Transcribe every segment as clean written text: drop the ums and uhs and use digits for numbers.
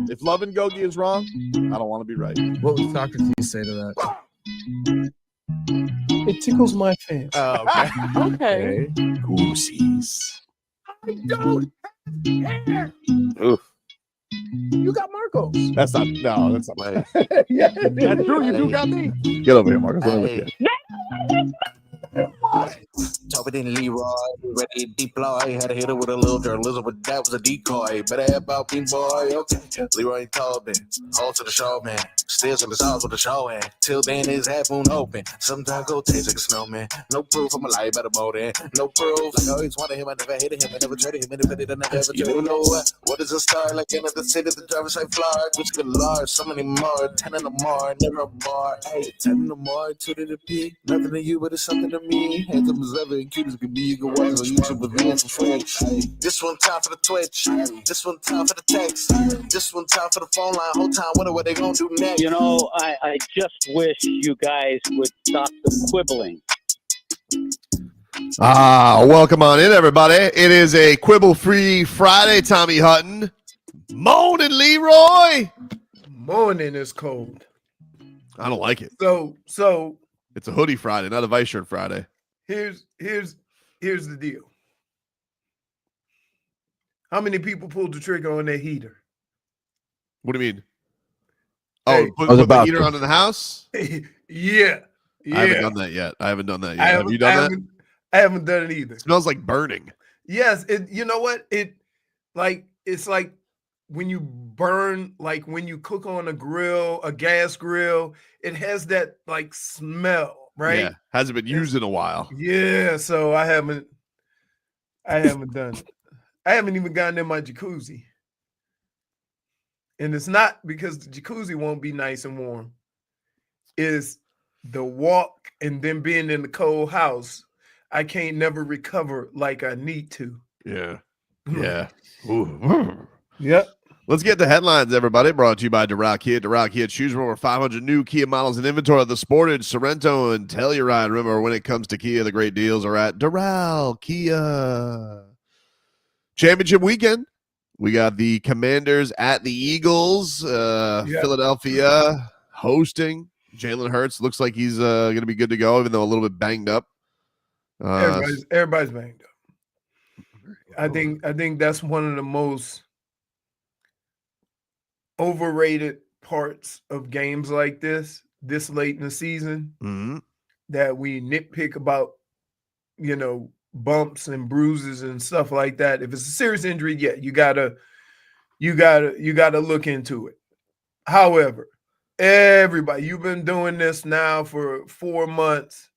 If Love and Gogi is wrong, I don't want to be right. What would Socrates say to that? It tickles my fancy. Okay. Okay. Goosies. I don't have hair. Oof. You got Marcos. That's not right. Yeah, That's true. You do got me. Get over here, Marcos. Let me look at you. Tobin and Leroy, ready to deploy. Had to hit her with a little journalism, but that was a decoy. Better have about me, boy. Okay. Leroy and Tobin, hold to the show, man. Still in the sauce with the show, and till then his half moon open. Sometimes go taste like a snowman. No proof I'm alive by the boat, and no proof. Like I always wanted him, I never hated him, I never traded him, independent, I never ever traded him. What is a star like in the city, the driver's side Florida, which could large, so many more, 10 in the more, never a bar. Hey, 10 in the more, 2 to the P. Nothing to you, but it's something to me. Handsome as ever and cute as can be. You can watch on YouTube with me and some friends. This one time for the Twitch. This one time for the text. This one time for the phone line. Whole time wondering what they gonna do next. You know, I just wish you guys would stop the quibbling. Welcome on in, everybody. It is a quibble-free Friday, Tommy Hutton. Moan and Leroy. Morning is cold. I don't like it. So It's a hoodie Friday, not a vice shirt Friday. here's the deal. How many people pulled the trigger on their heater? What do you mean? Hey, put the heater on in the house? Yeah. I haven't done that yet. Have you done that? I haven't done it either. It smells like burning. Yes, you know what? It's like when you burn, like when you cook on a grill, a gas grill, it has that like smell, right? Yeah, hasn't been used in a while. Yeah, so I haven't done it. I haven't even gotten in my jacuzzi. And it's not because the jacuzzi won't be nice and warm. It's the walk and then being in the cold house. I can't never recover like I need to. Yeah. Yeah. Ooh. Yep. Let's get the headlines, everybody. Brought to you by DeRock Kia. DeRock Kia, choose from over 500 new Kia models in inventory of the Sportage, Sorento, and Telluride. Remember, when it comes to Kia, the great deals are at DeRock Kia. Championship weekend. We got the Commanders at the Eagles. Philadelphia hosting. Jalen Hurts looks like he's going to be good to go, even though a little bit banged up. Everybody's banged up. I think that's one of the most overrated parts of games like this late in the season, that we nitpick about, bumps and bruises and stuff like that. If it's a serious injury, yeah, you gotta look into it. However, everybody, you've been doing this now for 4 months.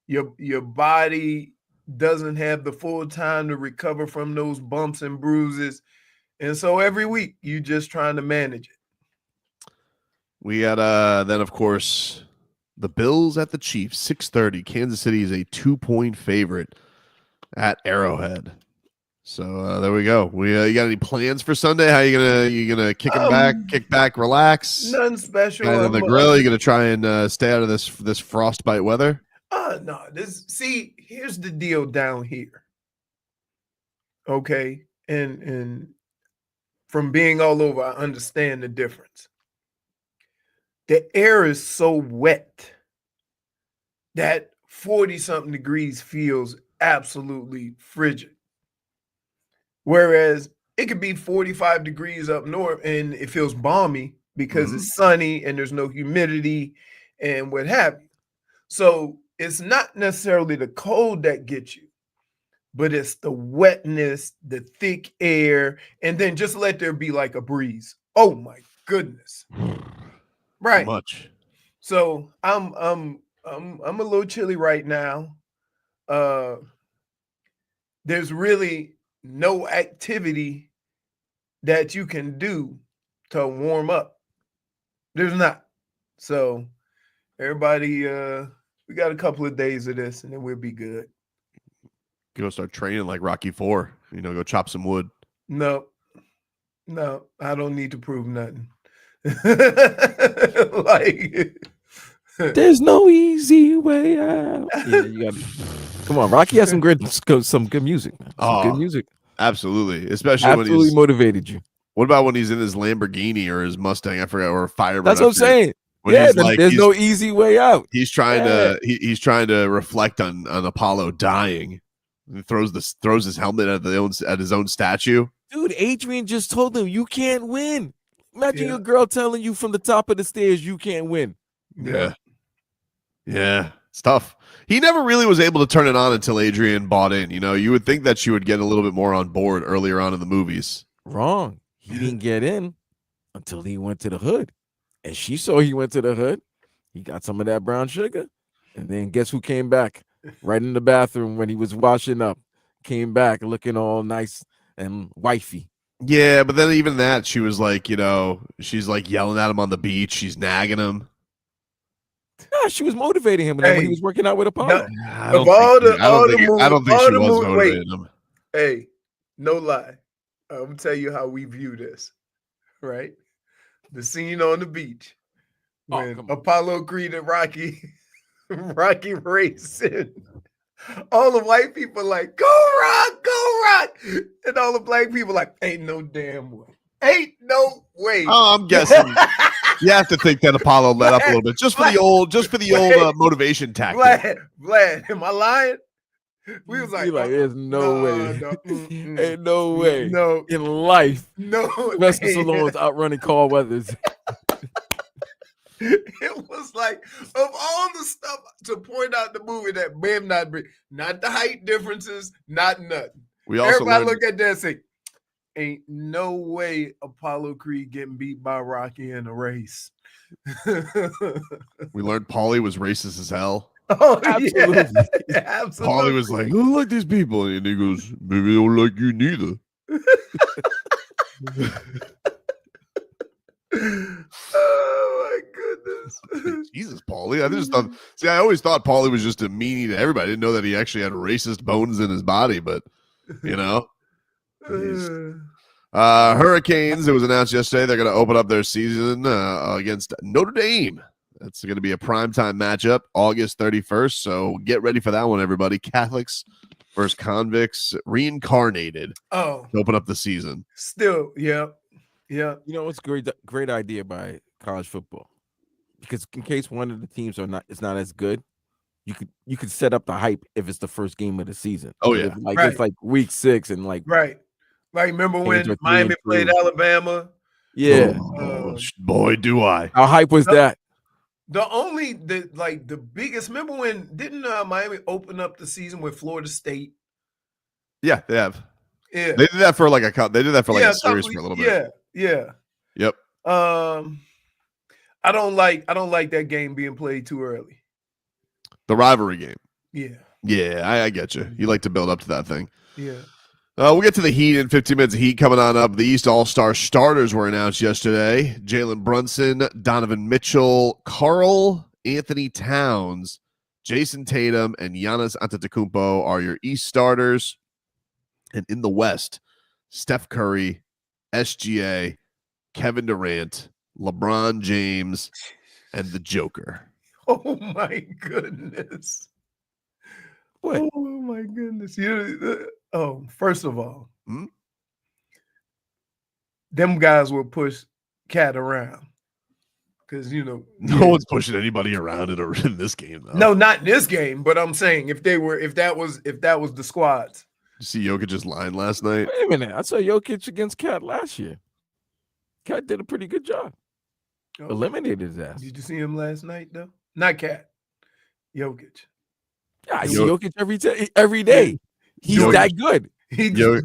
Your body doesn't have the full time to recover from those bumps and bruises. And so every week you just trying to manage it. We got then, of course, the Bills at the Chiefs, 6:30. Kansas City is a 2-point favorite at Arrowhead. So there we go. You got any plans for Sunday? How you gonna kick back, relax? Nothing special. On the grill. You gonna try and stay out of this frostbite weather? No. Here's the deal down here. Okay, and from being all over, I understand the difference. The air is so wet that 40-something degrees feels absolutely frigid. Whereas it could be 45 degrees up north and it feels balmy because it's sunny and there's no humidity and what have you. So it's not necessarily the cold that gets you, but it's the wetness, the thick air, and then just let there be like a breeze. Oh my goodness. Right. Much. So I'm a little chilly right now. There's really no activity that you can do to warm up. There's not. So everybody, we got a couple of days of this and then we'll be good. Go start training like Rocky IV. Go chop some wood. No, I don't need to prove nothing. There's no easy way out. Yeah, you got. Come on, Rocky has some good music. Man. Good music. Absolutely, especially absolutely when he's motivated you. What about when he's in his Lamborghini or his Mustang? I forgot, or Firebird. That's what I'm saying. When Yeah, he's like, there's no easy way out. He's trying to he's trying to reflect on Apollo dying. He throws his helmet at his own statue. Dude, Adrian just told him you can't win. Imagine your girl telling you from the top of the stairs you can't win. Yeah. It's tough. He never really was able to turn it on until Adrian bought in. You know, you would think that she would get a little bit more on board earlier on in the movies. Wrong. He didn't get in until he went to the hood. And she saw he went to the hood. He got some of that brown sugar. And then guess who came back? Right in the bathroom when he was washing up. Came back looking all nice and wifey. Yeah, but then even that, she was like, you know, she's like yelling at him on the beach. She's nagging him. Yeah, she was motivating him when he was working out with Apollo. I don't think she was motivating him. Hey, no lie. I'm gonna tell you how we view this, right? The scene on the beach when Apollo Creed and Rocky racing. All the white people like, go Rock, and all the black people like, ain't no damn way. Oh, I'm guessing you have to think that Apollo let up a little bit, just for the old motivation tactic. Vlad, am I lying? We was like, there's no way. Ain't no way. No. In life. No. Sylvester Stallone's outrunning Carl Weathers. It was like, of all the stuff to point out the movie that Bam not the height differences, not nothing. Everybody look at that and say, ain't no way Apollo Creed getting beat by Rocky in a race. We learned Paulie was racist as hell. Oh, absolutely. Yeah, absolutely. Paulie was like, I don't like these people. And he goes, maybe I don't like you neither. Oh my goodness. Jesus, Paulie. I always thought Paulie was just a meanie to everybody. I didn't know that he actually had racist bones in his body, but you know. Hurricanes, it was announced yesterday they're going to open up their season against Notre Dame. That's going to be a primetime matchup August 31st. So get ready for that one, everybody. Catholics versus convicts reincarnated. Oh, to open up the season. Still, yeah. You know, it's a great idea by college football, because in case one of the teams is not as good, you could set up the hype if it's the first game of the season. Oh yeah, it's like week 6 and like right. Like remember when Miami played Alabama? Yeah. Boy, do I. How hype was that? The biggest. Remember when didn't Miami open up the season with Florida State? Yeah, they have. Yeah, they did that for like a series for a little bit. Yeah. Yep. I don't like that game being played too early. The rivalry game. Yeah. Yeah, I get you. You like to build up to that thing. Yeah. We'll get to the Heat in 15 minutes. The Heat coming on up. The East All-Star starters were announced yesterday. Jalen Brunson, Donovan Mitchell, Carroll, Anthony Towns, Jason Tatum, and Giannis Antetokounmpo are your East starters. And in the West, Steph Curry, SGA, Kevin Durant, LeBron James, and the Joker. Oh, my goodness. What? Oh, my goodness. First of all, them guys will push Cat around. Because, no one's pushing anybody around in this game, though. No, not in this game, but I'm saying if that was the squads. You see Jokic's line last night? Wait a minute. I saw Jokic against Cat last year. Cat did a pretty good job. Eliminated his ass. Did you see him last night, though? Not Cat. Jokic. Yeah, I see Jokic every day. He's that good. He's doing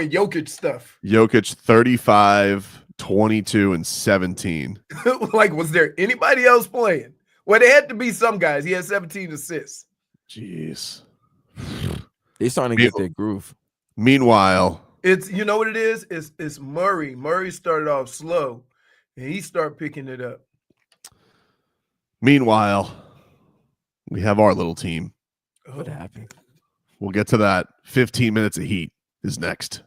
Jokic stuff. Jokic 35, 22, and 17. Like, was there anybody else playing? Well, there had to be some guys. He had 17 assists. Jeez. They're starting to get their groove. Meanwhile, it's you know what it is? It's Murray. Murray started off slow, and he started picking it up. Meanwhile, we have our little team. What happened? We'll get to that. 15 minutes of Heat is next.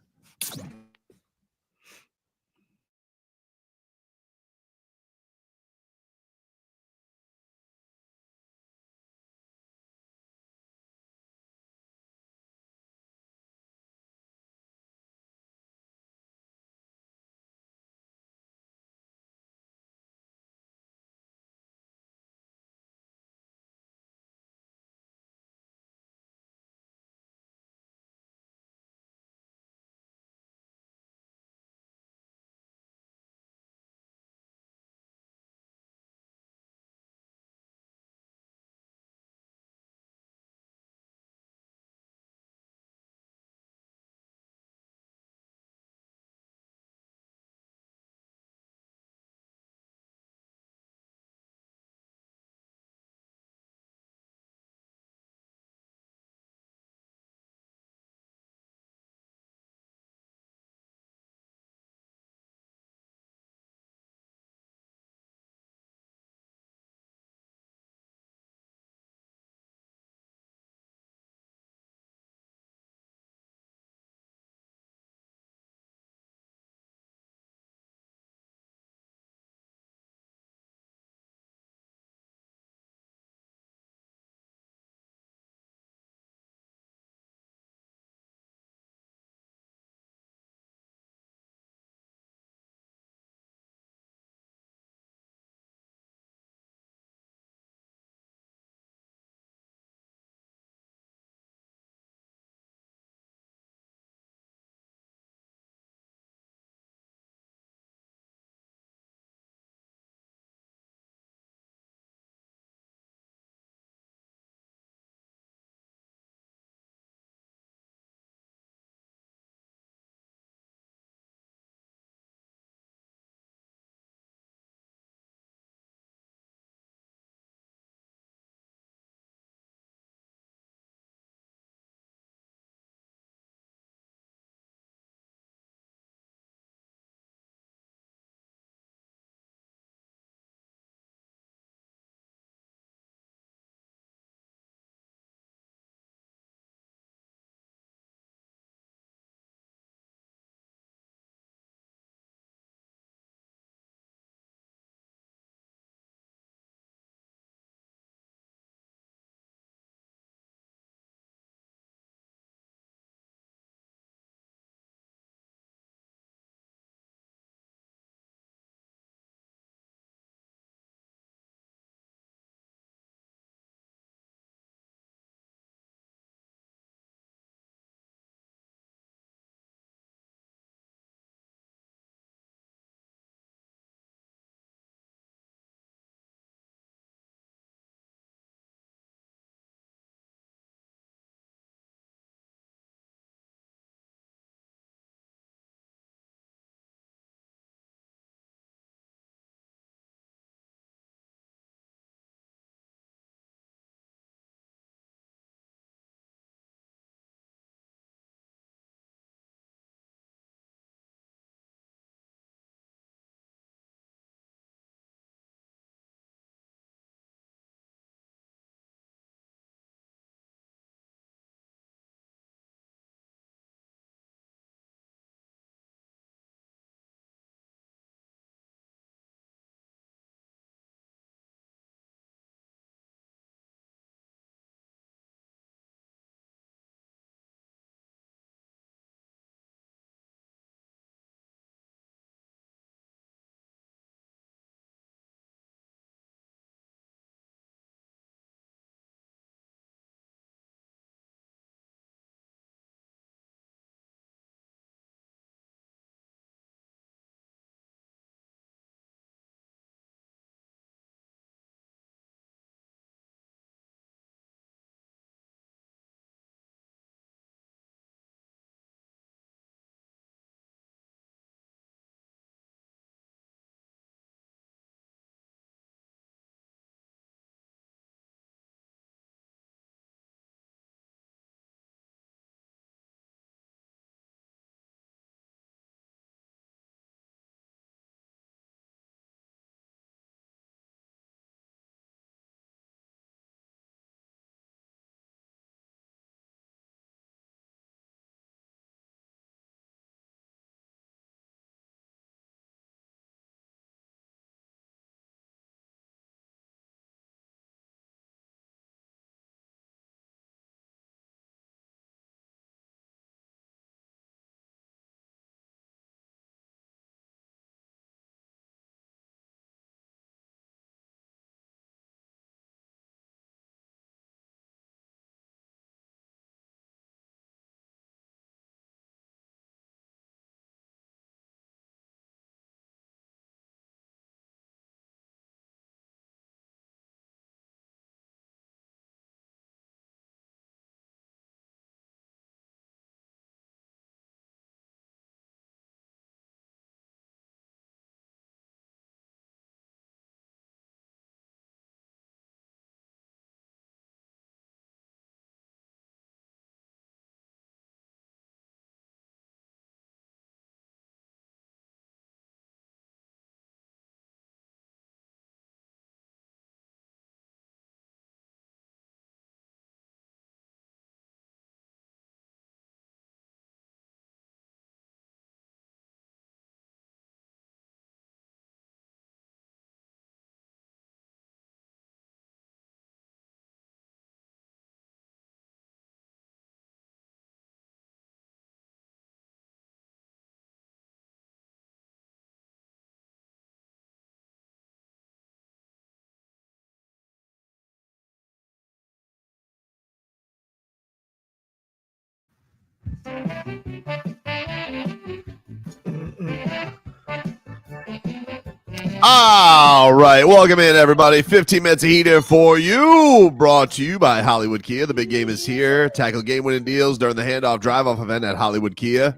All right, welcome in, everybody. 15 minutes of heat here for you. Brought to you by Hollywood Kia. The big game is here. Tackle game-winning deals during the handoff drive-off event at Hollywood Kia.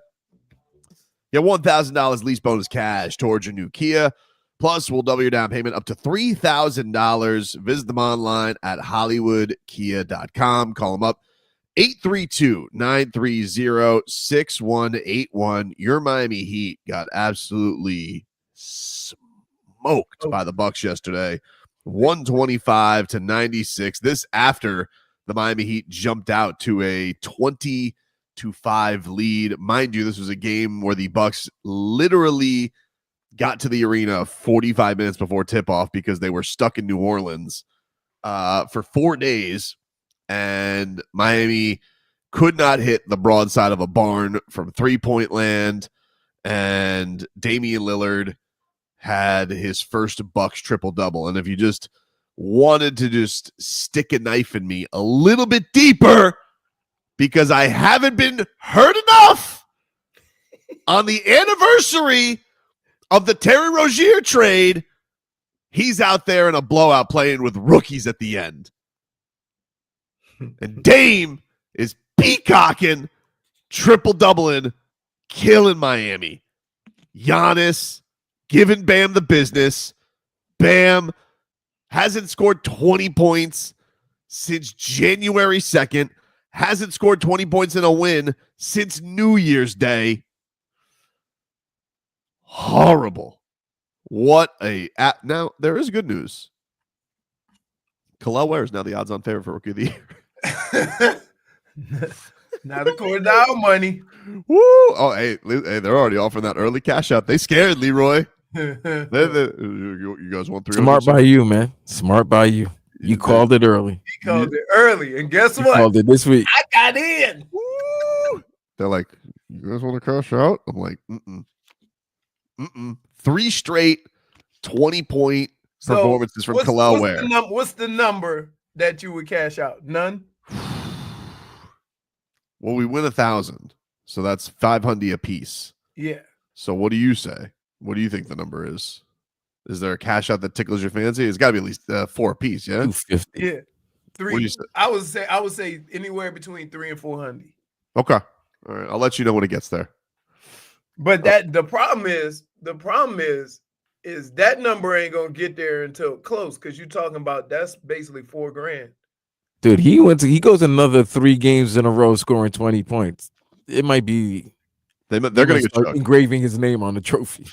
Get $1,000 lease bonus cash towards your new Kia. Plus, we'll double your down payment up to $3,000. Visit them online at hollywoodkia.com. Call them up. 832-930-6181. Your Miami Heat got absolutely smoked by the Bucks yesterday, 125-96. This after the Miami Heat jumped out to a 20-5 lead. Mind you, this was a game where the Bucks literally got to the arena 45 minutes before tip-off because they were stuck in New Orleans for 4 days, and Miami could not hit the broadside of a barn from three-point land, and Damian Lillard had his first Bucks triple-double. And if you just wanted to just stick a knife in me a little bit deeper because I haven't been hurt enough on the anniversary of the Terry Rozier trade, he's out there in a blowout playing with rookies at the end. And Dame is peacocking, triple-doubling, killing Miami. Giannis giving Bam the business. Bam hasn't scored 20 points since January 2nd. Hasn't scored 20 points in a win since New Year's Day. Horrible. What a... Now, there is good news. Khalil Ware is now the odds-on favorite for Rookie of the Year. Not according to our money. Woo! Oh, hey, they're already offering that early cash out. They scared Leroy. You guys want 300? Smart by you, man. Smart by you. You called it early. He called it early, and guess what? Called it this week. I got in. Woo! They're like, you guys want to cash out? I'm like, mm-mm. 3 straight 20-point performances from Khalil Ware. What's the number that you would cash out? None? Well, we win 1,000, so that's 500 a piece. Yeah. So what do you say? What do you think the number is? Is there a cash out that tickles your fancy? It's got to be at least 4 a piece, yeah? 250. Yeah. 3. What do you say? I would say anywhere between 300 and 400. Okay. All right. I'll let you know when it gets there. But the problem is that number ain't gonna get there until close, because you're talking about that's basically $4,000. Dude, he goes another 3 games in a row scoring 20 points. It might be they're gonna get engraving his name on the trophy.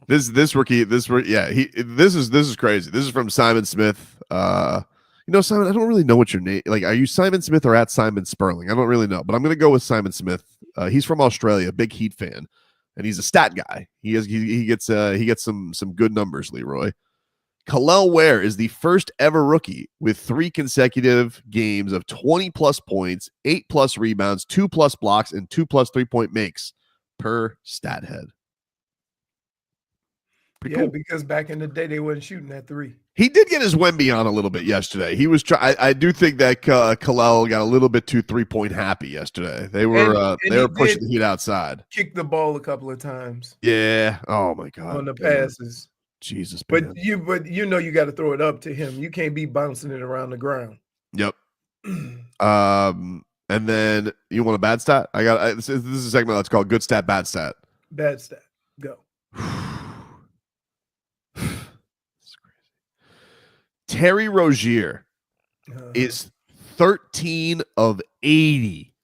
This rookie, this is crazy. This is from Simon Smith. Simon, I don't really know what your name. Like, are you Simon Smith or at Simon Sperling? I don't really know, but I'm gonna go with Simon Smith. He's from Australia, big Heat fan, and he's a stat guy. He gets some good numbers. Leroy. Khalil Ware is the first ever rookie with 3 consecutive games of 20+ points, 8+ rebounds, 2+ blocks, and 2+ 3-point makes per stat head. Pretty cool. Because back in the day they wasn't shooting at 3. He did get his Wemby on a little bit yesterday. He was I do think that Khalil got a little bit too 3-point happy yesterday. They were pushing the Heat outside. Kicked the ball a couple of times. Yeah. Oh my God. On the passes. Jesus. But man. you got to throw it up to him. You can't be bouncing it around the ground. Yep. And then you want a bad stat? This is a segment that's called Good Stat, Bad Stat. Bad stat. Go. Terry Rozier is 13 of 80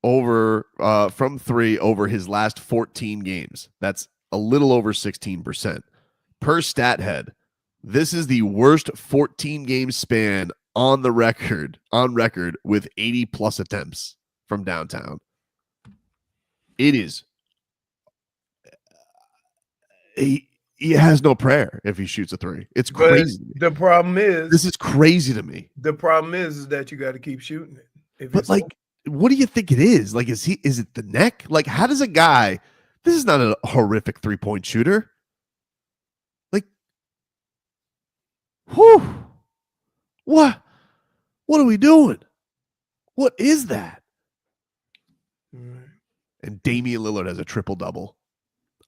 over from 3 over his last 14 games. That's a little over 16%. Per stat head, this is the worst 14-game span on record with 80+ attempts from downtown. It is he has no prayer if he shoots a 3. It's crazy. The problem is this is crazy to me. The problem is that you got to keep shooting it. But what do you think it is? Like, is it the neck? Like, how does a guy? This is not a horrific 3-point shooter. Like, whew. What are we doing? What is that? And Damian Lillard has a triple-double.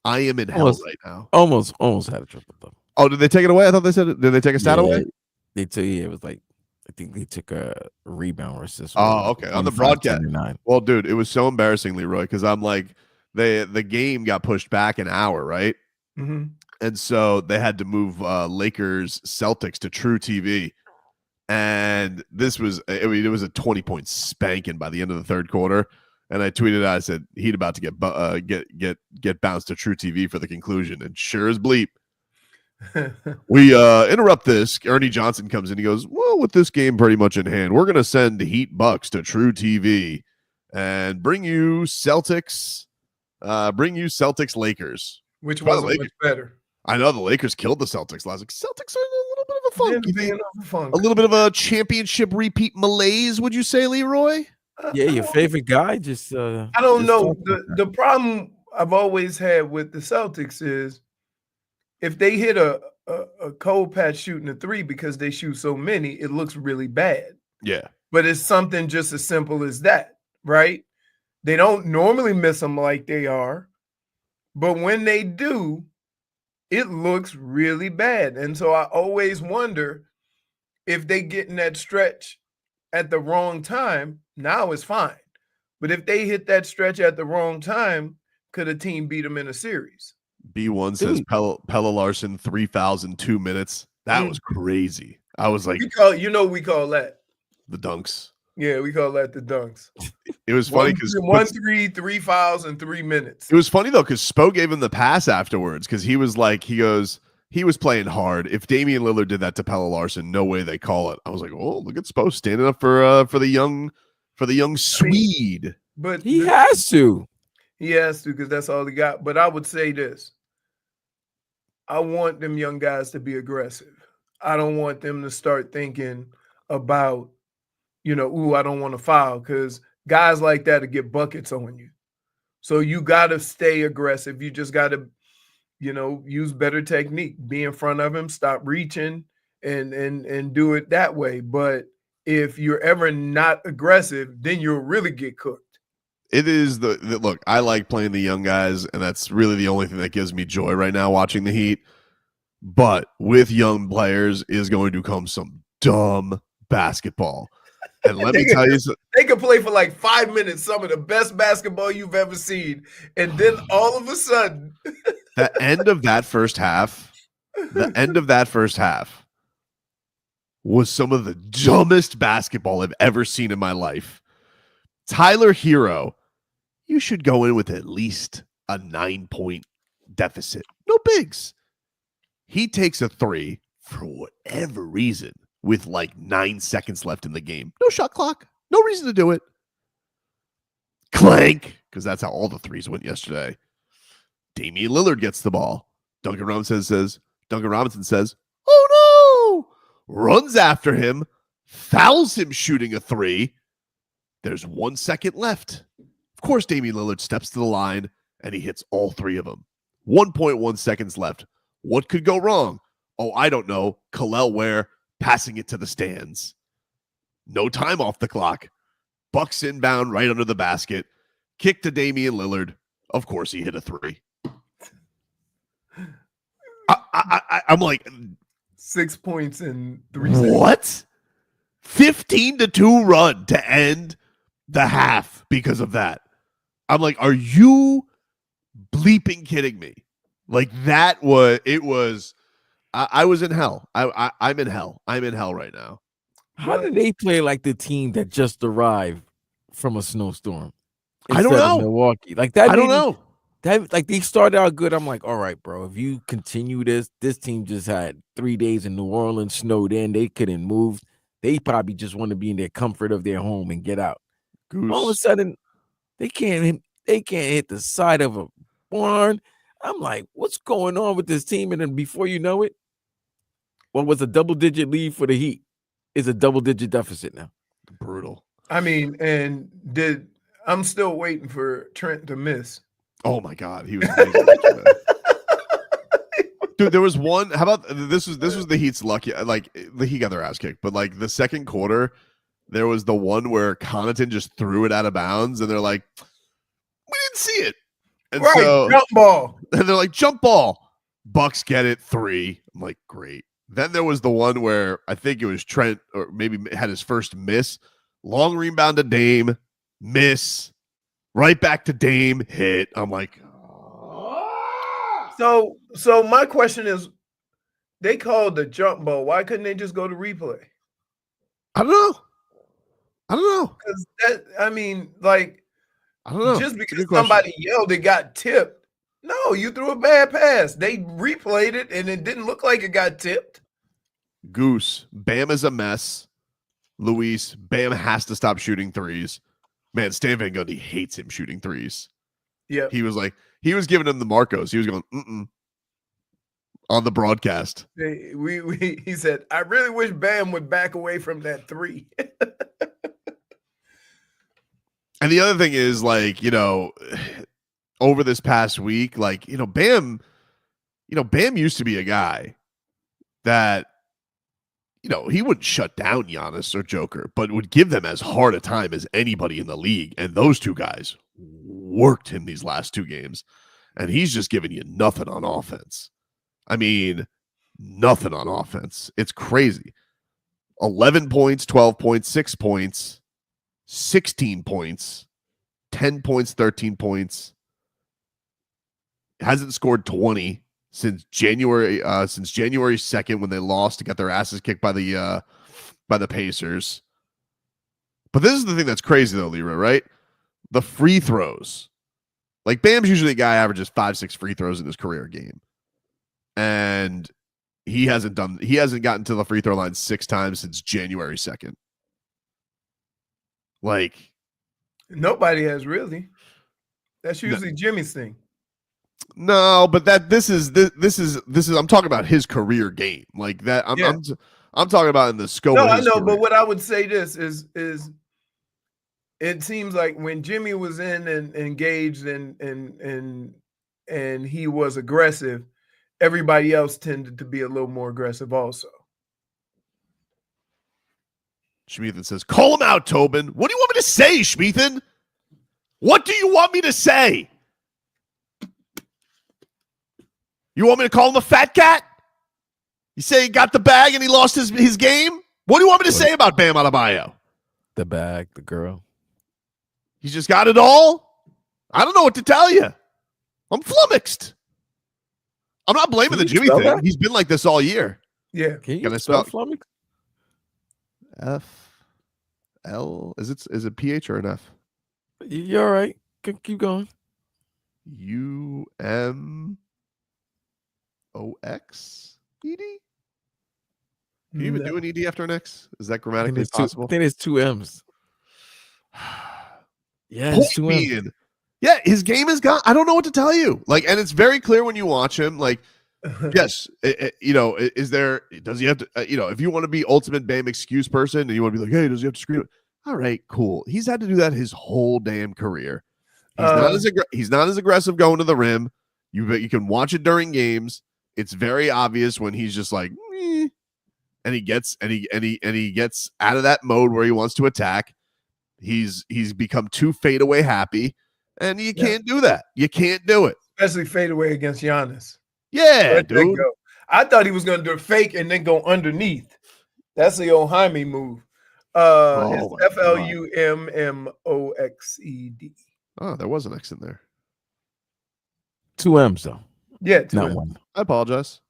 I am in hell right now. Almost had a triple-double. Oh, did they take it away? I thought they said it. Did they take a stat away? They took it was like I think they took a rebound or assist. Oh, okay. On the broadcast. Well, dude, it was so embarrassing, Leroy, because I'm like, the game got pushed back an hour, right? Mm-hmm. And so they had to move Lakers Celtics to TruTV. And this was, it was a 20-point spanking by the end of the third quarter. And I tweeted out, I said, Heat about to get bounced to TruTV for the conclusion. And sure as bleep, we interrupt this. Ernie Johnson comes in. He goes, well, with this game pretty much in hand, we're going to send Heat Bucks to TruTV and bring you Celtics Lakers. Which wasn't much better. I know the Lakers killed the Celtics last week. Celtics are in a little bit of a funk. A little bit of a championship repeat malaise, would you say, Leroy? Yeah, your favorite guy just I don't know. The problem I've always had with the Celtics is if they hit a cold patch shooting a three because they shoot so many, it looks really bad. Yeah. But it's something just as simple as that, right? They don't normally miss them like they are, but when they do, it looks really bad. And so I always wonder if they get in that stretch at the wrong time, now it's fine. But if they hit that stretch at the wrong time, could a team beat them in a series? B1 says Pella Larson 3,002 minutes. That was crazy. I was like, we call that the dunks. Yeah, we call that the dunks. It was funny because 3 fouls in 3 minutes. It was funny though because Spo gave him the pass afterwards because he was like, he was playing hard. If Damian Lillard did that to Pella Larson, no way they call it. I was like, oh, look at Spo standing up for the young Swede. But he has to because that's all he got. But I would say this: I want them young guys to be aggressive. I don't want them to start thinking about, I don't want to foul, because guys like that to get buckets on you. So you got to stay aggressive. You just got to, use better technique. Be in front of him, stop reaching, and do it that way. But if you're ever not aggressive, then you'll really get cooked. It is look, I like playing the young guys, and that's really the only thing that gives me joy right now watching the Heat. But with young players is going to come some dumb basketball. And let me tell you, they can play for like 5 minutes, some of the best basketball you've ever seen. And then all of a sudden, the end of that first half was some of the dumbest basketball I've ever seen in my life. Tyler Hero, you should go in with at least a 9-point deficit. No bigs. He takes a three for whatever reason with like 9 seconds left in the game. No shot clock. No reason to do it. Clank, because that's how all the threes went yesterday. Damian Lillard gets the ball. Duncan Robinson says, oh no! Runs after him, fouls him shooting a three. There's 1 second left. Of course, Damian Lillard steps to the line and he hits all three of them. 1.1 seconds left. What could go wrong? Oh, I don't know. Khalil Ware passing it to the stands. No time off the clock. Bucks inbound right under the basket. Kick to Damian Lillard. Of course, he hit a three. I'm like 6 points in 3 seconds. What? 15-2 run to end the half because of that. I'm like, are you bleeping kidding me? Like that was it was. I was in hell. I'm in hell. I'm in hell right now. How did they play like the team that just arrived from a snowstorm? I don't know. Milwaukee, like that. I don't know. That like they started out good. I'm like, all right, bro. If you continue this team just had 3 days in New Orleans, snowed in. They couldn't move. They probably just want to be in their comfort of their home and get out. Goose. All of a sudden, they can't hit the side of a barn. I'm like, what's going on with this team? And then before you know it, what was a double-digit lead for the Heat is a double-digit deficit now. Brutal. I mean, and I'm still waiting for Trent to miss. Oh my God, he was amazing. Dude, there was one. How about this? Was the Heat's lucky? Like the Heat got their ass kicked, but like the second quarter, there was the one where Connaughton just threw it out of bounds, and they're like, didn't see it. And Right, so jump ball. and they're like, jump ball. Bucks get it 3. I'm like, great. Then there was the one where I think it was Trent, or maybe had his first miss. Long rebound to Dame, miss. Right back to Dame, hit. I'm like, So my question is, they called the jump ball. Why couldn't they just go to replay? I don't know. Because that, I mean, like, I don't know. just It's a because good question. somebody yelled it got tipped. No, you threw a bad pass. They replayed it and it didn't look like it got tipped. Goose, Bam is a mess. Luis, Bam has to stop shooting threes. Man, Stan Van Gundy hates him shooting threes. Yeah. He was giving him the Marcos. He was going, on the broadcast. He said, I really wish Bam would back away from that 3. And the other thing is, like, over this past week, like, Bam used to be a guy that, he wouldn't shut down Giannis or Joker, but would give them as hard a time as anybody in the league. And those two guys worked him these last 2 games. And he's just giving you nothing on offense. I mean, nothing on offense. It's crazy. 11 points, 12 points, 6 points, 16 points, 10 points, 13 points. Hasn't scored 20 since January 2nd when they lost to get their asses kicked by the Pacers. But this is the thing that's crazy though, Leroy, right? The free throws. Like, Bam's usually a guy averages 5-6 free throws in his career game. And he hasn't gotten to the free throw line 6 times since January 2nd. Like, Nobody has really. That's usually Jimmy's thing. no, but this is I'm talking about his career game. Like that I'm talking about in the scope of his career. But what I would say this is it seems like when Jimmy was in and engaged and he was aggressive, everybody else tended to be a little more aggressive also. Schmeathan says, call him out, Tobin. What do you want me to say, Schmeathan? What do you want me to say? You want me to call him a fat cat? You say he got the bag and he lost his game? What do you want me to say about Bam Adebayo? The bag, the girl. He's just got it all? I don't know what to tell you. I'm flummoxed. I'm not blaming the Jimmy thing. That? He's been like this all year. Yeah. Can I spell flummox? F-L? Is it PH or an F? You're all right. Keep going. U-M-O-X-E-D? Can you even do an ED after an X? Is that grammatically I possible? think it's 2 M's. Yeah, it's 2 M's. Yeah, his game is gone. I don't know what to tell you. Like, and it's very clear when you watch him. Like, yes, does he have to? If you want to be ultimate Bam excuse person and you want to be like, hey, does he have to scream? All right, cool. He's had to do that his whole damn career. He's not as aggressive going to the rim. You can watch it during games. It's very obvious when he's just like, meh, and he gets out of that mode where he wants to attack. He's become too fadeaway happy, and you can't do that. You can't do it, Especially fadeaway against Giannis. Yeah, dude. I thought he was going to do a fake and then go underneath. That's the old Jaime move. It's F-L-U-M-M-O-X-E-D. Oh, there was an X in there. 2 M's though. Yeah, not M's. 1. I apologize.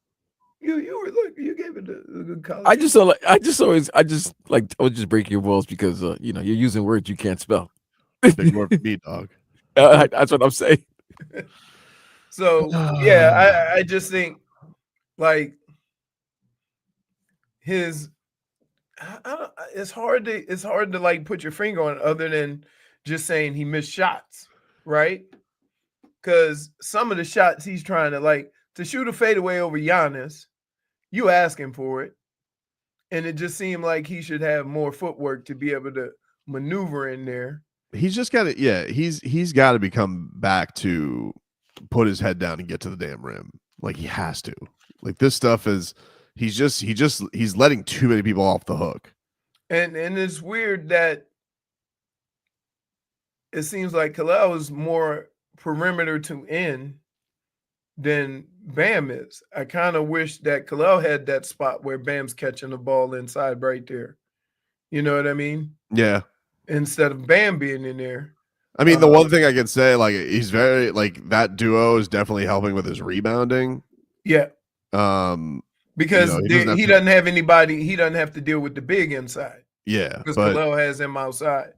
You gave it a good college. I was just breaking your walls because you're using words you can't spell. Big word for me, dog. That's what I'm saying. So yeah, I just think like his. It's hard to like put your finger on it other than just saying he missed shots, right? Because some of the shots he's trying to like to shoot a fadeaway over Giannis, you asking for it, and it just seemed like he should have more footwork to be able to maneuver in there. He's just got to, he's got to become back to put his head down and get to the damn rim. Like he has to. Like this stuff is, he's letting too many people off the hook. And it's weird that it seems like Kalel is more perimeter to end than Bam is. I kind of wish that Khalil had that spot where Bam's catching the ball inside right there. You know what I mean? Yeah. Instead of Bam being in there. I mean, the one thing I can say, like, he's very, like, that duo is definitely helping with his rebounding. Yeah. Because he doesn't have anybody. He doesn't have to deal with the big inside. Yeah. Because But Khalil has him outside.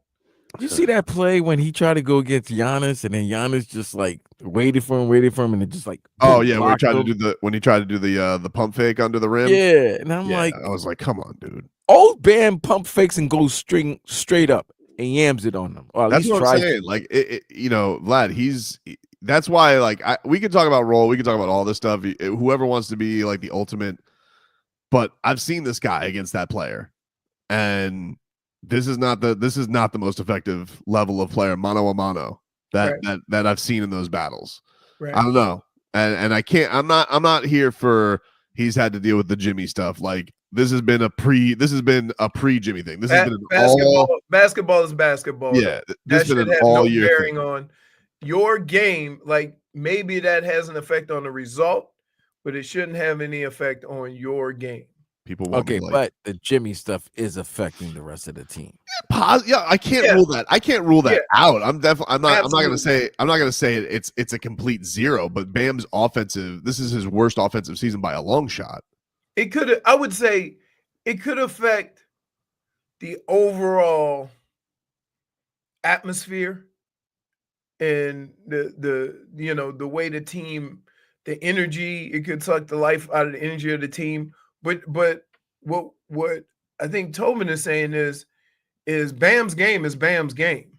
You see that play when he tried to go against Giannis, and then Giannis just like waited for him, and it just like oh yeah, when he tried him. to do the pump fake under the rim. Yeah, and I'm like, I was like, come on, dude. Old Bam pump fakes and goes straight up and yams it on them. Or at That's least what I'm saying. Like, you know, Vlad, that's why, like, we can talk about roll, we can talk about all this stuff. Whoever wants to be like the ultimate, but I've seen this guy against that player, and this is not the most effective level of player mano a mano that I've seen in those battles. Right. I don't know, and I can't. I'm not here for he's had to deal with the Jimmy stuff. Like, this has been a pre Jimmy thing. This has been basketball is basketball. Yeah, that should have no bearing on your game. Like, maybe that has an effect on the result, but it shouldn't have any effect on your game. People want okay, but the Jimmy stuff is affecting the rest of the team. Yeah, I can't rule that. I can't rule that out. I'm not gonna say it's a complete zero, but Bam's offensive, this is his worst offensive season by a long shot. It could, I would say it could affect the overall atmosphere and the way the team, the energy, it could suck the life out of the energy of the team. But what I think Tobin is saying is Bam's game is Bam's game,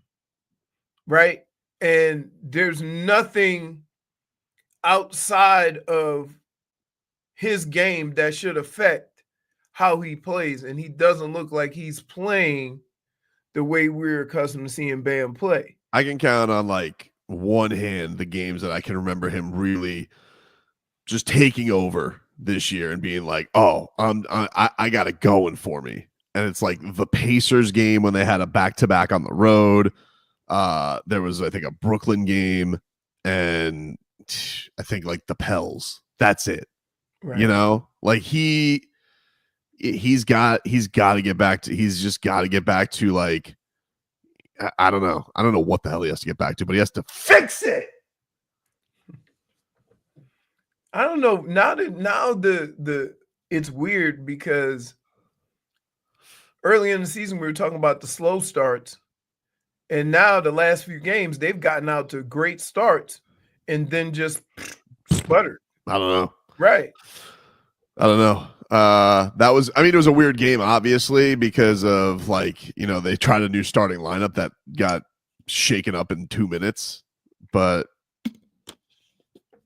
right? And there's nothing outside of his game that should affect how he plays, and he doesn't look like he's playing the way we're accustomed to seeing Bam play. I can count on like one hand the games that I can remember him really just taking over this year and being like, oh, I got it going for me. And it's like the Pacers game when they had a back-to-back on the road. There was, I think, a Brooklyn game, and I think like the Pels. That's it. Right. You know, like he's got to get back to, he's just got to get back to, like, I don't know. I don't know what the hell he has to get back to, but he has to fix it. I don't know. Now the it's weird because early in the season we were talking about the slow starts, and now the last few games they've gotten out to great starts and then just sputtered. I don't know. Right. I don't know. It was a weird game, obviously, because of, like, you know, they tried a new starting lineup that got shaken up in 2 minutes, but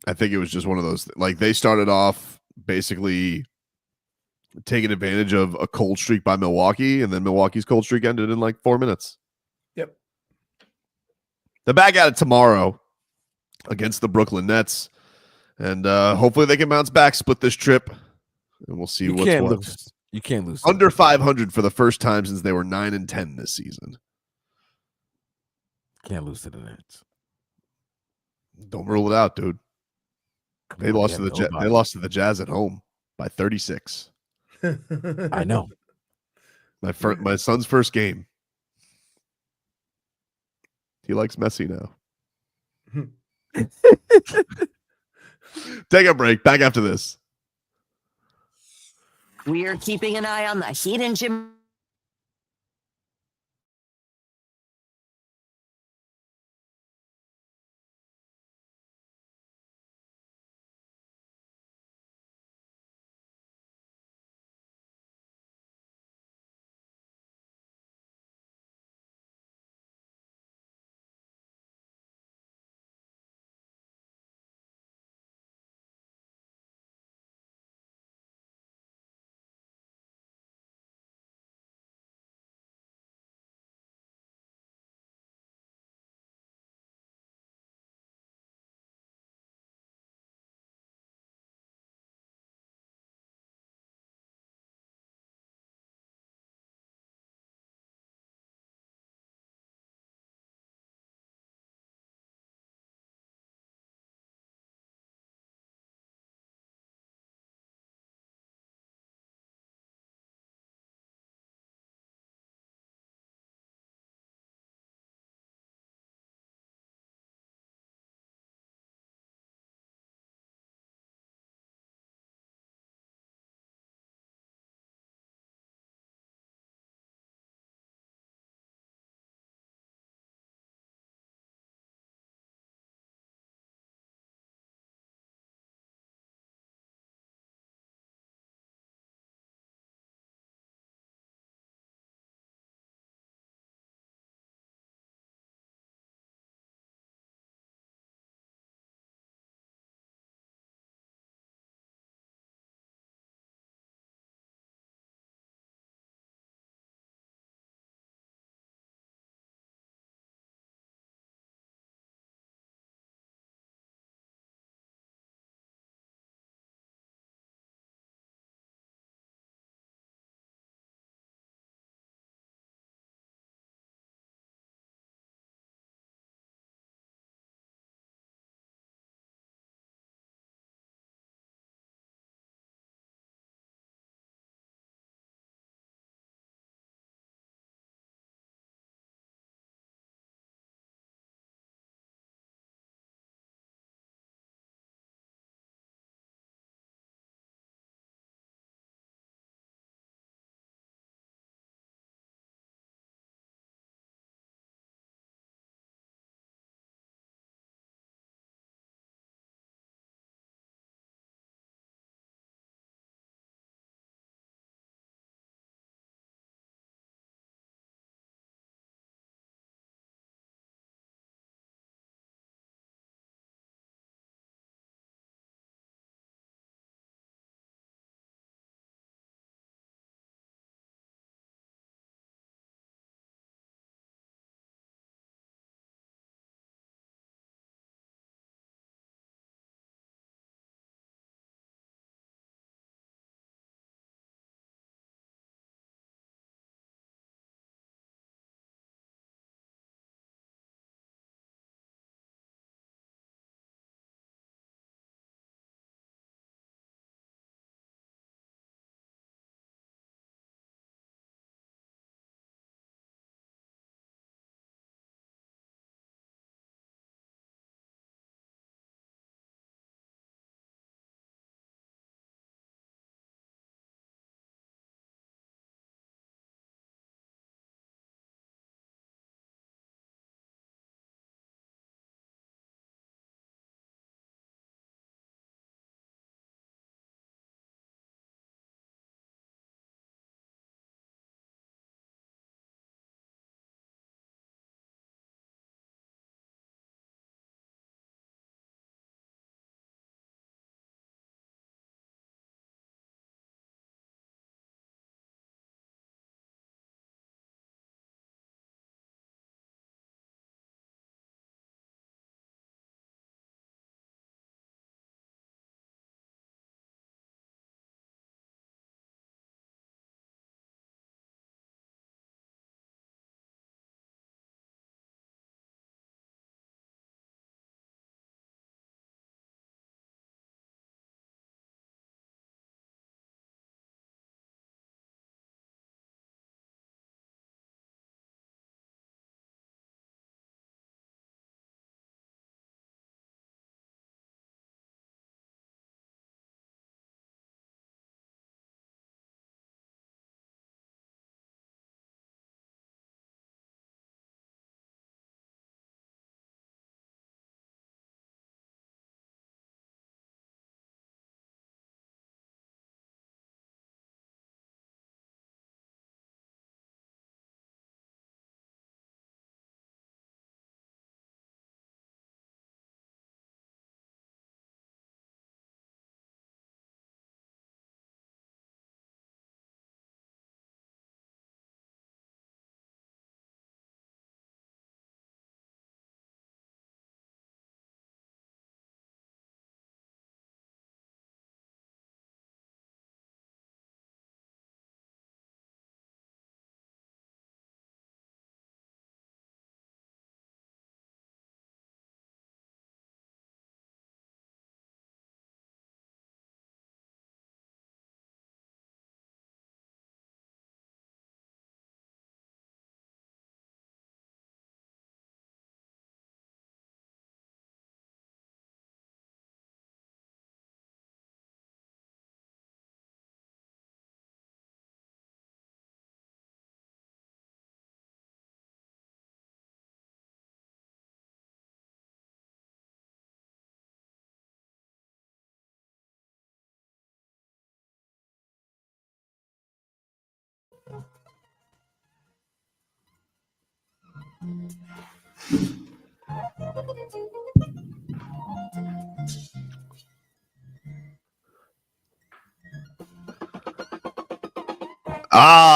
I think it was just one of those, like, they started off basically taking advantage of a cold streak by Milwaukee, and then Milwaukee's cold streak ended in like 4 minutes. Yep. They're back at it tomorrow against the Brooklyn Nets, and hopefully they can bounce back, split this trip, and we'll see what's what. You can't lose. Under 500 for the first time since they were 9-10 this season. Can't lose to the Nets. Don't rule it out, dude. They lost to the Jazz at home by 36. I know. My son's first game. He likes Messi now. Take a break. Back after this. We are keeping an eye on the Heat and Jimmy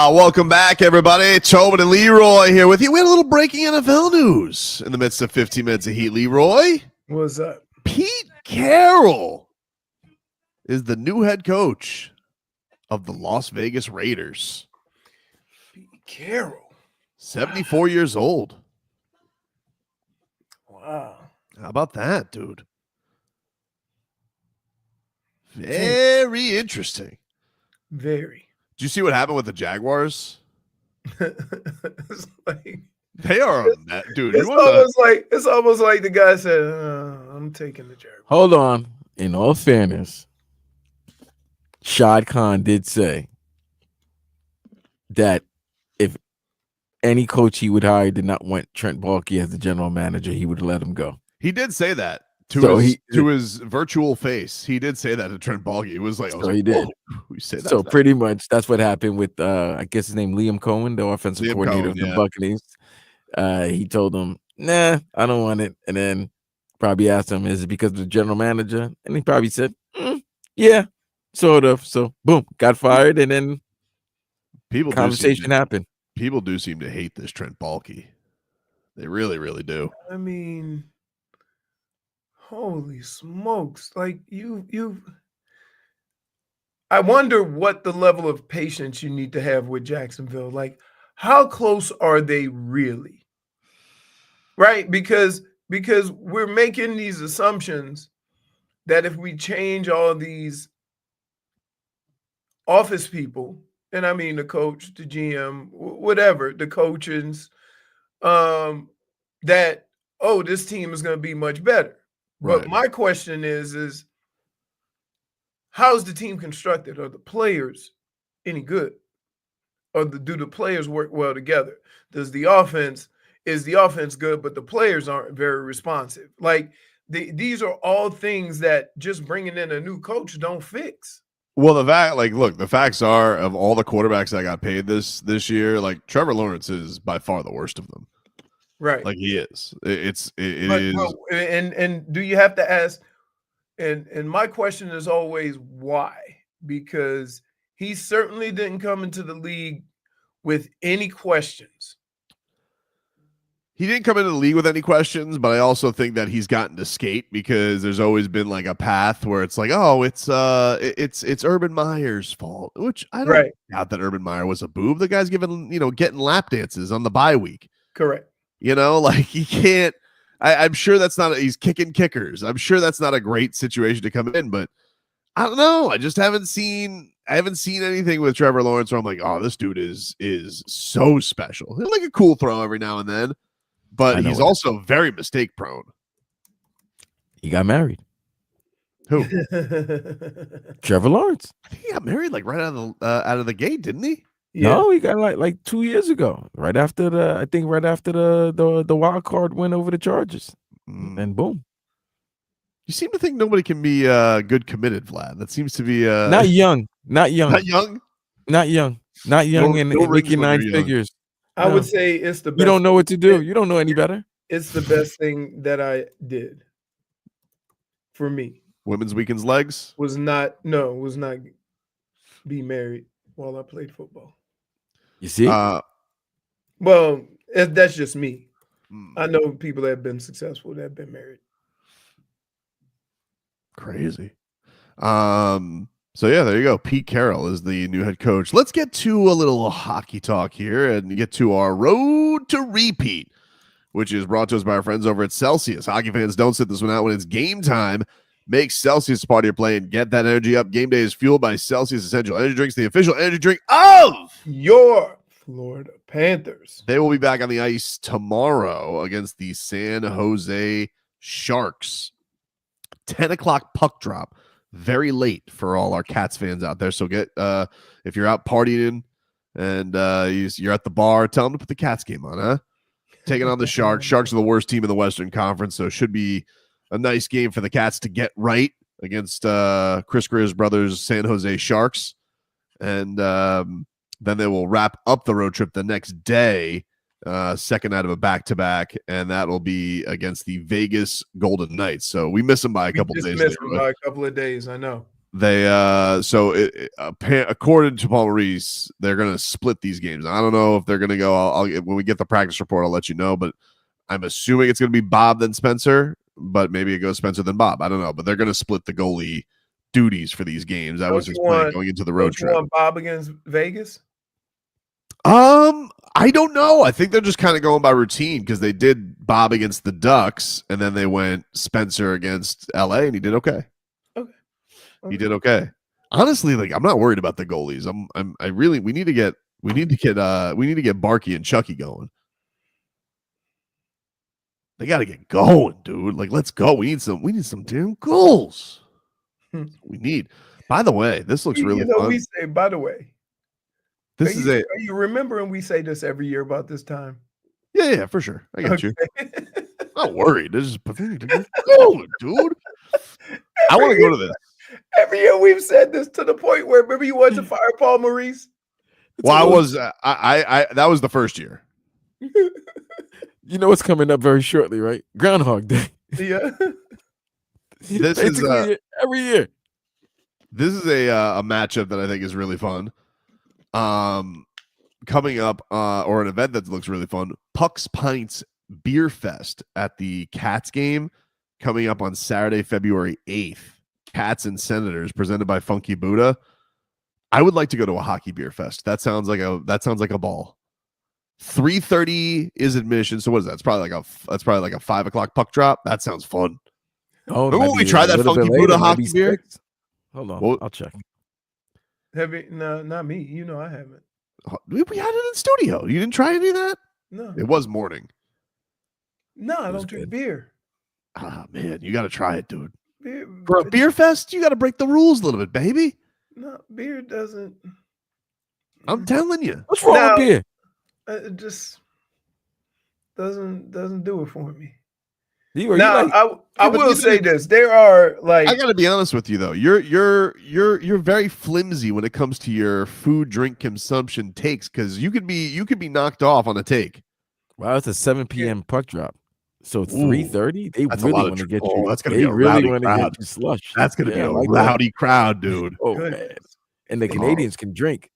Welcome back, everybody. Tobin and Leroy here with you. We had a little breaking NFL news in the midst of 15 minutes of heat. Leroy, What's up? Pete Carroll is the new head coach of the Las Vegas Raiders. Pete Carroll. 74 years old. Wow. How about that, dude? Very interesting. Very. Did you see what happened with the Jaguars? It's like, They are a net, dude. it's almost like the guy said, I'm taking the Jaguars. Hold on. In all fairness, Shad Khan did say that if any coach he would hire did not want Trent Baalke as the general manager, he would let him go. He did say that to his virtual face. He did say that to Trent Baalke. He was like, he did. We say that. So pretty much that's what happened with I guess his name Liam Cohen, the offensive coordinator of the Buccaneers. He told him, "Nah, I don't want it." And then probably asked him, "Is it because of the general manager?" And he probably said, "Yeah, sort of." So boom, got fired, and then conversation happened. People do seem to hate this Trent Baalke. They really, really do. I mean, holy smokes. Like I wonder what the level of patience you need to have with Jacksonville. Like, how close are they really? Right? Because we're making these assumptions that if we change all these office people, and I mean the coach, the GM, whatever, the coaches, that, this team is going to be much better. Right. But my question is how's the team constructed? Are the players any good? Or do the players work well together? Is the offense good, but the players aren't very responsive? Like, these are all things that just bringing in a new coach don't fix. Well, the facts are, of all the quarterbacks that got paid this year, like Trevor Lawrence is by far the worst of them. Right. Like, he is. It but, is. And do you have to ask? And my question is always why? Because he certainly didn't come into the league with any questions. He didn't come into the league with any questions, but I also think that he's gotten to skate because there's always been like a path where it's like, it's Urban Meyer's fault, which I don't doubt that Urban Meyer was a boob. The guy's getting lap dances on the bye week. Correct. Like, he can't. I'm sure that's not. He's kicking kickers. I'm sure that's not a great situation to come in, but I don't know. I just haven't seen anything with Trevor Lawrence where I'm like, oh, this dude is so special. He'll like a cool throw every now and then, but he's also very mistake prone. He got married. Who? Trevor Lawrence. I think he got married like right out of the gate, didn't he? Yeah. No, he got like 2 years ago, right after the wild card went over the Chargers, and boom. You seem to think nobody can be good committed, Vlad. That seems to be not young, and making nine figures. I would say it's the best. You don't know what to do. You don't know any better. It's the best thing that I did for me. Women's Weekend's legs was not be married while I played football. You see? Well, that's just me. I know people that have been successful that have been married. Crazy. So yeah, there you go. Pete Carroll is the new head coach. Let's get to a little hockey talk here and get to our road to repeat, which is brought to us by our friends over at Celsius. Hockey fans, don't sit this one out when it's game time. Make Celsius a part of your play and get that energy up. Game day is fueled by Celsius Essential Energy Drinks, the official energy drink of your Florida Panthers. They will be back on the ice tomorrow against the San Jose Sharks. 10 o'clock puck drop. Very late for all our Cats fans out there. So get if you're out partying and you're at the bar, tell them to put the Cats game on, huh? Taking on the Sharks. Sharks are the worst team in the Western Conference, so it should be a nice game for the Cats to get right against Chris Greer's brothers, San Jose Sharks. And Then they will wrap up the road trip the next day, second night of a back-to-back, and that will be against the Vegas Golden Knights. So we miss them by a couple days. Missed them by a couple of days, I know. They according to Paul Maurice, they're going to split these games. I don't know if they're going to go. I'll when we get the practice report, I'll let you know. But I'm assuming it's going to be Bob then Spencer, but maybe it goes Spencer then Bob. I don't know. But they're going to split the goalie duties for these games. That was his plan going into the road trip. You want Bob against Vegas? I don't know. I think they're just kind of going by routine because they did Bob against the Ducks, and then they went Spencer against LA, and he did okay. He did okay. Honestly, like I'm not worried about the goalies. We need to get Barkey and Chucky going. They got to get going, dude. Like let's go. We need some damn goals. We need. By the way, this looks really fun. We say, by the way, are you remembering we say this every year about this time? Yeah, for sure. I got you. I'm not worried. This is pathetic to get going, dude. I want to go to this. Every year we've said this to the point where remember you wanted to fire Paul Maurice? Well, that was the first year. You know what's coming up very shortly, right? Groundhog Day. Yeah. This is every year. This is a matchup that I think is really fun. Coming up or an event that looks really fun. Pucks Pints Beer Fest at the Cats game coming up on Saturday, February 8th. Cats and Senators presented by Funky Buddha. I would like to go to a hockey beer fest. That sounds like a ball. 3:30 is admission. So what is that? That's probably like a 5 o'clock puck drop. That sounds fun. Oh, remember when we tried that Funky Buddha hockey beer? Hold on, well, I'll check. No, not me. You know I haven't. We had it in studio. You didn't try any of that? No. It was morning. No, I don't drink beer. Ah, man, you got to try it, dude. Beer, For a beer fest, you got to break the rules a little bit, baby. No, beer doesn't. I'm telling you. What's wrong with beer? It just doesn't do it for me. I will say this: there are like I got to be honest with you though. You're very flimsy when it comes to your food drink consumption takes because you could be knocked off on a take. Wow, it's a 7 p.m. puck drop. So 3:30, they really want to get you. That's gonna be a rowdy crowd. Slush. That's gonna be a rowdy crowd, dude. Oh man, and the Canadians can drink.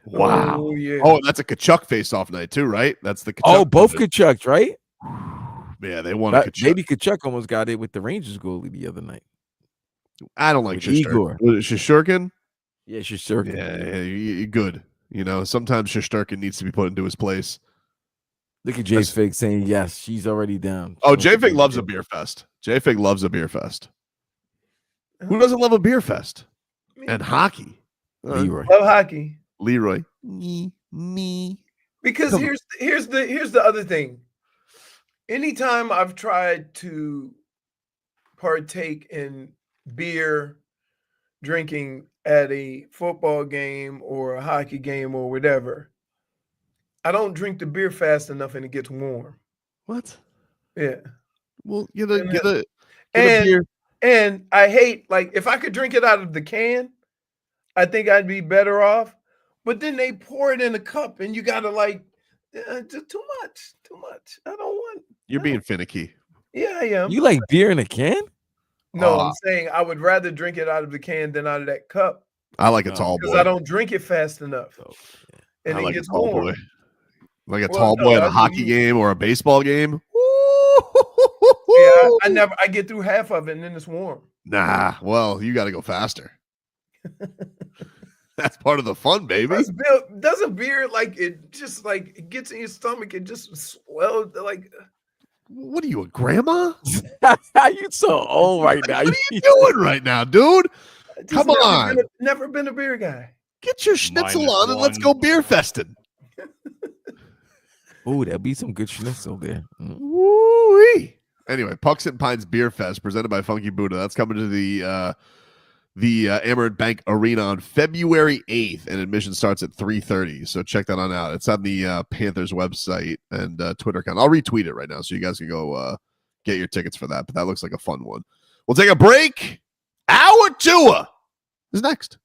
Wow. Oh, yeah. Oh, that's a Kachuk face-off night too, right? That's the Kachuk. Oh, both Kachucks, right? Yeah, they won a Kachuk. Maybe Kachuk almost got it with the Rangers goalie the other night. I don't like Igor. Shishurkin. Yeah, Shishurkin. Yeah, good. You know, sometimes Shishurkin needs to be put into his place. Look at JFig saying yes. She's already down. Oh, JFig loves a beer fest. JFig loves a beer fest. Who doesn't love a beer fest? And hockey. Leroy. Love hockey. Leroy. Me. Because here's the other thing. Anytime I've tried to partake in beer drinking at a football game or a hockey game or whatever, I don't drink the beer fast enough and it gets warm. What? Yeah. Well, get a beer. And I hate, like, if I could drink it out of the can, I think I'd be better off. But then they pour it in a cup and you got to, like, too much. I don't want. You're being finicky. Yeah, I am. You like beer in a can? No, I'm saying I would rather drink it out of the can than out of that cup. I like a tall boy. Because I don't drink it fast enough. And I it like gets a tall warm. boy. Like a tall boy at a hockey game or a baseball game. Yeah, I get through half of it and then it's warm. Nah, well, you got to go faster. That's part of the fun, baby. Doesn't beer it gets in your stomach? It just swells like. What are you, a grandma? You so old right now. What are you doing right now, dude? Come on. Never been a beer guy. Get your schnitzel on and let's go beer festing. Oh, there'll be some good schnitzel there. Woo-wee. Anyway, Pucks and Pines Beer Fest presented by Funky Buddha. That's coming to the Amerant Bank Arena on February 8th, and admission starts at 3:30. So check that on out. It's on the Panthers website and Twitter account. I'll retweet it right now so you guys can go get your tickets for that. But that looks like a fun one. We'll take a break. Hour 2 is next.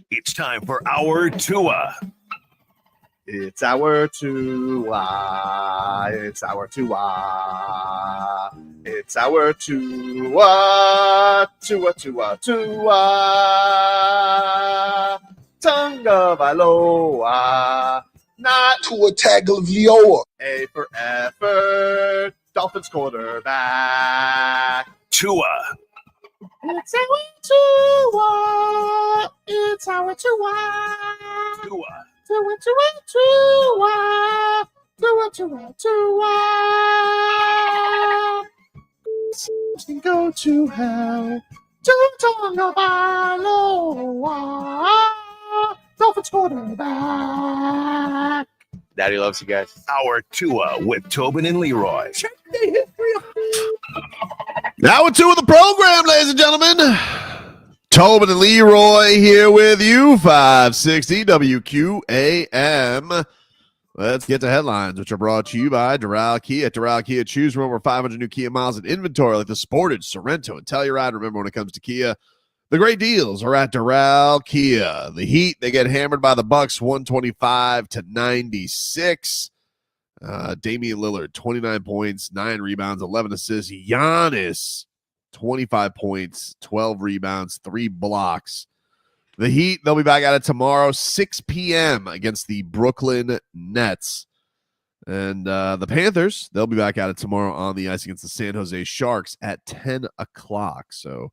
It's time for our Tua. It's our Tua. It's our Tua. It's our Tua. Tua, Tua, Tua. Tonga Valoa. Not Tua Tagovailoa. A for effort. Dolphins quarterback. Tua. It's our Tua. It's our Tua. Tua. Tua, Tua, Tua. Tua, Tua, Tua. Can go to hell. Tonga Valoa. Dolphins quarterback. Daddy loves you guys. Our Tua with Tobin and Leroy. Now with two of the program, ladies and gentlemen. Tobin and Leroy here with you, 560 WQAM. Let's get to headlines, which are brought to you by Doral Kia. At Doral Kia, choose from over 500 new Kia miles in inventory, like the Sportage, Sorrento, and Telluride. Remember, when it comes to Kia, the great deals are at Doral Kia. The Heat, they get hammered by the Bucks, 125-96. Damian Lillard, 29 points, 9 rebounds, 11 assists. Giannis, 25 points, 12 rebounds, 3 blocks. The Heat, they'll be back at it tomorrow, 6 p.m. against the Brooklyn Nets. And the Panthers, they'll be back at it tomorrow on the ice against the San Jose Sharks at 10 o'clock. So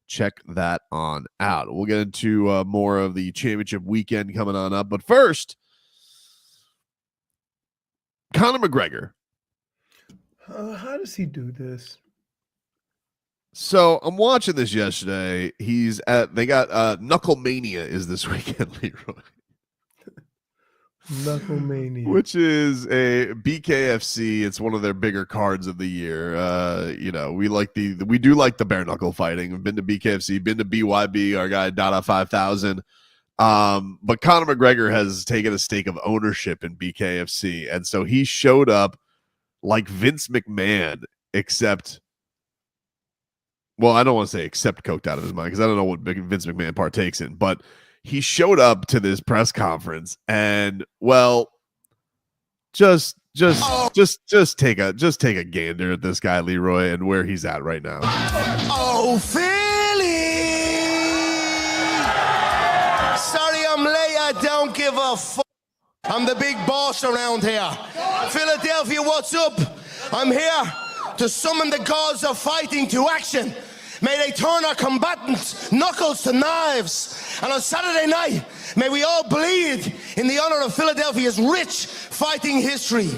check that on out. We'll get into more of the championship weekend coming on up. But first, Conor McGregor. How does he do this? So I'm watching this yesterday. They got Knuckle Mania is this weekend, Leroy. Knuckle Mania. Which is a BKFC. It's one of their bigger cards of the year. We do like the bare knuckle fighting. We've been to BKFC, been to BYB, our guy Dada 5000. But Conor McGregor has taken a stake of ownership in BKFC. And so he showed up like Vince McMahon, except, well, I don't want to say except coked out of his mind, because I don't know what Vince McMahon partakes in, but he showed up to this press conference and, well, just take a gander at this guy, Leroy, and where he's at right now. Oh, Philly! Sorry I'm late, I don't give a fuck. I'm the big boss around here. Philadelphia, what's up? I'm here to summon the gods of fighting to action. May they turn our combatants' knuckles to knives. And on Saturday night, may we all bleed in the honor of Philadelphia's rich fighting history.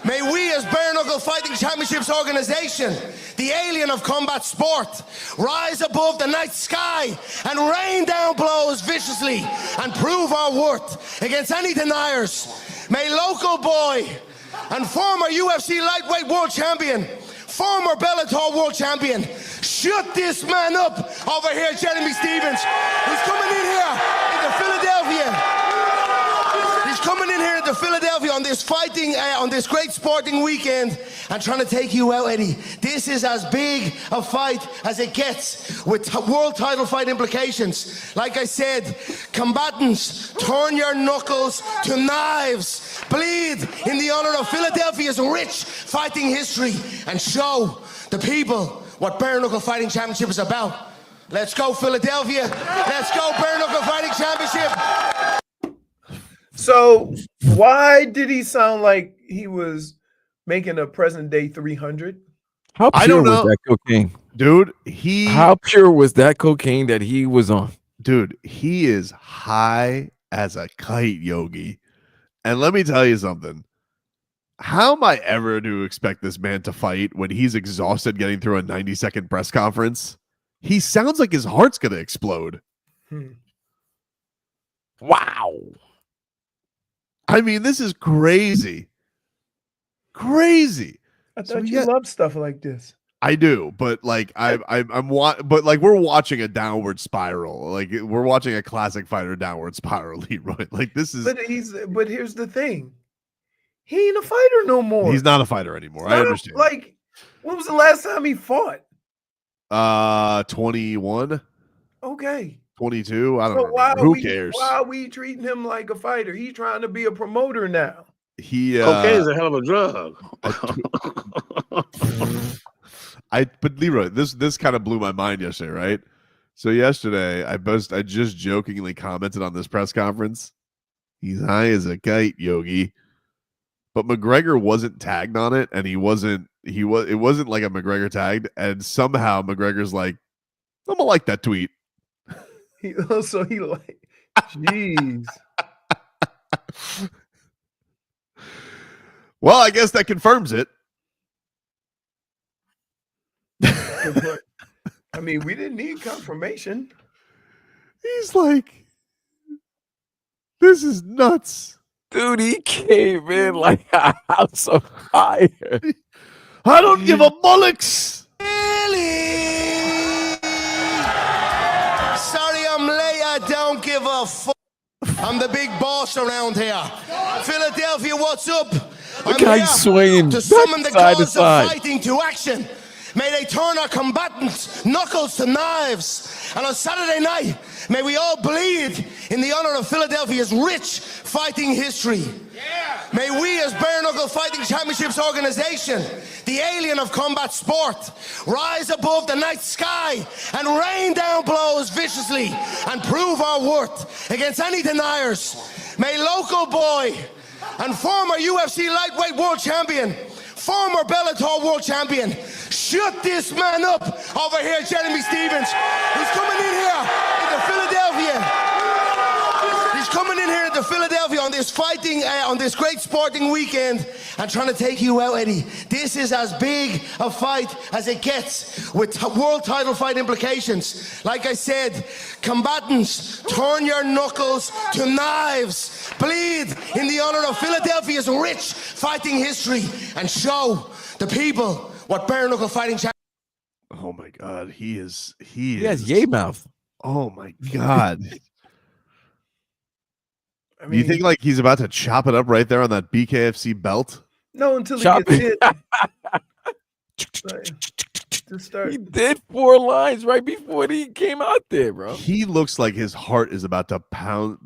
May we, as Bare Knuckle Fighting Championships organization, the alien of combat sport, rise above the night sky and rain down blows viciously and prove our worth against any deniers. May local boy and former UFC lightweight world champion, former Bellator world champion, shut this man up over here, Jeremy Stevens, who's coming in here into Philadelphia. He's coming in here into Philadelphia on this fighting, on this great sporting weekend, and trying to take you out, Eddie. This is as big a fight as it gets, with world title fight implications. Like I said, combatants, turn your knuckles to knives. Bleed in the honor of Philadelphia's rich fighting history and show the people what Bare Knuckle Fighting Championship is about. Let's go, Philadelphia. Let's go, Bare Knuckle Fighting Championship. So why did he sound like he was making a present day 300? How I pure don't was know. that cocaine? Dude, How pure was that cocaine that he was on? Dude, he is high as a kite, Yogi. And let me tell you something. How am I ever to expect this man to fight when he's exhausted getting through a 90-second press conference? He sounds like his heart's going to explode. Wow. I mean, this is crazy. Crazy. I thought you loved stuff like this. I do, but like we're watching a downward spiral. Like we're watching a classic fighter downward spiral, Leroy. Like this is. But here's the thing, he ain't a fighter no more. He's not a fighter anymore. I understand. Like, when was the last time he fought? 21. Okay. 22. I don't So remember. Who cares? Why are we treating him like a fighter? He's trying to be a promoter now. Cocaine is a hell of a drug. But Leroy, this kind of blew my mind yesterday, right? So yesterday, I just jokingly commented on this press conference. He's high as a kite, Yogi. But McGregor wasn't tagged on it, and it wasn't like a McGregor tagged, and somehow McGregor's like, I'm gonna like that tweet. He like, jeez. Well, I guess that confirms it. I mean, we didn't need confirmation. He's like, this is nuts. Dude, he came in like a house of fire. I don't give a bollocks. Really? Sorry, I'm late. I don't give a fuck. I'm the big boss around here. Philadelphia, what's up? I'm guy here swinging to summon the side to gods of side. fighting to action. May they turn our combatants' knuckles to knives. And on Saturday night, may we all bleed in the honor of Philadelphia's rich fighting history. May we, as Bare Knuckle Fighting Championships organization, the alien of combat sport, rise above the night sky and rain down blows viciously and prove our worth against any deniers. May local boy and former UFC lightweight world champion, former Bellator world champion, shut this man up over here, Jeremy Stevens. He's coming in here into Philadelphia. He's coming in here into Philadelphia on this fighting, on this great sporting weekend and trying to take you out, Eddie. This is as big a fight as it gets with world title fight implications. Like I said, combatants, turn your knuckles to knives. Bleed in the honor of Philadelphia's rich fighting history and show the people what bare knuckle fighting. Oh my God, he has yay mouth. Oh my God. I Do mean, you think like he's about to chop it up right there on that BKFC belt? no, until he Chop gets it. hit. To start. He did 4 lines right before he came out there, bro. He looks like his heart is about to pound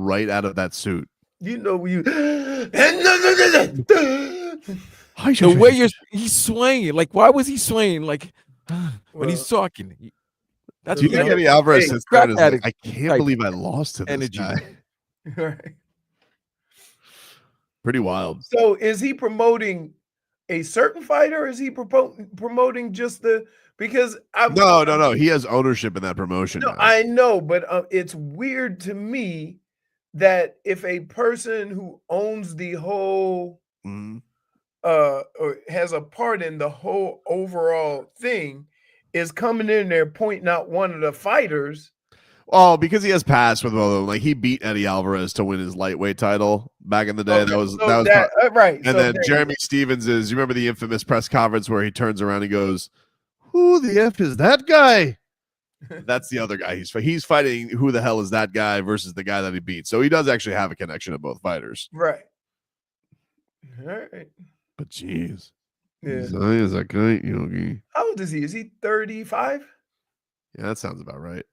right out of that suit. You know you. The way he's swaying, like why was he swaying? Like when he's talking. That's Do you think Eddie Alvarez sits there and is like, I can't believe I lost to this energy. guy. Right. Pretty wild. So is he promoting a certain fighter? Or is he promoting just the because No. He has ownership in that promotion. No, now. I know, but it's weird to me that if a person who owns the whole or has a part in the whole overall thing is coming in there pointing out one of the fighters. Oh, because he has passed with both of them. Like he beat Eddie Alvarez to win his lightweight title back in the day. Okay, That was right. And So then Jeremy Stevens you remember the infamous press conference where he turns around and goes, "Who the F is that guy?" That's the other guy. He's fighting who the hell is that guy versus the guy that he beat. So he does actually have a connection to both fighters. Right. All right. But jeez. Yeah. He's high as a kite, Yogi. How old is he? Is he 35? Yeah, that sounds about right.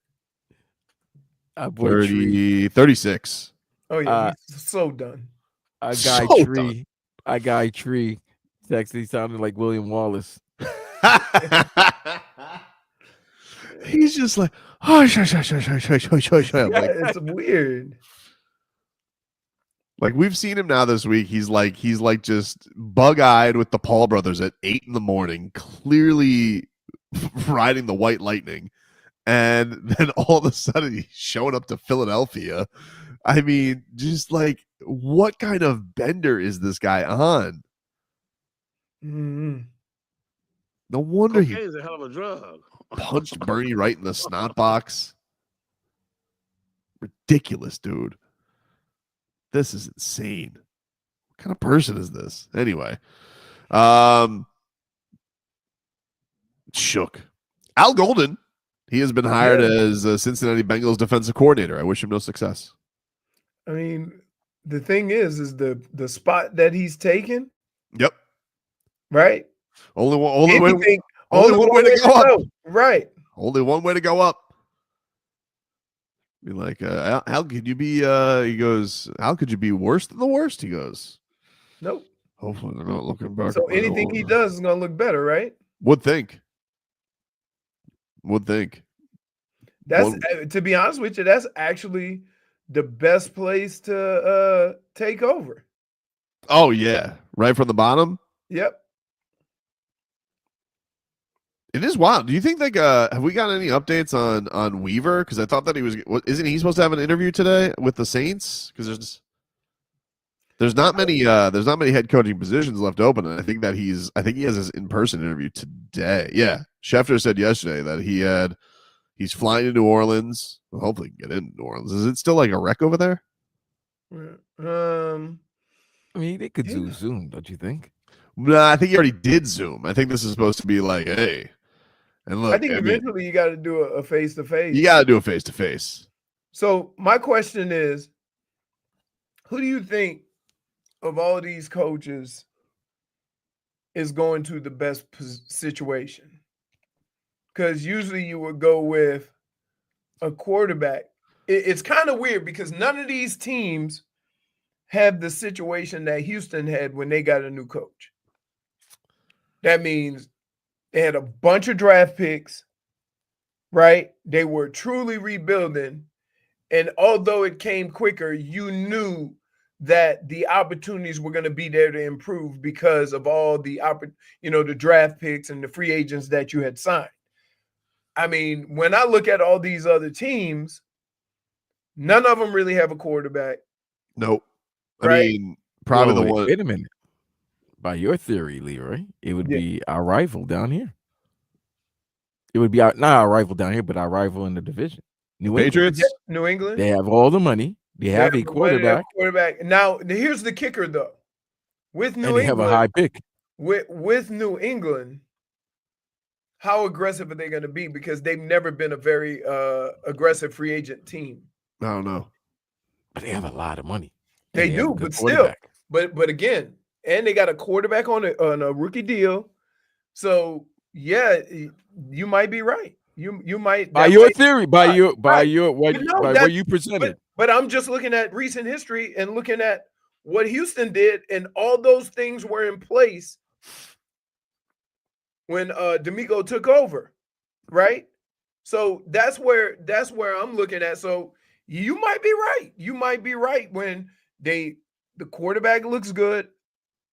36. Oh yeah, he's so done. I So guy Tree texted. He sounded like William Wallace. He's just like, oh, It's weird. Like we've seen him now this week. He's like just bug-eyed with the Paul brothers at 8 a.m, clearly riding the white lightning. And then all of a sudden he's showing up to Philadelphia. I mean, just like what kind of bender is this guy on? Mm-hmm. No wonder Cocaine he is a hell of a drug. punched Bernie right in the snot box. Ridiculous, dude. This is insane. What kind of person is this? Anyway, shook. Al Golden, he has been hired as a Cincinnati Bengals defensive coordinator. I wish him no success. I mean, the thing is the spot that he's taken. Yep. Right. Only one way to go up. Right. Only one way to go up. Be like, how could you be? He goes, how could you be worse than the worst? He goes, Nope. hopefully they're not looking back. So anything he does is gonna look better, right? Would think. That's to be honest with you, that's actually the best place to take over. Oh yeah, right from the bottom. Yep. It is wild. Do you think like have we got any updates on Weaver? Because I thought that isn't he supposed to have an interview today with the Saints? Because there's not many head coaching positions left open, and I think he has his in-person interview today. Yeah, Schefter said yesterday that he's flying to New Orleans. Well, hopefully, he can get in New Orleans. Is it still like a wreck over there? I mean, they could do Zoom, don't you think? No, I think he already did Zoom. I think this is supposed to be like, hey, and look. I think eventually you got to do a face-to-face. You got to do a face-to-face. So my question is, who do you think of all these coaches is going to the best situation? Because usually you would go with a quarterback. It's kind of weird because none of these teams have the situation that Houston had when they got a new coach. That means they had a bunch of draft picks, right? They were truly rebuilding. And although it came quicker, you knew that the opportunities were going to be there to improve because of all the the draft picks and the free agents that you had signed. I mean, when I look at all these other teams, none of them really have a quarterback. Nope. Right? I mean, probably the one. Wait a minute. By your theory, Leroy, it would be our rival down here. It would be not our rival down here, but our rival in the division. Patriots? New England? They have all the money. They have a quarterback. Now, here's the kicker, though. With New England, they have a high pick. With New England, how aggressive are they going to be? Because they've never been a very aggressive free agent team. I don't know. But they have a lot of money. They do, but still. But again, and they got a quarterback on a rookie deal. So yeah, you might be right. You might by your theory, by what you presented. But I'm just looking at recent history and looking at what Houston did, and all those things were in place when D'Amico took over, right? So that's where I'm looking at. So you might be right. You might be right when the quarterback looks good.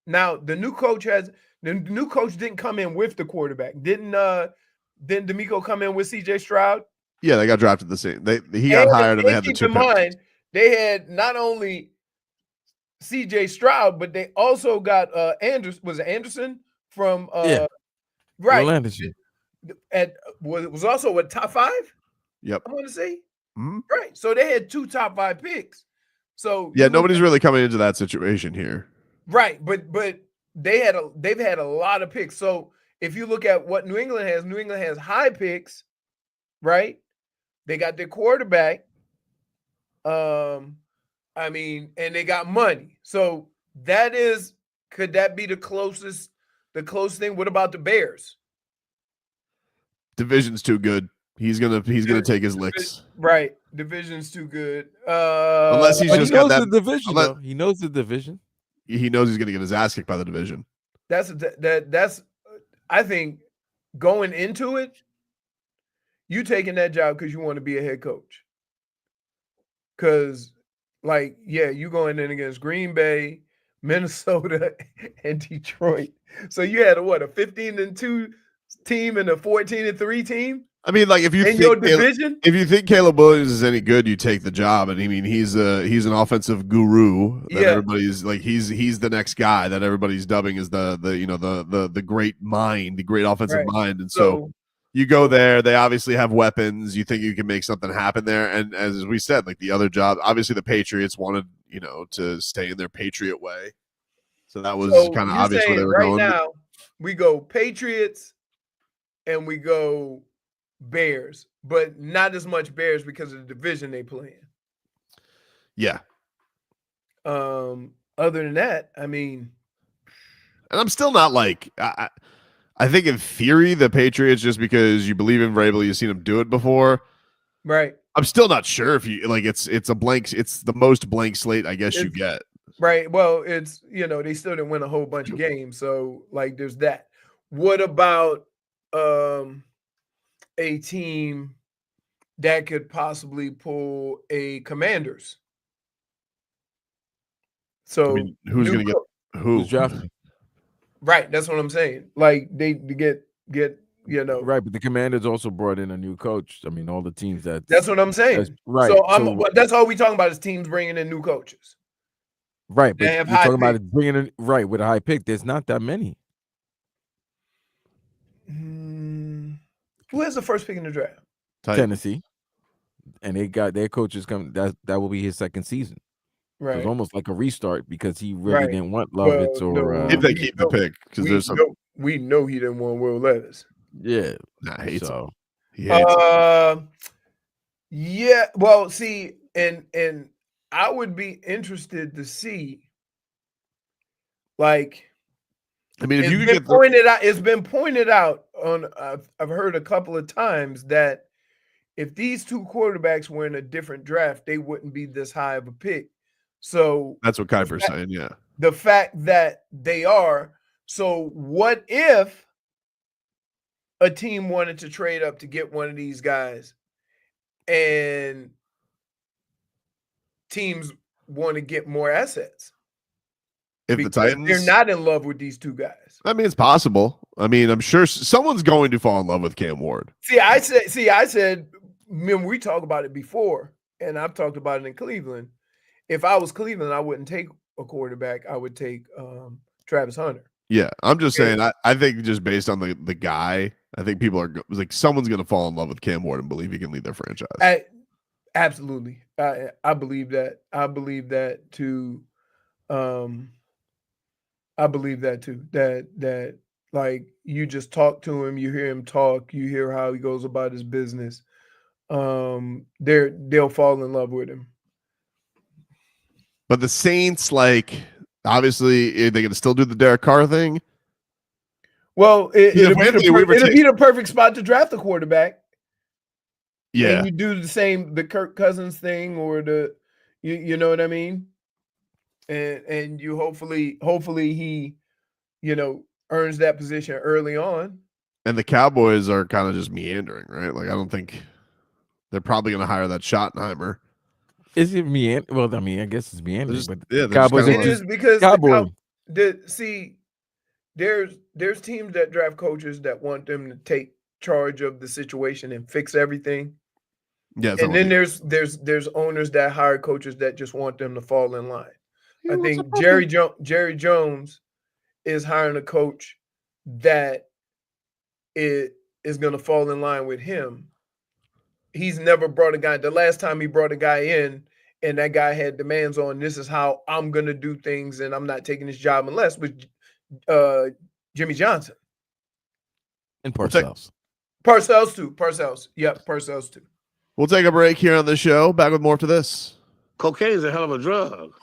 Now the new coach didn't come in with the quarterback. Didn't D'Amico come in with CJ Stroud? Yeah, they got drafted the same. He got hired and they had the two. Keep in mind, they had not only CJ Stroud, but they also got Anderson. Was it Anderson from right? Anderson. Was also a top 5. Yep. I want to say. Mm-hmm. Right. So they had 2 top 5 picks. So yeah, nobody's really coming into that situation here. Right, but they've had a lot of picks. So if you look at what New England has high picks, right? They got their quarterback. I mean, and they got money. So could that be the closest thing? What about the Bears? Division's too good. He's gonna take his licks. Right. Division's too good. Unless he's just got that division. He knows the division. He knows he's gonna get his ass kicked by the division. That's I think going into it, you taking that job because you want to be a head coach. Because, you going in against Green Bay, Minnesota, and Detroit. So you had a 15-2 team and a 14-3 team. I mean, like if you think Caleb Williams is any good, you take the job. And I mean, he's an offensive guru that everybody's like he's the next guy that everybody's dubbing as the great mind, the great offensive mind. And so you go there. They obviously have weapons. You think you can make something happen there. And as we said, like the other job, obviously the Patriots wanted to stay in their Patriot way. So that was kind of obvious where they were going. Right now, we go Patriots and we go Bears, but not as much Bears because of the division they play in. Yeah. Other than that, I mean, and I'm still not like I think in theory the Patriots, just because you believe in Vrabel, you've seen him do it before, right? I'm still not sure if you like. It's a blank. It's the most blank slate I guess you get. Right. Well, it's they still didn't win a whole bunch of games, so like there's that. What about a team that could possibly pull a Commanders? So I mean, who's going to get who? Who's drafting? Right, that's what I'm saying. Like they get Right, but the Commanders also brought in a new coach. I mean, all the teams that's what I'm saying. right. So that's all we talking about is teams bringing in new coaches. Right, but They you're have high talking about pick. it bringing in right with a high pick. There's not that many. Who has the first pick in the draft? Tennessee, and they got their coaches coming. That will be his second season. So Right. it's almost like a restart because he really didn't want Lovitz if they keep the pick, because there's some. We know he didn't want Will Levis. Yeah, nah, hates so him. He hates him. Yeah. Well, see, and I would be interested to see, like, I mean, if you could get pointed out, it's been pointed out on. I've heard a couple of times that if these two quarterbacks were in a different draft, they wouldn't be this high of a pick. So that's what Kuiper's saying. Yeah. The fact that they are. So what if a team wanted to trade up to get one of these guys, and teams want to get more assets? If because the Titans, they're not in love with these two guys. I mean, it's possible. I mean, I'm sure someone's going to fall in love with Cam Ward. I said, when we talked about it before, and I've talked about it in Cleveland. If I was Cleveland, I wouldn't take a quarterback. I would take Travis Hunter. Yeah, I'm just saying. I think just based on the guy, I think people are like someone's going to fall in love with Cam Ward and believe he can lead their franchise. Absolutely, I believe that. I believe that too. I believe that too. That like you just talk to him, you hear him talk, you hear how he goes about his business. They'll fall in love with him. But the Saints, like, obviously, they're going to still do the Derek Carr thing. Well, it'll be the perfect spot to draft a quarterback. Yeah, and you do the Kirk Cousins thing, or you know what I mean. And you hopefully he, earns that position early on. And the Cowboys are kind of just meandering, right? Like, I don't think they're probably going to hire that Schottenheimer. Is it meander? Well, I mean, I guess it's meandering, but yeah, Cowboys it is because Cowboy. There's teams that draft coaches that want them to take charge of the situation and fix everything. Yeah, and then there's owners that hire coaches that just want them to fall in line. I think Jerry Jones is hiring a coach that is going to fall in line with him. He's never brought a guy. The last time he brought a guy in and that guy had demands on, this is how I'm going to do things and I'm not taking this job unless, with Jimmy Johnson. And Parcells. Parcells too. Parcells. Yep, Parcells too. We'll take a break here on the show. Back with more after this. Cocaine is a hell of a drug.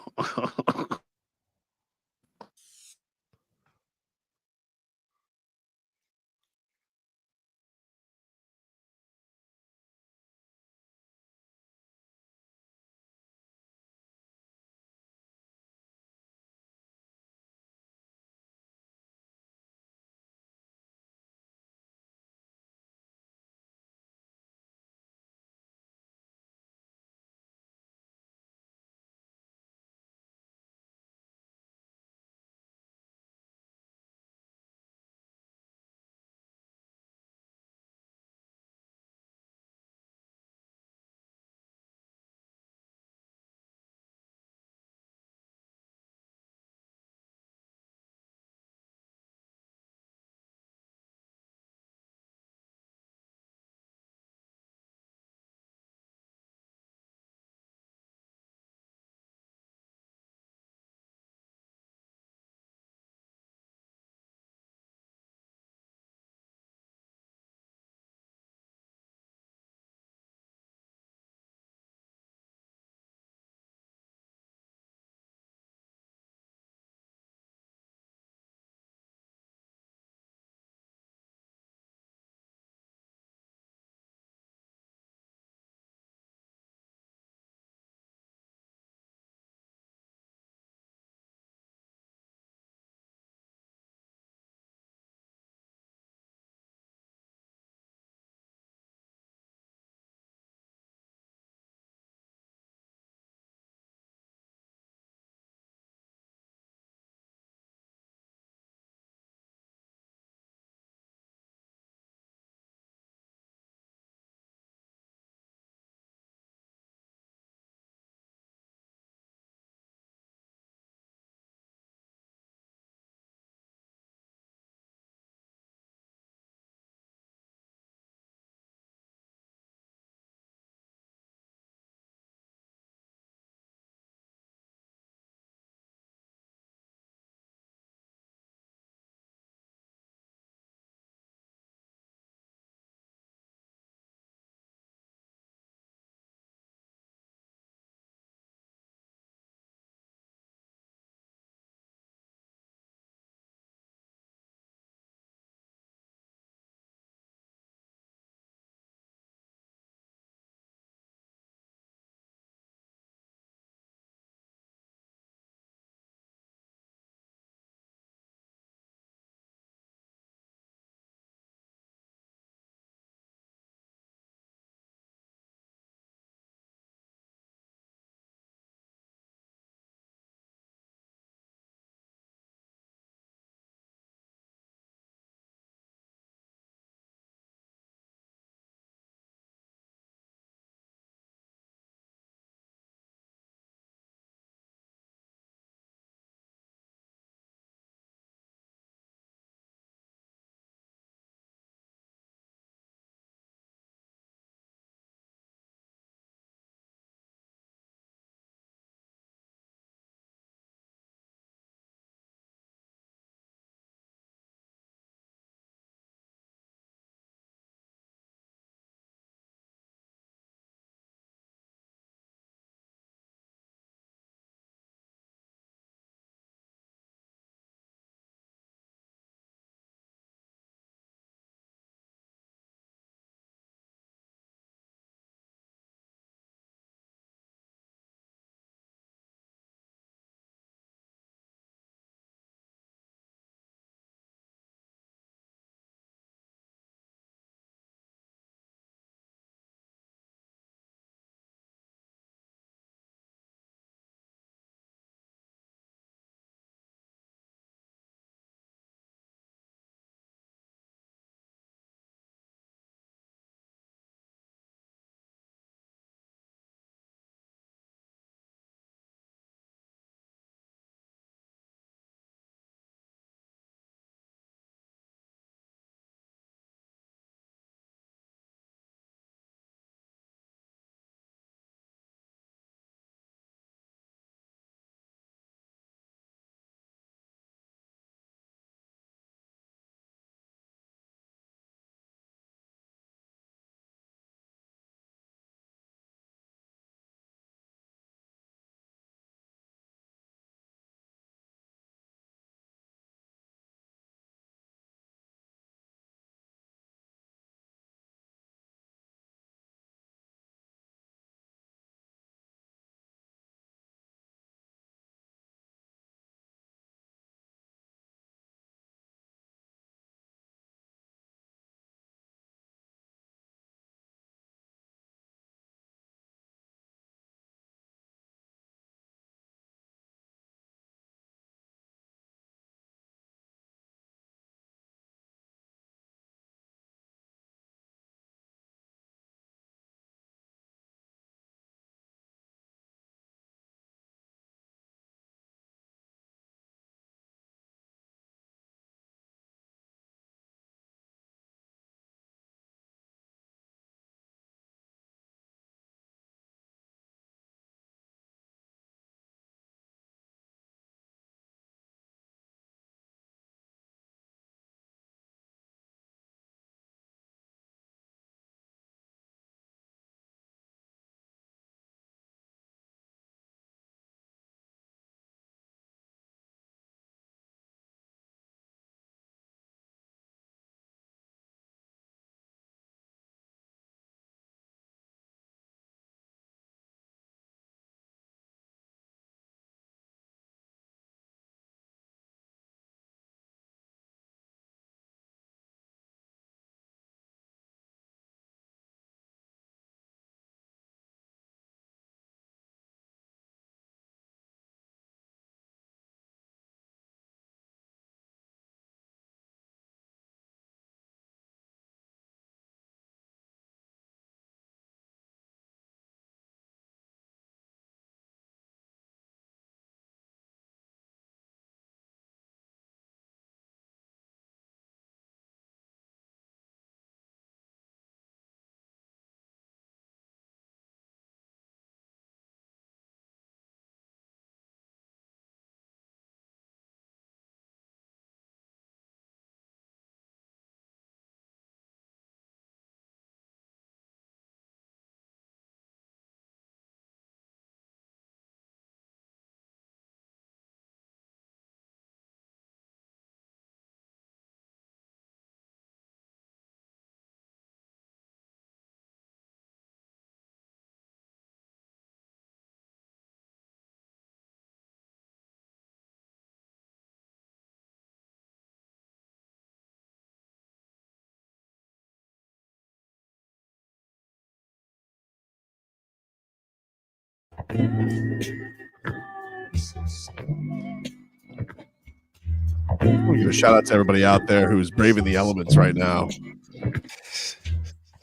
We'll give a shout out to everybody out there who's braving the elements right now.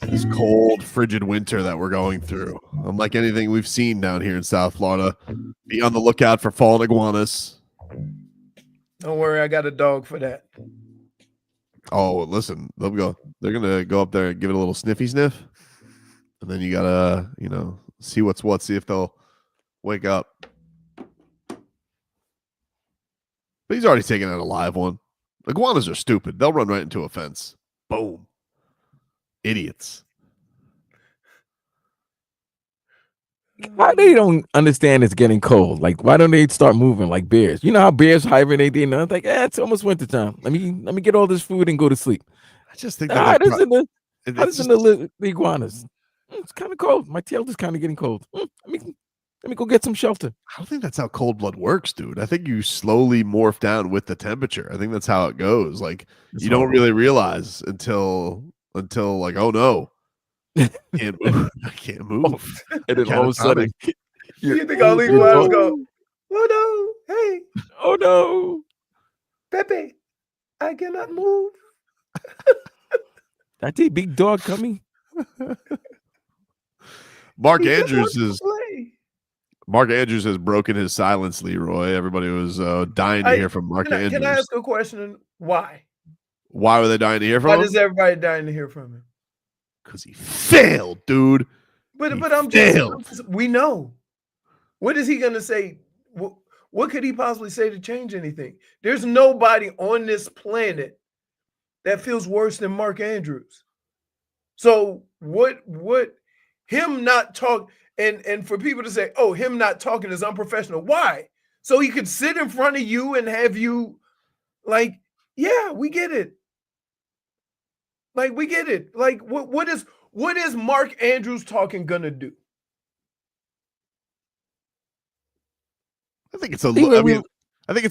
This cold, frigid winter that we're going through. Unlike anything we've seen down here in South Florida, be on the lookout for fallen iguanas. Don't worry, I got a dog for that. Oh, listen, they're gonna go up there and give it a little sniffy sniff, and then you gotta, see what's what, see if they'll wake up. But he's already taken out a live one. Iguanas are stupid. They'll run right into a fence. Boom. Idiots. Why they don't understand it's getting cold? Like, why don't they start moving like bears? You know how bears hibernate? They know, like, it's almost wintertime. Let me get all this food and go to sleep. I just think How that does the iguanas? It's kind of cold. My tail is kind of getting cold. Let me go get some shelter. I don't think that's how cold blood works, dude. I think you slowly morph down with the temperature. I think that's how it goes. Like, you don't really realize until like, oh no, I can't move. And then all of a sudden, You think all these iguanas go, oh no, hey, oh no, Pepe, I cannot move. that's a big dog coming. Mark Andrews has broken his silence, Leroy. Everybody was dying to hear from Mark Andrews. Can I ask a question? Why? Why were they dying to hear from him? Why is everybody dying to hear from him? Because he failed, dude. But I'm just, we know. What is he going to say? What could he possibly say to change anything? There's nobody on this planet that feels worse than Mark Andrews. So what him not talk and for people to say, oh, him not talking is unprofessional. Why? So he could sit in front of you and have you like, yeah, we get it. Like, we get it. Like, what is Mark Andrews talking gonna do? I think it's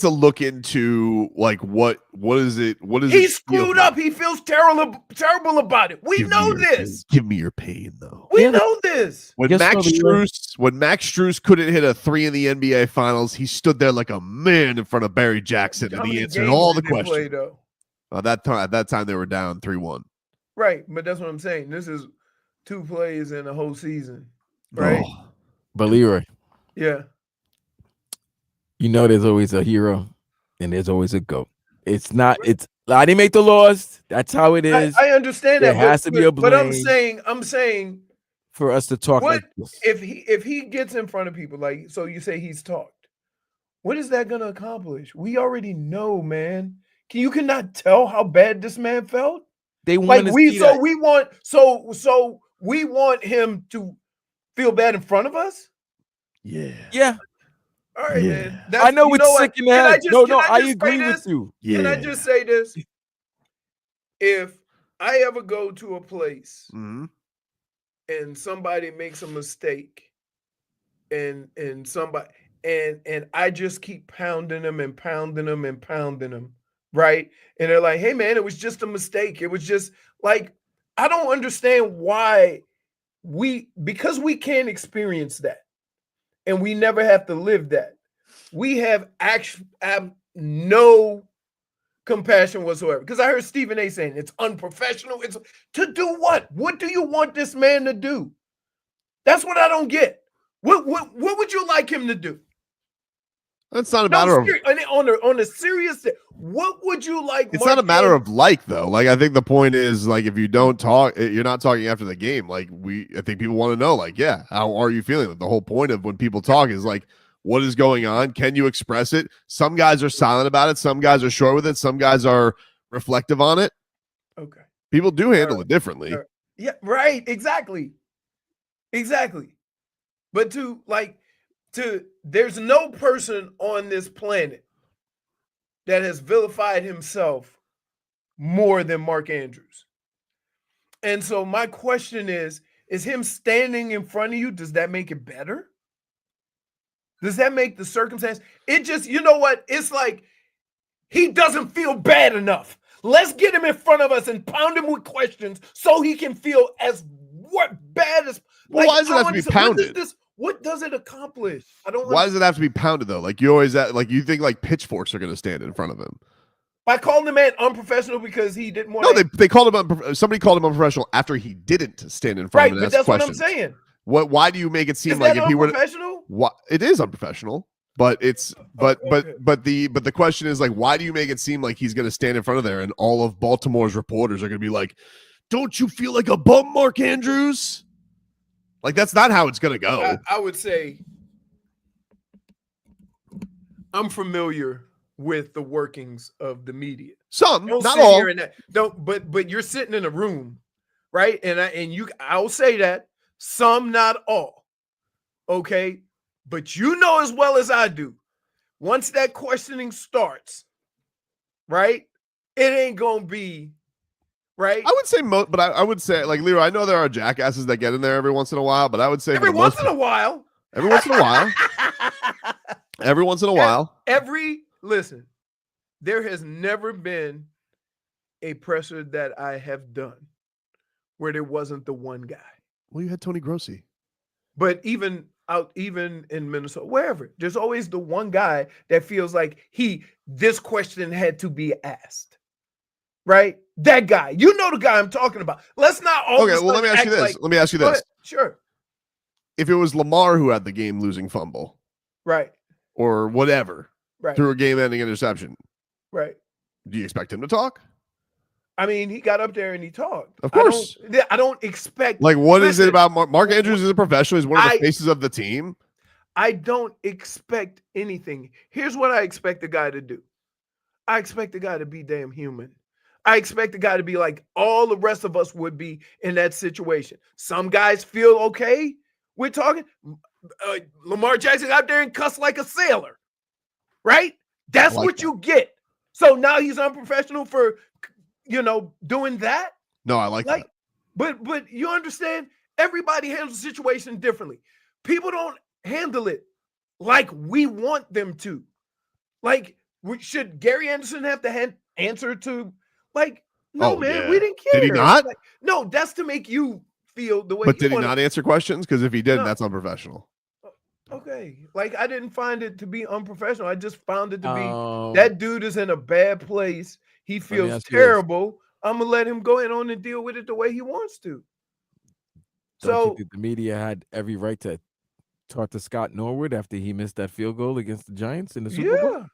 a look into like what is it? What is he it screwed up? He feels terrible about it. We know this. Give me your pain, though. We know this. When Max Strus couldn't hit a 3 in the NBA Finals, he stood there like a man in front of Barry Jackson, and he answered all the questions. At that time, they were down 3-1. Right, but that's what I'm saying. This is 2 plays in a whole season, right? Oh. But Leroy, yeah, you know there's always a hero and there's always a GOAT. I didn't make the laws. That's how it is. I understand that. There has to be a blame. But I'm saying for us to talk like this. If he gets in front of people, like, so you say he's talked, what is that going to accomplish? We already know, man. You cannot tell how bad this man felt. They want we want him to feel bad in front of us. Yeah. All right, man. I know it's sick in the head. I agree with you. Can I just say this? If I ever go to a place and somebody makes a mistake, and somebody and I just keep pounding them and pounding them and pounding them, right? And they're like, "Hey, man, it was just a mistake. It was just like." I don't understand why because we can't experience that and we never have to live that. We have no compassion whatsoever. Because I heard Stephen A saying it's unprofessional. It's to do what? What do you want this man to do? That's what I don't get. What would you like him to do? That's not a matter of on a serious. What would you like? It's not a matter of like, though. Like, I think the point is, like, if you don't talk, you're not talking after the game. Like, I think people want to know, like, yeah, how are you feeling? The whole point of when people talk is like, what is going on? Can you express it? Some guys are silent about it. Some guys are short with it. Some guys are reflective on it. Okay. People do handle it differently. Yeah, right. Exactly. But there's no person on this planet that has vilified himself more than Mark Andrews. And so my question is him standing in front of you, does that make it better? Does that make the circumstance? It just, you know what? It's like he doesn't feel bad enough. Let's get him in front of us and pound him with questions so he can feel as bad as. Well, why does it have to be pounded? What does it accomplish? I don't. Why does it have to be pounded though? Like you always you think like pitchforks are going to stand in front of him. By calling the man unprofessional because he didn't want. No, they called him. Somebody called him unprofessional after he didn't stand in front right, of him. But that's what I'm saying. Why do you make it seem Is like that if he were unprofessional? What it is unprofessional, but it's but the question is like, why do you make it seem like he's going to stand in front of there and all of Baltimore's reporters are going to be like, "Don't you feel like a bum, Mark Andrews?" Like that's not how it's going to go. I would say I'm familiar with the workings of the media. Some, don't not sit all. here and that, don't, but you're sitting in a room, right? I'll say that some, not all. Okay, but you know as well as I do, once that questioning starts, right? It ain't gonna be right. I would say but I would say like Leroy. I know there are jackasses that get in there every once in a while, but I would say every once in a while. Every once in a while. Every once in a while. Listen, there has never been a presser that I have done where there wasn't the one guy. Well, you had Tony Grossi. But even in Minnesota, wherever, there's always the one guy that feels like this question had to be asked. Right? That guy. You know the guy I'm talking about. Let's not all Okay, well, let me ask you this. Let me ask you this. Sure. If it was Lamar who had the game-losing fumble, right, or whatever, right, through a game-ending interception, right, do you expect him to talk? I mean, he got up there and he talked. Of course. I don't expect. Like, what is it about Mark Andrews is a professional? He's one of the faces of the team. I don't expect anything. Here's what I expect the guy to do. I expect the guy to be damn human. I expect the guy to be like all the rest of us would be in that situation. Some guys feel okay. We're talking Lamar Jackson out there and cuss like a sailor, right? That's like what you get. So now he's unprofessional for, doing that. No, I like that. But you understand, everybody handles the situation differently. People don't handle it like we want them to. Like, should Gary Anderson have to answer to? Like, no, man, we didn't care. Did he not? Like, no, that's to make you feel the way. But did he not answer questions? Because if he did, No. that's unprofessional. Okay, like I didn't find it to be unprofessional. I just found it to be that dude is in a bad place. He feels terrible. I'm gonna let him go in on and deal with it the way he wants to. Don't you think the media had every right to talk to Scott Norwood after he missed that field goal against the Giants in the Super Bowl?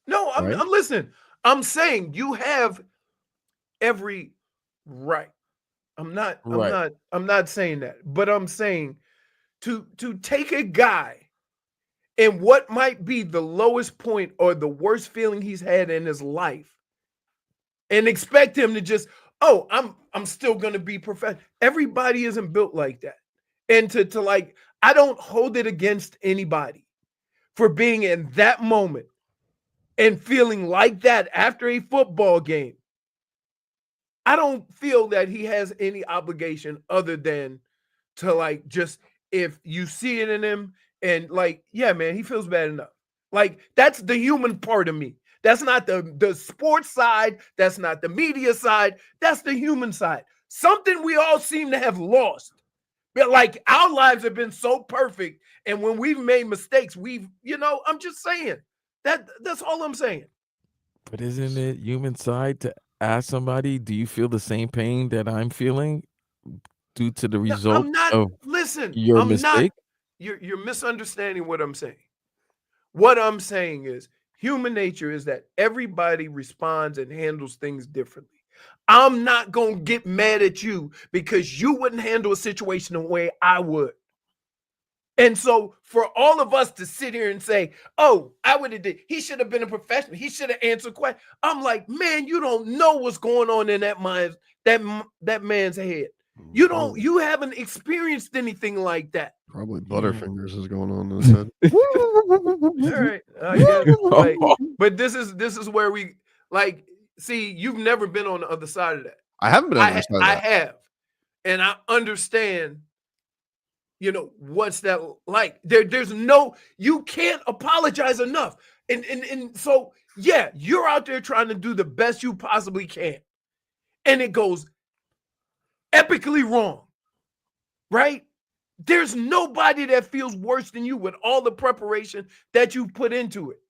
No, I'm listening. I'm saying you have every right. I'm not saying that, but I'm saying to take a guy in what might be the lowest point or the worst feeling he's had in his life and expect him to just, I'm still gonna be professional. Everybody isn't built like that. And to like, I don't hold it against anybody for being in that moment and feeling like that after a football game. I don't feel that he has any obligation other than to like, just if you see it in him and like, yeah, man, he feels bad enough. Like, that's the human part of me. That's not the sports side. That's not the media side. That's the human side. Something we all seem to have lost. But like, our lives have been so perfect. And when we've made mistakes, I'm just saying that's all I'm saying. But isn't it human side to ask somebody, do you feel the same pain that I'm feeling due to the result of your mistake? You're misunderstanding what I'm saying. What I'm saying is human nature is that everybody responds and handles things differently. I'm not going to get mad at you because you wouldn't handle a situation the way I would. And so for all of us to sit here and say, I would have did, he should have been a professional. He should have answered questions. I'm like, man, you don't know what's going on in that man's head. You haven't experienced anything like that. Probably Butterfingers is going on in his head. All right. But this is where we like, see, you've never been on the other side of that. I haven't been on the other side of that. I have. And I understand, what's that like? There's no, you can't apologize enough. And so, yeah, you're out there trying to do the best you possibly can. And it goes epically wrong, right? there's nobody that feels worse than you with all the preparation that you put into it.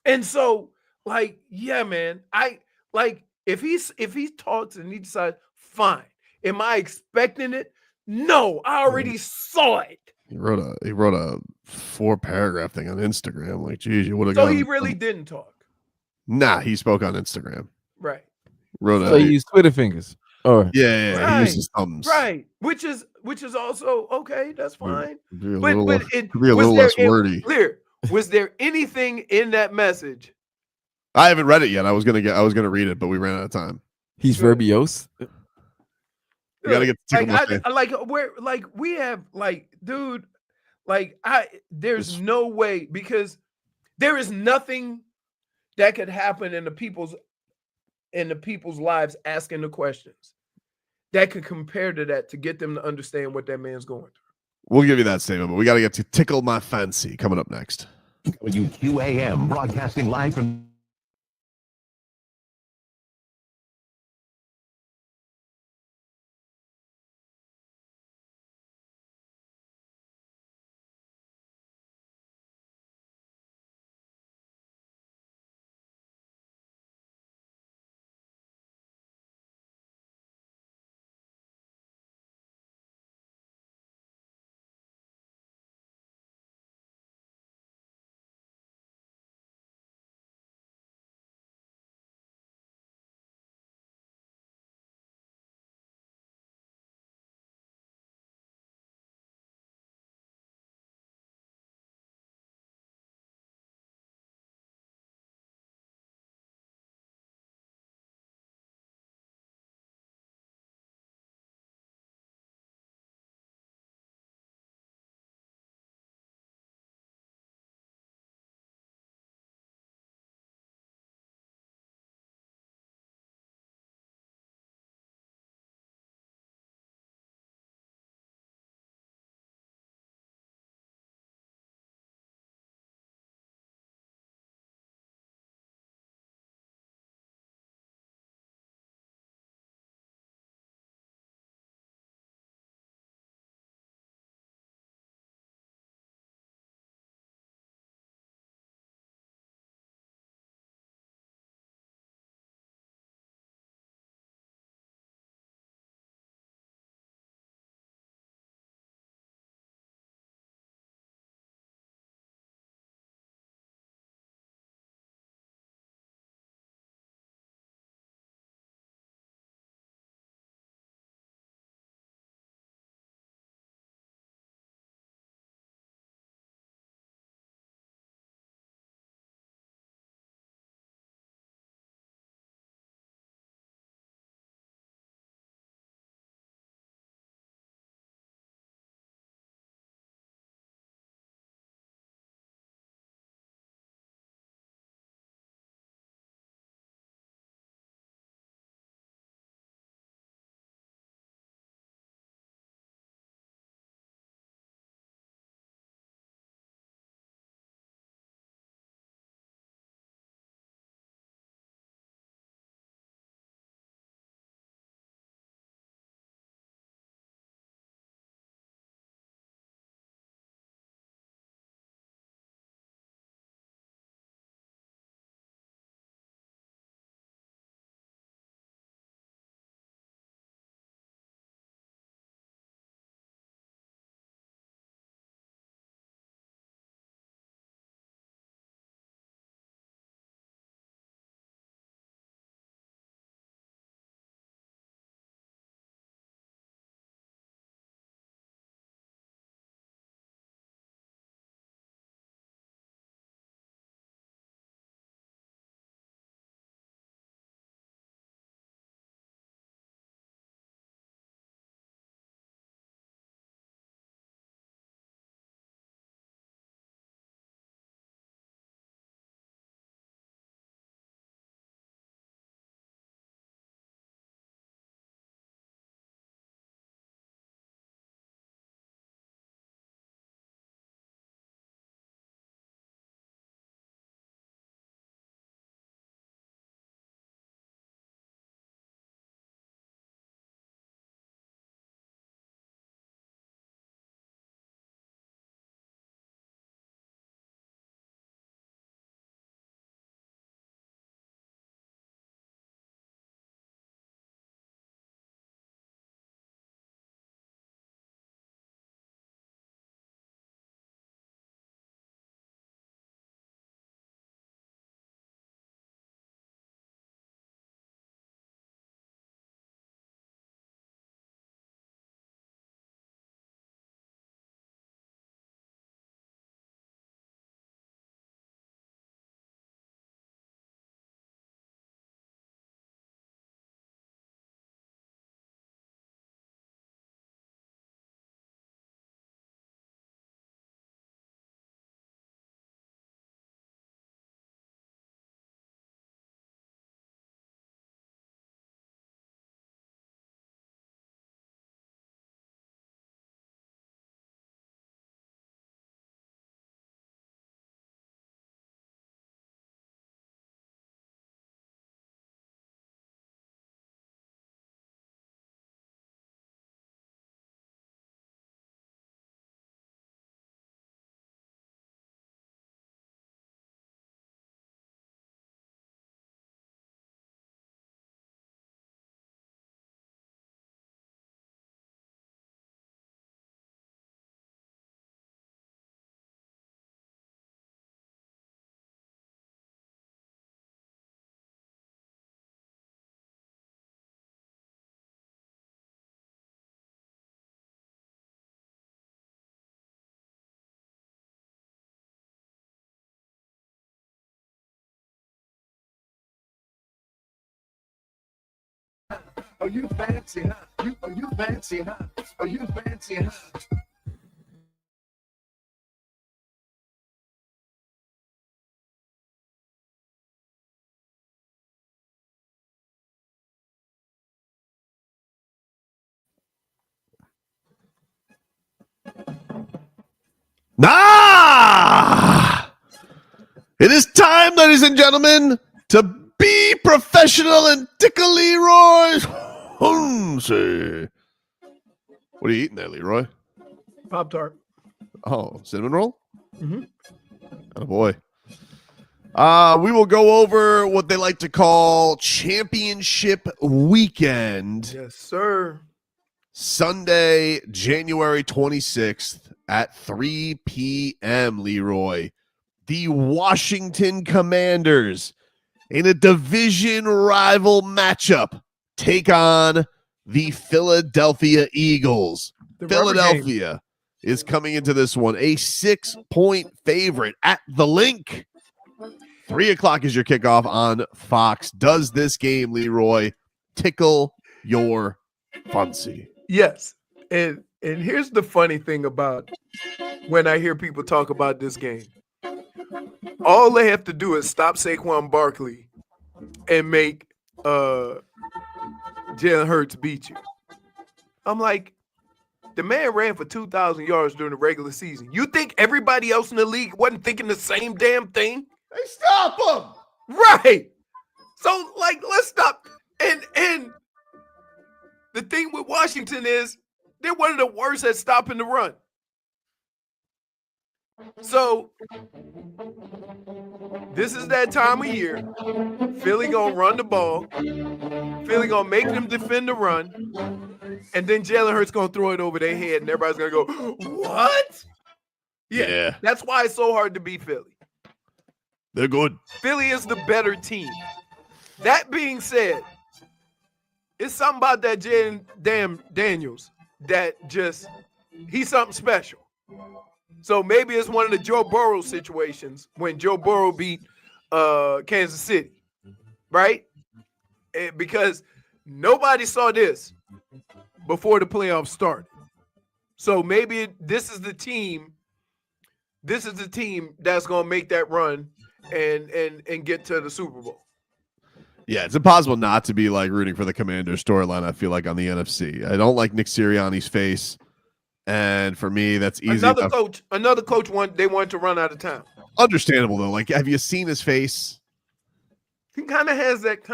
And so, like, yeah, man, I like if he talks and he decides, fine. Am I expecting it? No, I already saw it. He wrote a 4-paragraph thing on Instagram. Like, geez, you would have So gone. he really didn't talk. Nah, he spoke on Instagram. Right. Wrote So a you use Twitter fingers. Or yeah. Right. He uses thumbs. Right. Which is also okay, that's fine. Be a But little, it could be a was little there less wordy. clear. Was there anything in that message? I haven't read it yet. I was gonna read it, but we ran out of time. he's Good. verbose. We gotta get to Tickle. We have like, dude, like there's no way, because there is nothing that could happen in the people's lives asking the questions that could compare to that to get them to understand what that man's going through. We'll give you that statement, but we got to get to Tickle My Fancy coming up next. QAM broadcasting live from Are you fancy, huh? Are you fancy, huh? Are you fancy, huh? It is time, ladies and gentlemen, to be professional and Tickle Leroy's. What are you eating there, Leroy? Pop-Tart. Oh, cinnamon roll? Mm-hmm. Oh, boy. We will go over what they like to call championship weekend. Yes, sir. Sunday, January 26th at 3 p.m., Leroy. The Washington Commanders in a division rival matchup take on the Philadelphia Eagles. Philadelphia is coming into this one a 6-point favorite at the Link. 3 o'clock is your kickoff on Fox. Does this game, Leroy, tickle your fancy? Yes. And here's the funny thing about when I hear people talk about this game. All they have to do is stop Saquon Barkley and make Jalen Hurts beat you. I'm like, the man ran for 2,000 yards during the regular season. You think everybody else in the league wasn't thinking the same damn thing? They stop him. Right. So, like, let's stop. And the thing with Washington is they're one of the worst at stopping the run. So, this is that time of year. Philly gonna run the ball. Philly gonna make them defend the run. And then Jalen Hurts gonna throw it over their head and everybody's gonna go, what? Yeah. That's why it's so hard to beat Philly. They're good. Philly is the better team. That being said, it's something about that damn Daniels that just, he's something special. So maybe it's one of the Joe Burrow situations when Joe Burrow beat Kansas City, right? Because nobody saw this before the playoffs started. So maybe this is the team that's going to make that run and get to the Super Bowl. Yeah, it's impossible not to be like rooting for the Commanders storyline, I feel like, on the NFC. I don't like Nick Sirianni's face. And for me, that's easy. Another coach they wanted to run out of town. Understandable, though. Like, have you seen his face? He kind of has that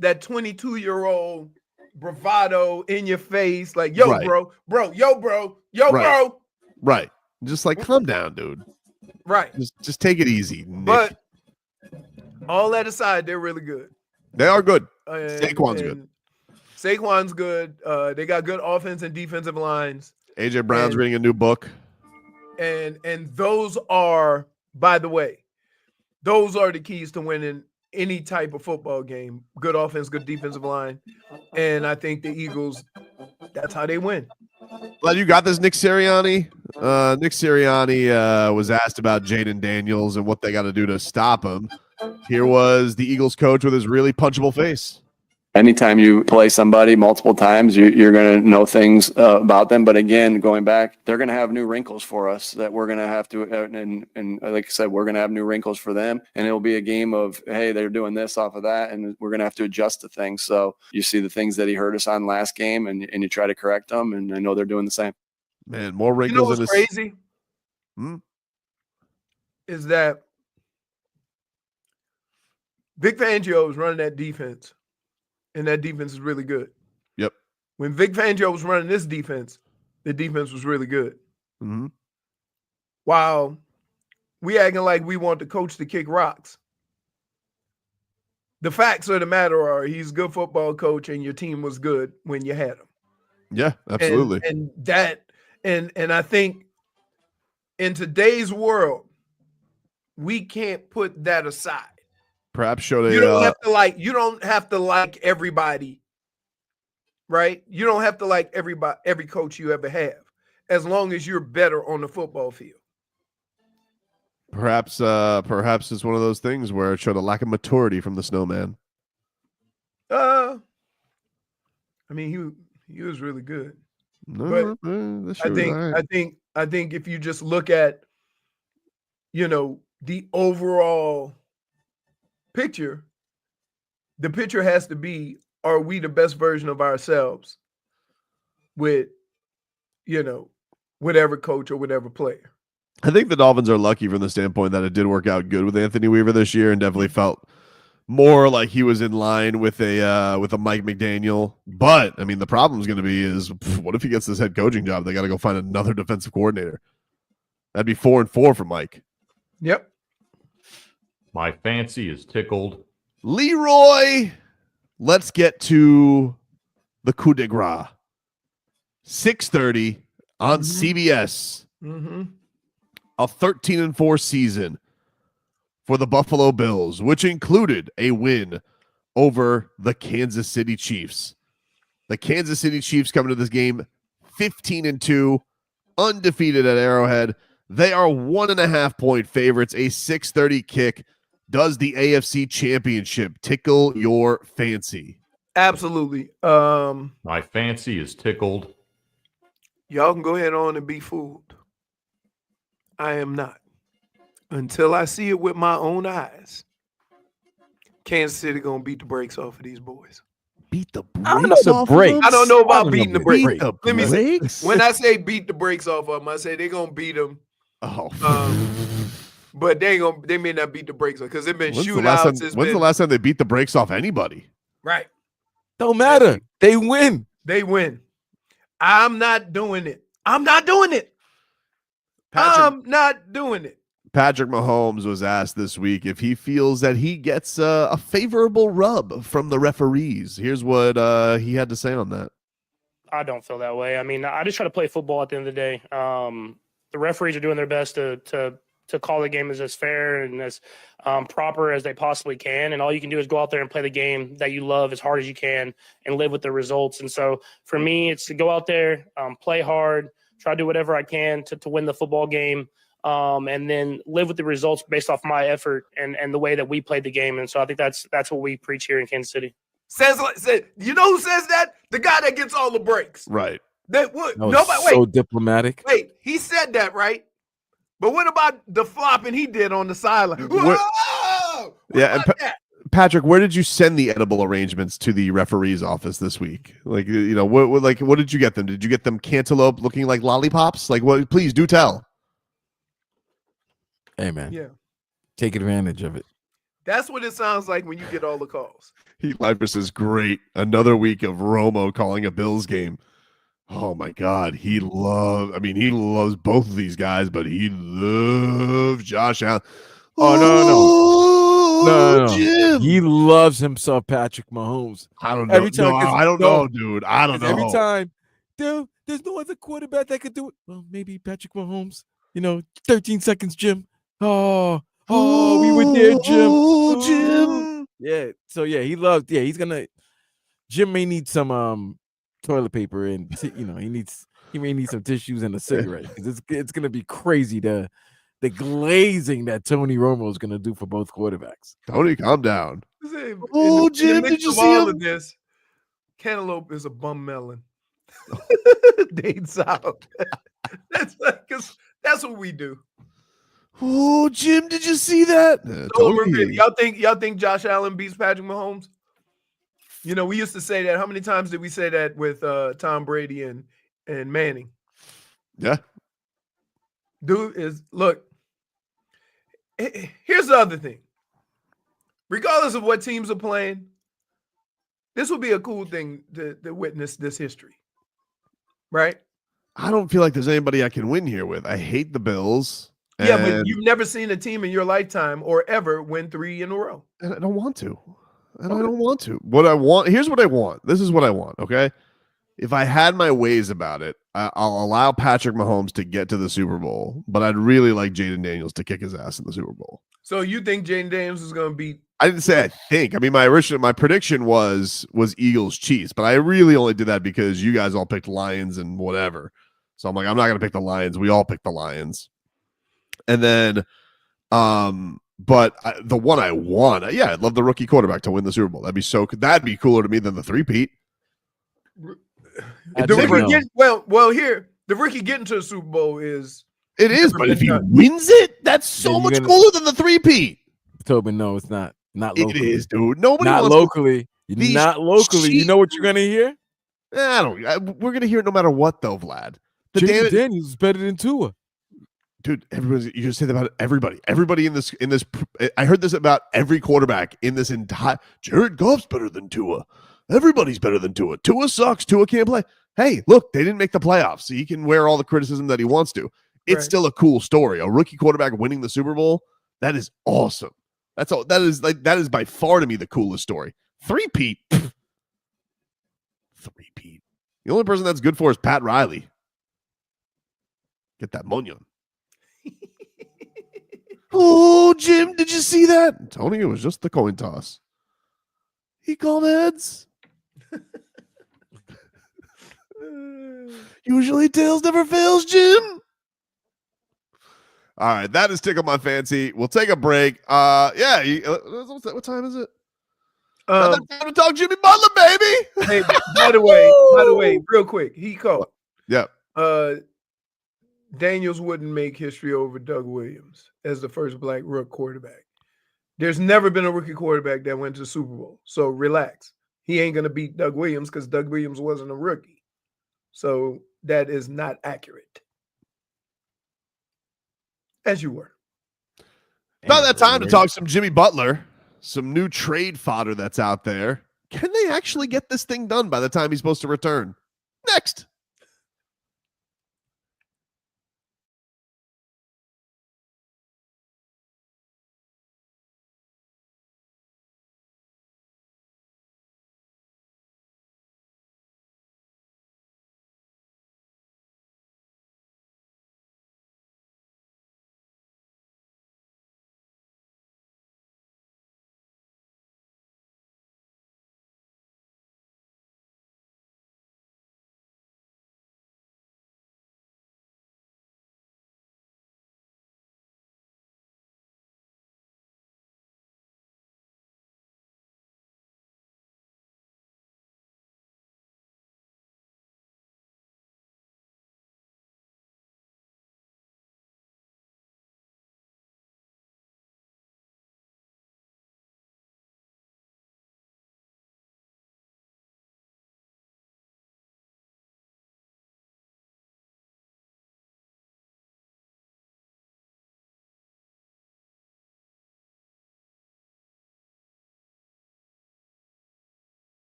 22-year-old bravado in your face. Like, yo, right. bro. Right. Right. Just like, calm down, dude. Right. Just take it easy, Nick. But all that aside, they're really good. They are good. Saquon's good. Saquon's good. They got good offense and defensive lines. AJ Brown's reading a new book. And those are, by the way, those are the keys to winning any type of football game. Good offense, good defensive line. And I think the Eagles, that's how they win. Well, you got this, Nick Sirianni. Nick Sirianni was asked about Jaden Daniels and what they got to do to stop him. Here was the Eagles coach with his really punchable face. Anytime you play somebody multiple times, you're going to know things about them. But again, going back, they're going to have new wrinkles for us that we're going to have to, and like I said, we're going to have new wrinkles for them. And it'll be a game of, hey, they're doing this off of that, and we're going to have to adjust to things. So you see the things that he hurt us on last game, and you try to correct them, and I know they're doing the same. Man, more wrinkles. You know what's crazy? Is that Vic Fangio is running that defense. And that defense is really good. Yep. When Vic Fangio was running this defense, the defense was really good. Mm-hmm. While we acting like we want the coach to kick rocks. The facts of the matter are he's a good football coach and your team was good when you had him. Yeah, absolutely. And I think in today's world, we can't put that aside. Perhaps showed a. You don't have to like everybody, right? You don't have to like every coach you ever have, as long as you're better on the football field. Perhaps it's one of those things where it showed a lack of maturity from the snowman. I mean, he was really good. No, But I think if you just look at, the overall picture, the picture has to be, are we the best version of ourselves with, whatever coach or whatever player? I think the Dolphins are lucky from the standpoint that it did work out good with Anthony Weaver this year, and definitely felt more like he was in line with a Mike McDaniel. But I mean, the problem is going to be is what if he gets this head coaching job? They got to go find another defensive coordinator. That'd be 4-4 for Mike. Yep. My fancy is tickled. Leroy, let's get to the coup de grace. 6:30 on CBS. Mm-hmm. A 13-4 season for the Buffalo Bills, which included a win over the Kansas City Chiefs. The Kansas City Chiefs coming to this game 15-2, undefeated at Arrowhead. They are 1.5-point favorites. A 6:30 kick. Does the AFC Championship tickle your fancy? Absolutely. My fancy is tickled. Y'all can go ahead on and be fooled. I am not. Until I see it with my own eyes. Kansas City gonna beat the brakes off of these boys. Beat the brakes I don't know the off brakes. of them? I don't know about beating the brakes. Beat the Let me say, brakes? when I say beat the brakes off of them, I say they're gonna beat them. Oh. But they may not beat the brakes because they've been When's shootouts. the last time they beat the brakes off anybody? Right. Don't matter. They win. They win. I'm not doing it. I'm not doing it. I'm not doing it. Patrick Mahomes was asked this week if he feels that he gets a favorable rub from the referees. Here's what he had to say on that. I don't feel that way. I mean, I just try to play football at the end of the day. The referees are doing their best to call the game as fair and as proper as they possibly can. And all you can do is go out there and play the game that you love as hard as you can and live with the results. And so for me, it's to go out there, play hard, try to do whatever I can to win the football game, and then live with the results based off my effort and the way that we played the game. And so I think that's what we preach here in Kansas City. You know who says that? The guy that gets all the breaks. Right. That would so diplomatic. Wait, he said that, right? But what about the flopping he did on the sideline? Yeah, Patrick, where did you send the edible arrangements to the referee's office this week? Like, what did you get them? Did you get them cantaloupe looking like lollipops? Like, what? Please do tell. Hey, man. Yeah. Take advantage of it. That's what it sounds like when you get all the calls. Heat Lifer says, great. Another week of Romo calling a Bills game. Oh my God. He loves both of these guys, but he loves Josh Allen. Oh, no. Jim. He loves himself, Patrick Mahomes. I don't know. I don't know, dude. I don't know. Every time, dude, there's no other quarterback that could do it. Well, maybe Patrick Mahomes. 13 seconds, Jim. Oh, we were there, Jim. Oh, Jim. Yeah. So yeah, he's gonna. Jim may need some toilet paper and he may need some tissues and a cigarette because it's gonna be crazy the glazing that Tony Romo is gonna do for both quarterbacks. Tony, calm down. Oh, Jim, did you see all him? of this? Cantaloupe is a bum melon. Dates out. That's what we do. Oh, Jim, did you see that? Y'all think Josh Allen beats Patrick Mahomes? We used to say that. How many times did we say that with Tom Brady and Manning? Yeah. Dude look. Here's the other thing. Regardless of what teams are playing, this would be a cool thing to witness this history. Right? I don't feel like there's anybody I can win here with. I hate the Bills. Yeah, but you've never seen a team in your lifetime or ever win 3 in a row. And I don't want to. I don't want to. What I want, here's what I want. This is what I want, okay? If I had my ways about it, I'll allow Patrick Mahomes to get to the Super Bowl, but I'd really like Jaden Daniels to kick his ass in the Super Bowl. So you think Jaden Daniels is going to beat? I didn't say I think. I mean, my prediction was Eagles Chiefs, but I really only did that because you guys all picked Lions and whatever. So I'm like, I'm not going to pick the Lions. We all picked the Lions. And then, but the one I want, I'd love the rookie quarterback to win the Super Bowl. That'd be cooler to me than the 3-peat. I The don't rookie know. the rookie getting to the Super Bowl is It is, never but been if he done. wins it, that's so Then you're much gonna- cooler than the three-peat. Tobin, no, it's not. Not It locally. is, dude. Nobody Not wants locally. these Not locally. You know what you're gonna hear? we're gonna hear it no matter what, though, Vlad. Jimmy Daniels is better than Tua. Dude, you just said about everybody. Everybody in this. I heard this about every quarterback in this entire. Jared Goff's better than Tua. Everybody's better than Tua. Tua sucks. Tua can't play. Hey, look, they didn't make the playoffs, so he can wear all the criticism that he wants to. It's still a cool story. A rookie quarterback winning the Super Bowl. That is awesome. That's all. That is by far to me the coolest story. Three-peat. Three-peat. The only person that's good for is Pat Riley. Get that Munyon. Oh, Jim, did you see that? Tony, it was just the coin toss. He called heads. Usually tails never fails, Jim. All right, that is Tickle My Fancy. We'll take a break. Yeah, what time is it? Time to talk Jimmy Butler, baby. Hey, by the way, real quick, he called. Yeah. Daniels wouldn't make history over Doug Williams as the first black rook quarterback. There's never been a rookie quarterback that went to the Super Bowl. So relax. He ain't gonna beat Doug Williams because Doug Williams wasn't a rookie. So that is not accurate. As you were. About that time to talk some Jimmy Butler, some new trade fodder that's out there. Can they actually get this thing done by the time he's supposed to return? Next.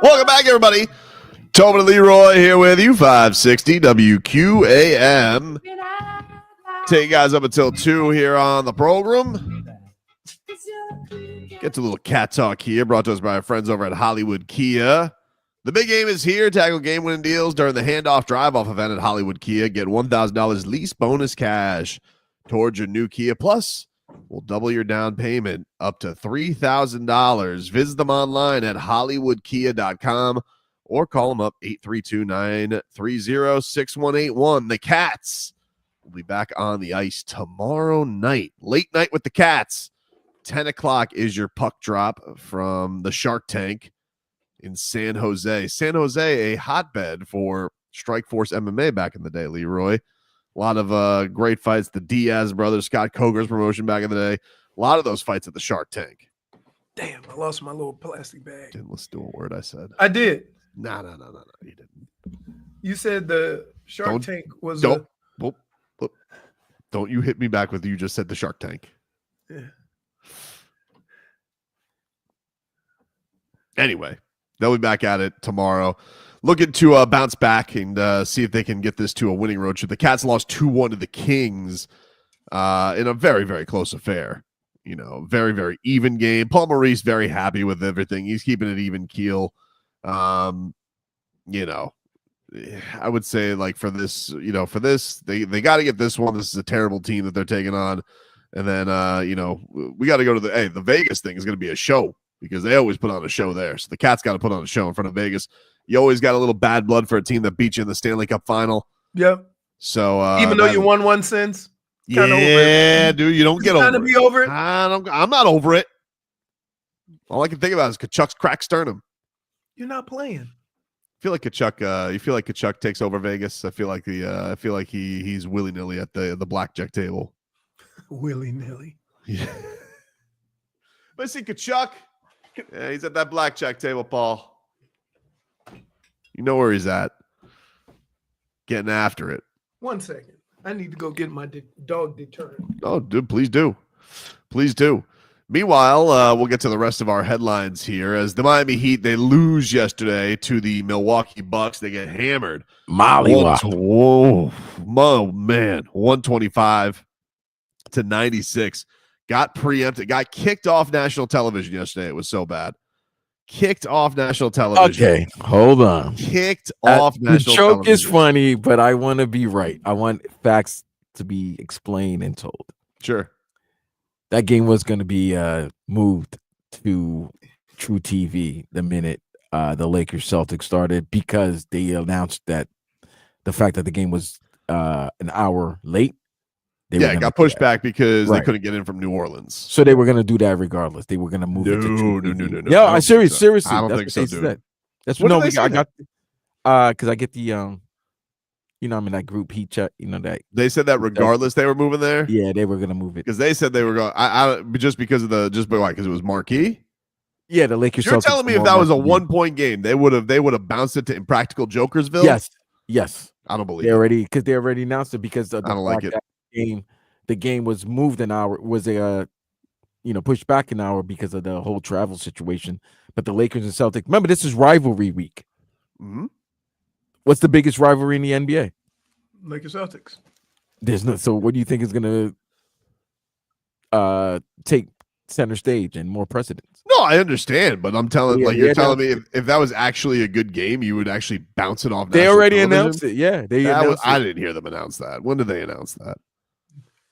Welcome back, everybody. Tobin and Leroy here with you, 560 WQAM. Take you guys up until 2 here on the program. Get to a little cat talk here, brought to us by our friends over at Hollywood Kia. The big game is here. Tackle game-winning deals during the handoff drive-off event at Hollywood Kia. Get $1,000 lease bonus cash towards your new Kia. Plus, we'll double your down payment up to $3,000. Visit them online at hollywoodkia.com or call them up 832-930-6181. The Cats will be back on the ice tomorrow night. Late night with the Cats. 10 o'clock is your puck drop from the Shark Tank in San Jose. San Jose, a hotbed for Strikeforce MMA back in the day, Leroy. A lot of great fights. The Diaz brothers, Scott Coker's promotion back in the day. A lot of those fights at the Shark Tank. Damn, I lost my little plastic bag. Didn't listen to a word I said. I did. No. You didn't. You said the Shark Tank was Don't you hit me back with you just said the Shark Tank. Yeah. Anyway, they'll be back at it tomorrow. Looking to bounce back and see if they can get this to a winning road trip. The Cats lost 2-1 to the Kings in a very, very close affair. You know, very, very even game. Paul Maurice very happy with everything. He's keeping it even keel. You know, I would say like for this, they got to get this one. This is a terrible team that they're taking on. And then, we got to go to the Vegas thing is going to be a show because they always put on a show there. So the Cats got to put on a show in front of Vegas. You always got a little bad blood for a team that beat you in the Stanley Cup final. Yep. So even though you won one since, yeah, dude, you don't get over it. Be over it. I'm not over it. All I can think about is Kachuk's cracked sternum. You're not playing. I feel like Kachuk. You feel like Kachuk takes over Vegas. I feel like he's willy nilly at the blackjack table. Willy nilly. Yeah. But see Kachuk. Yeah, he's at that blackjack table, Paul. You know where he's at. Getting after it. 1 second. I need to go get my dog deterrent. Oh, dude, please do. Please do. Meanwhile, we'll get to the rest of our headlines here. As the Miami Heat, they lose yesterday to the Milwaukee Bucks. They get hammered. Whoa, man. 125-96. Got preempted. Got kicked off national television yesterday. It was so bad. Kicked off national television. Okay, hold on. Kicked off national television. The joke is funny, but I want to be right. I want facts to be explained and told. Sure. That game was going to be moved to TruTV the minute the Lakers Celtics started because they announced that the fact that the game was an hour late. It got pushed back because they couldn't get in from New Orleans. So they were going to do that regardless. They were going to move it to TruTV. No. Yeah, I'm serious. Seriously, I don't think so, dude. That's what I got because I get the I'm in that group heat chat. That they said that regardless they were moving there. Yeah, they were going to move it because they said they were going. I just because of because it was marquee. Yeah, the Lakers. You're telling me if that was a 1-point game, they would have bounced it to Impractical Jokersville. Yes. I don't believe they already announced it because of I don't like it. The game was moved an hour. Was pushed back an hour because of the whole travel situation. But the Lakers and Celtics. Remember, this is rivalry week. Mm-hmm. What's the biggest rivalry in the NBA? Lakers Celtics. There's no. So what do you think is going to take center stage and more precedence? No, I understand, but I'm telling you're telling me if that was actually a good game, you would actually bounce it off. They already announced it. Yeah, I didn't hear them announce that. When did they announce that?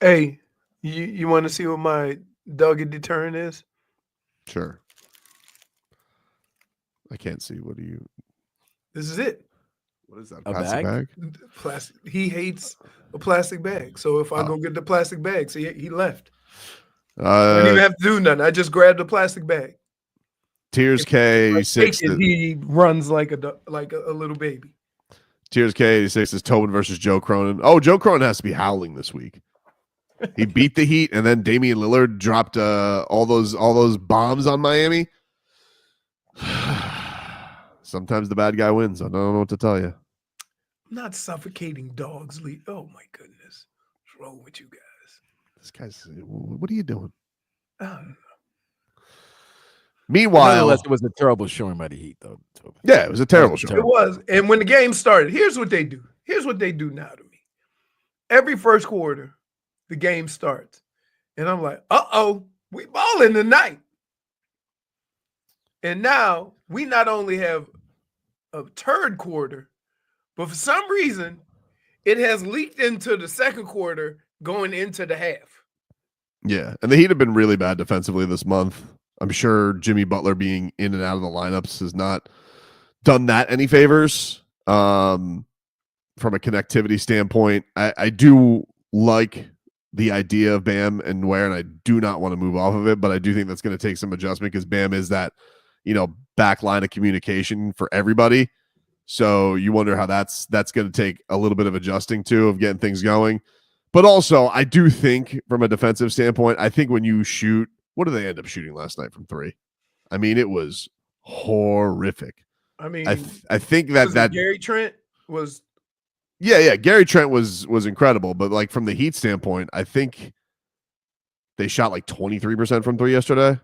Hey, you want to see what my doggy deterrent is? Sure. I can't see. What do you? This is it. What is that? A Plastic bag? Plastic. He hates a plastic bag. So if I go get the plastic bag, see, he left. I didn't even have to do nothing. I just grabbed the plastic bag. Tears K86. He runs like a little baby. Tears K86 is Tobin versus Joe Cronin. Oh, Joe Cronin has to be howling this week. He beat the Heat, and then Damian Lillard dropped all those bombs on Miami. Sometimes the bad guy wins. I don't know what to tell you. I'm not suffocating dogs, Lee. Oh my goodness. What's wrong with you guys? This guy's, what are you doing? I don't know. Meanwhile, nonetheless, it was a terrible showing by the Heat, though. Yeah, it was a terrible show. It was. And when the game started, here's what they do. Here's what they do now to me. Every first quarter, the game starts. And I'm like, uh-oh, we balling tonight. And now we not only have a third quarter, but for some reason, it has leaked into the second quarter going into the half. Yeah, and the Heat have been really bad defensively this month. I'm sure Jimmy Butler being in and out of the lineups has not done that any favors. From a connectivity standpoint, I do like the idea of Bam and Ware, and I do not want to move off of it, but I do think that's going to take some adjustment because Bam is that, back line of communication for everybody. So you wonder how that's going to take a little bit of adjusting too, of getting things going. But also, I do think from a defensive standpoint, I think when you shoot, what did they end up shooting last night from three? I mean, it was horrific. I mean, I think that Gary Trent was. Yeah. Gary Trent was incredible, but like from the Heat standpoint, I think they shot like 23% from three yesterday.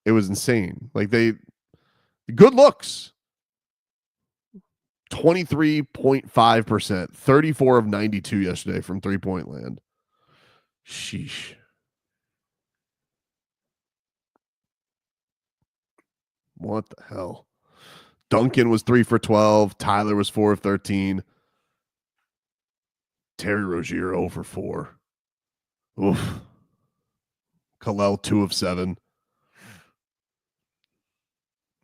It was insane. Like good looks. 23.5%, 34 of 92 yesterday from 3-point land. Sheesh. What the hell? Duncan was 3 for 12. Tyler was 4 of 13. Terry Rozier 0 for 4. Oof. Kalel 2 of 7.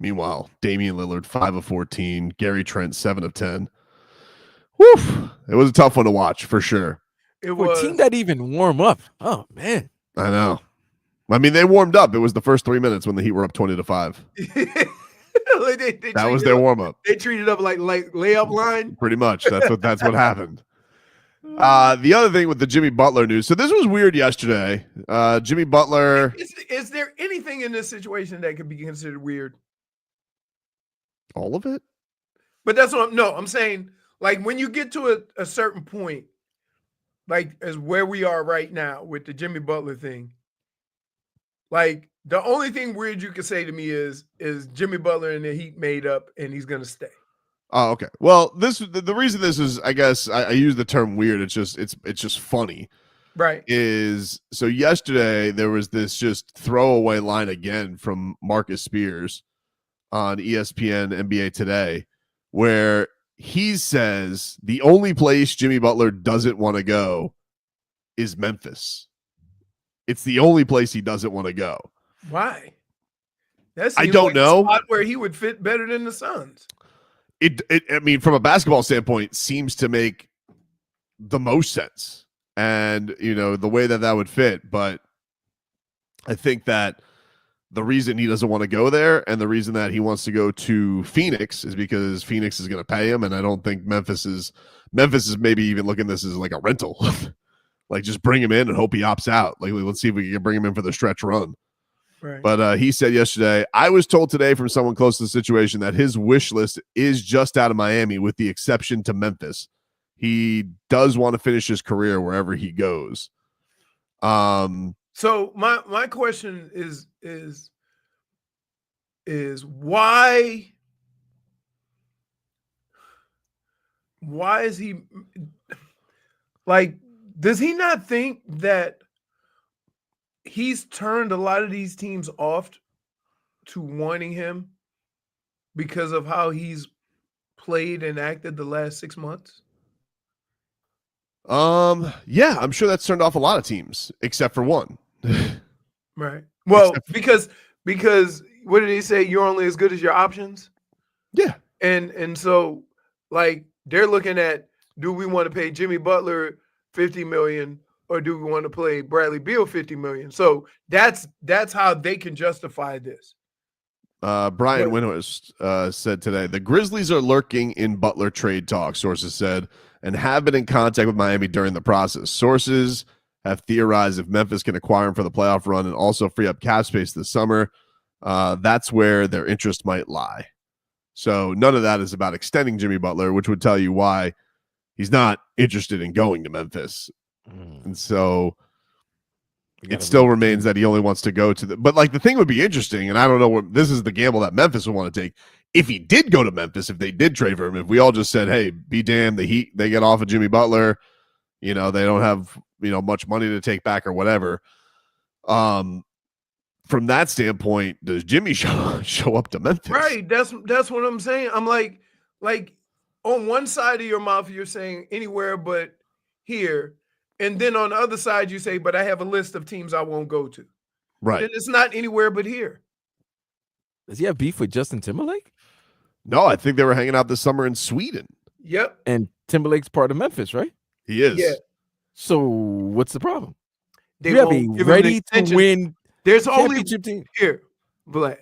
Meanwhile, Damian Lillard 5 of 14. Gary Trent 7 of 10. Woof. It was a tough one to watch for sure. It For a team that even warm up. Oh man. I know. I mean, they warmed up. It was the first 3 minutes when the Heat were up 20-5. That was their warm up. They treated up like layup line. Pretty much. That's what happened. The other thing with the Jimmy Butler news. So this was weird yesterday. Jimmy Butler. Is there anything in this situation that could be considered weird? All of it? But that's what I'm saying. Like when you get to a certain point, like as where we are right now with the Jimmy Butler thing, like the only thing weird you can say to me is Jimmy Butler and the Heat made up and he's gonna stay. Oh, okay. Well, the reason this is, I guess I use the term weird. It's just funny. Right. So yesterday there was this just throwaway line again from Marcus Spears on ESPN NBA Today, where he says the only place Jimmy Butler doesn't want to go is Memphis. It's the only place he doesn't want to go. Why? I don't know. A spot where he would fit better than the Suns. I mean, from a basketball standpoint, seems to make the most sense. And, the way that would fit. But I think that the reason he doesn't want to go there and the reason that he wants to go to Phoenix is because Phoenix is going to pay him. And I don't think Memphis is maybe even looking at this as like a rental. Like just bring him in and hope he opts out. Like, let's see if we can bring him in for the stretch run. Right. But he said yesterday, I was told today from someone close to the situation that his wish list is just out of Miami with the exception to Memphis. He does want to finish his career wherever he goes. So my question is why is he like, does he not think that he's turned a lot of these teams off to wanting him because of how he's played and acted the last 6 months? Yeah, I'm sure that's turned off a lot of teams except for one. Right. Well, because what did he say? You're only as good as your options. Yeah. And so like they're looking at, do we want to pay Jimmy Butler $50 million or do we want to play Bradley Beal $50 million? So that's how they can justify this. Brian Windhorst said today, the Grizzlies are lurking in Butler trade talk, sources said, and have been in contact with Miami during the process. Sources have theorized if Memphis can acquire him for the playoff run and also free up cap space this summer, that's where their interest might lie. So none of that is about extending Jimmy Butler, which would tell you why he's not interested in going to Memphis. And so it still remains that he only wants to go to but like the thing would be interesting, and I don't know what this is the gamble that Memphis would want to take. If he did go to Memphis, if they did trade for him, if we all just said, hey, be damned, the Heat, they get off of Jimmy Butler, they don't have, much money to take back or whatever. From that standpoint, does Jimmy show up to Memphis? Right. That's what I'm saying. I'm like on one side of your mouth, you're saying anywhere but here. And then on the other side, you say, but I have a list of teams I won't go to. Right. And it's not anywhere but here. Does he have beef with Justin Timberlake? No, I think they were hanging out this summer in Sweden. Yep. And Timberlake's part of Memphis, right? He is. Yeah. So what's the problem? They You have a won't give him an ready to extension. win There's only championship team. here, Vlad.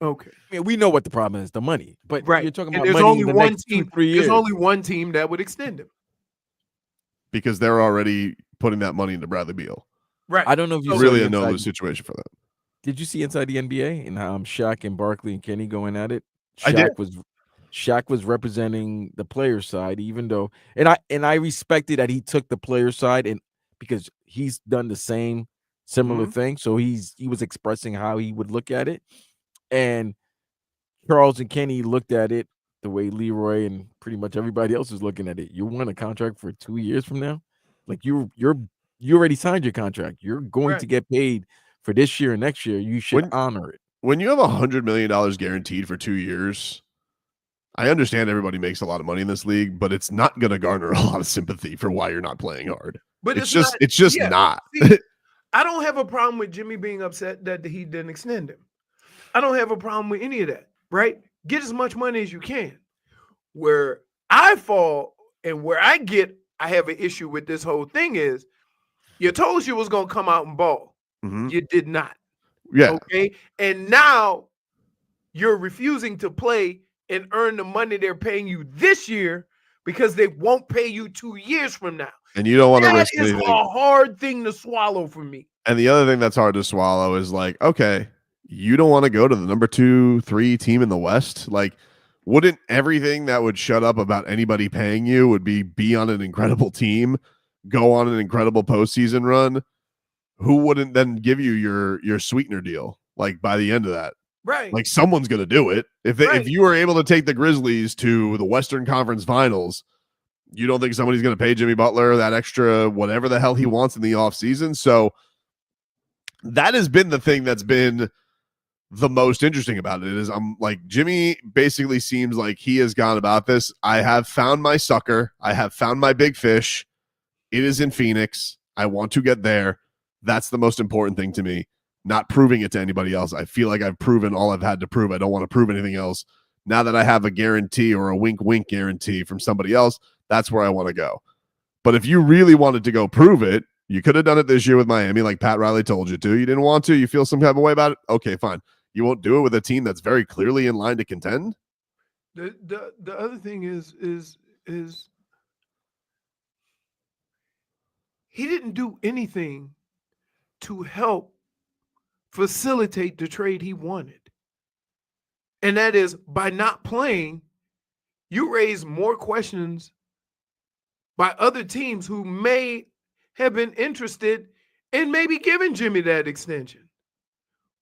Okay. I mean, we know what the problem is, the money. But Right. you're talking And about there's money only in the one next team. 2-3 years. There's only one team that would extend him. Because they're already putting that money into Bradley Beal. Right. I don't know if you It's saw really the a no-lose inside- situation for them. Did you see Inside the NBA and how Shaq and Barkley and Kenny going at it? I did. Shaq was representing the player side, even though, and I respected that he took the player side, and because he's done the same similar thing, so he was expressing how he would look at it, and Charles and Kenny looked at it the way Leroy and pretty much everybody else is looking at it. You want a contract for 2 years from now, like you already signed your contract. You're going to get paid for this year and next year. You should honor it. When you have $100 million guaranteed for 2 years, I understand everybody makes a lot of money in this league, but it's not going to garner a lot of sympathy for why you're not playing hard. But it's just not. See, I don't have a problem with Jimmy being upset that he didn't extend him. I don't have a problem with any of that, right? Get as much money as you can. Where I fall and where I have an issue with this whole thing is you told us you was going to come out and ball. You did not. Yeah. Okay. And now you're refusing to play and earn the money they're paying you this year because they won't pay you 2 years from now. And you don't want to That risk is anything. a hard thing to swallow for me. And the other thing that's hard to swallow is like, okay, you don't want to go to the number 2-3 team in the West. Like, wouldn't everything that would shut up about anybody paying you would be on an incredible team, go on an incredible postseason run? Who wouldn't then give you your sweetener deal? Like by the end of that, Right. like someone's going to do it. If you were able to take the Grizzlies to the Western Conference Finals, you don't think somebody's going to pay Jimmy Butler that extra whatever the hell he wants in the offseason? So that has been the thing that's been the most interesting about it is I'm like, Jimmy basically seems like he has gone about this. I have found my sucker. I have found my big fish. It is in Phoenix. I want to get there. That's the most important thing to me, not proving it to anybody else. I feel like I've proven all I've had to prove. I don't want to prove anything else. Now that I have a guarantee or a wink guarantee from somebody else, that's where I want to go. But if you really wanted to go prove it, you could have done it this year with Miami, like Pat Riley told you to. You didn't want to. You feel some type of way about it. Okay, fine. You won't do it with a team that's very clearly in line to contend. The other thing is he didn't do anything to help facilitate the trade he wanted. And that is by not playing, you raise more questions by other teams who may have been interested in maybe giving Jimmy that extension,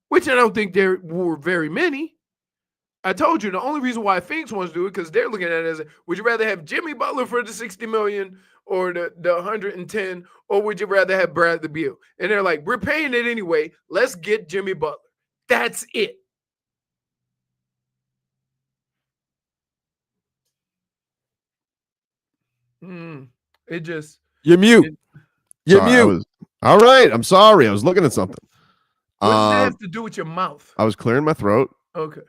which I don't think there were very many. I told you the only reason why Phoenix wants to do it because they're looking at it as, would you rather have Jimmy Butler for the $60 million or the 110, or would you rather have Bradley Beal? And they're like, we're paying it anyway. Let's get Jimmy Butler. That's it. It just you're mute. You're mute. All right. I'm sorry. I was looking at something. What does that have to do with your mouth? I was clearing my throat. Okay.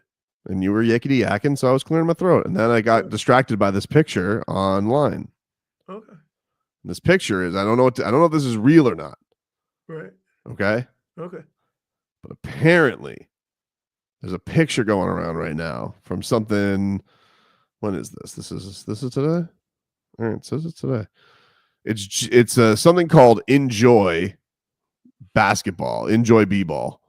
And you were yakety yakking, so I was clearing my throat. And then I got distracted by this picture online. Okay. This picture is I don't know if this is real or not. Right. Okay. Okay. But apparently there's a picture going around right now from something. When is this? This is today? All right, it says it's today. It's something called Enjoy Basketball, Enjoy B-Ball.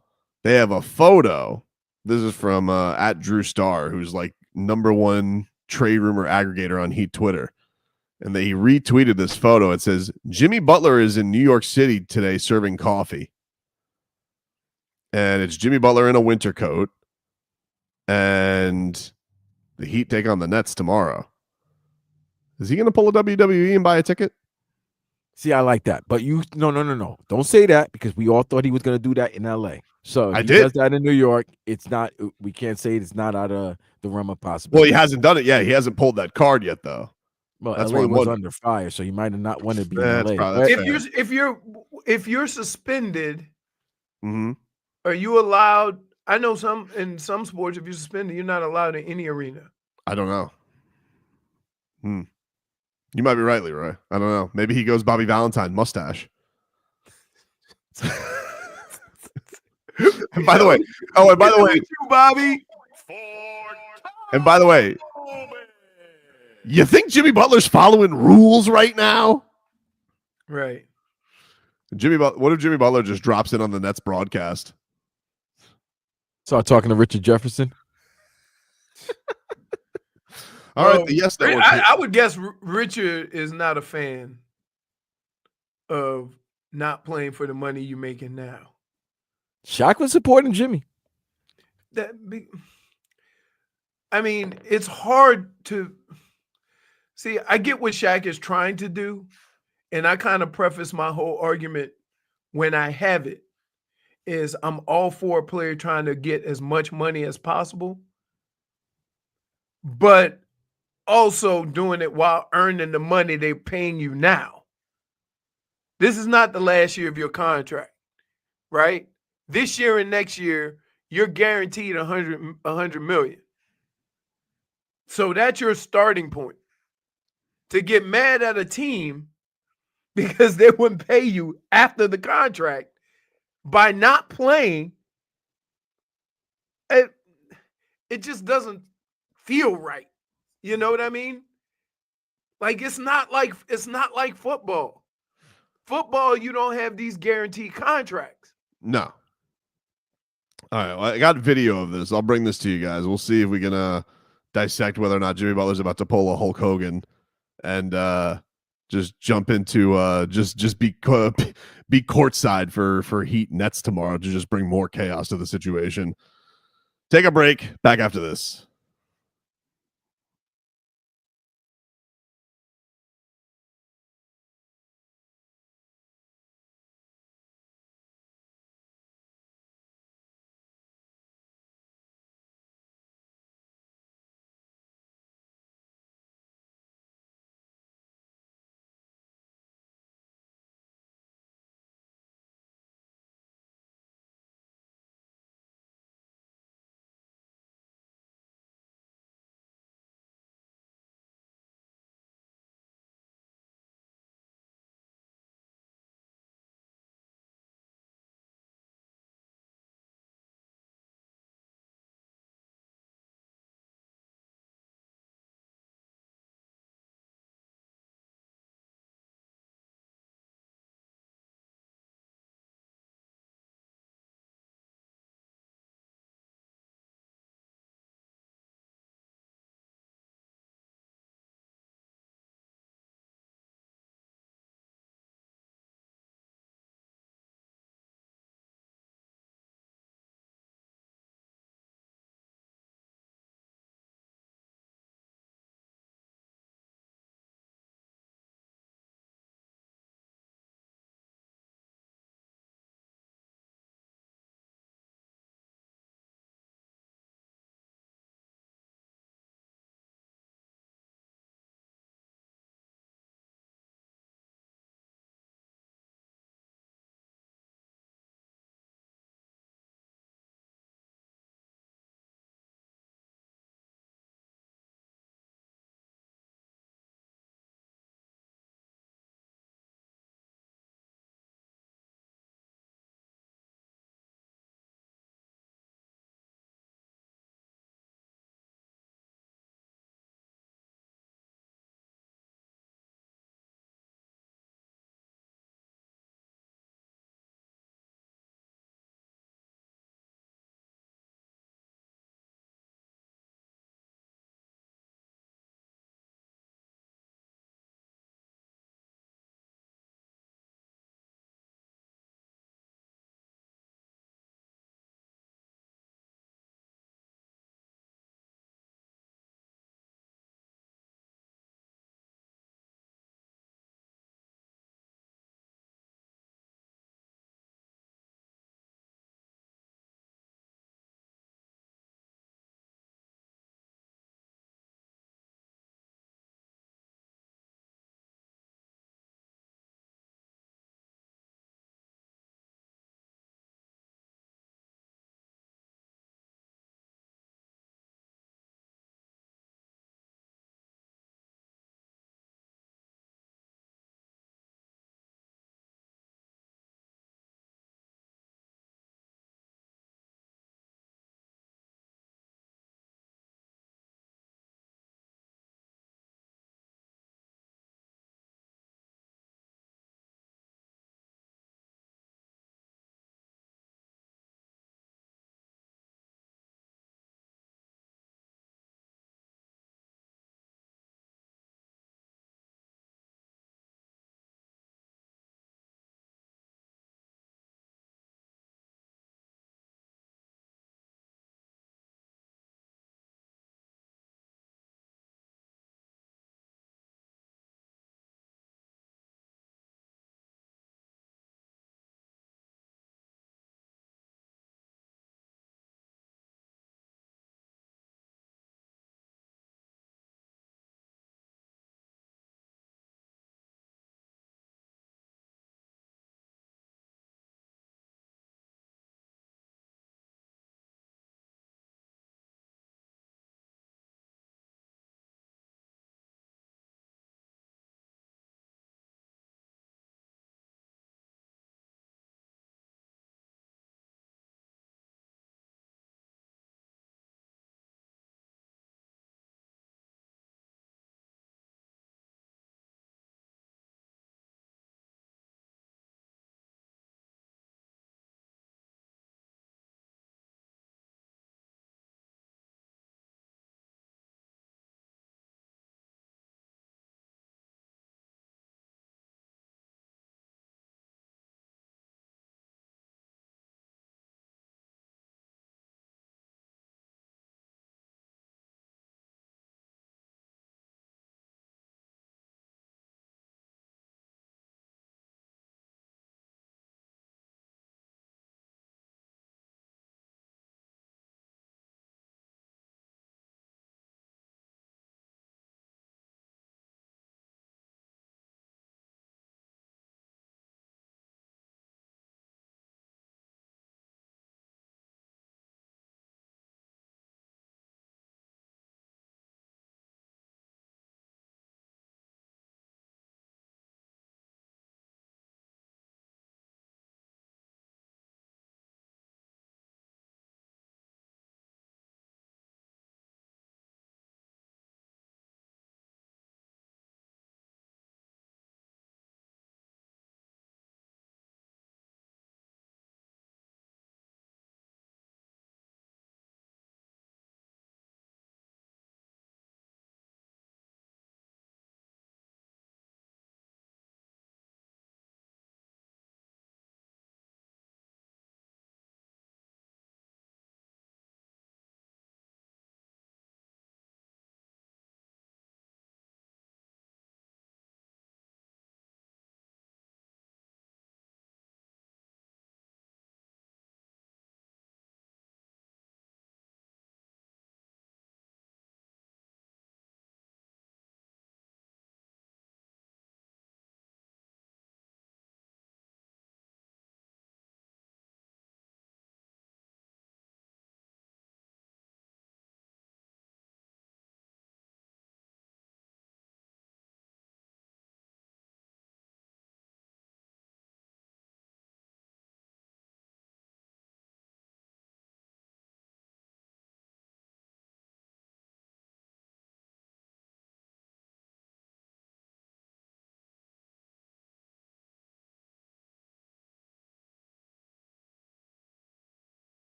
They have a photo. This is from at Drew Starr, who's like #1 trade rumor aggregator on Heat Twitter. And he retweeted this photo. It says, Jimmy Butler is in New York City today serving coffee. And it's Jimmy Butler in a winter coat. And the Heat take on the Nets tomorrow. Is he going to pull a WWE and buy a ticket? See, I like that. But no. Don't say that because we all thought he was going to do that in LA. So if I he did. does that in New York, it's not, we can't say it's not out of the realm of Well, possibility. he hasn't done it yet. He hasn't pulled that card yet, though. Well, That's LA what I'm was wondering. under fire, so you might have not wanted to be That's in LA. probably- But If you're suspended, Mhm. are you allowed? I know in some sports, if you're suspended, you're not allowed in any arena. I don't know. You might be right, Leroy. I don't know. Maybe he goes Bobby Valentine mustache. And by the way, you, Bobby. And by the way, you think Jimmy Butler's following rules right now? Right. What if Jimmy Butler just drops in on the Nets broadcast? start talking to Richard Jefferson. All right, the Yes Network. I would guess Richard is not a fan of not playing for the money you're making now. Shaq was supporting Jimmy. I mean, it's hard to see. I get what Shaq is trying to do, and I kind of preface my whole argument when I have it is I'm all for a player trying to get as much money as possible, but also doing it while earning the money they're paying you now. This is not the last year of your contract, right? This year and next year, you're guaranteed $100 million. So that's your starting point. To get mad at a team because they wouldn't pay you after the contract by not playing, it just doesn't feel right. You know what I mean? Like it's not like football. Football, you don't have these guaranteed contracts. No. All right, well, I got video of this. I'll bring this to you guys. We'll see if we can dissect whether or not Jimmy Butler's about to pull a Hulk Hogan and just jump into just be courtside for Heat Nets tomorrow to just bring more chaos to the situation. Take a break. Back after this.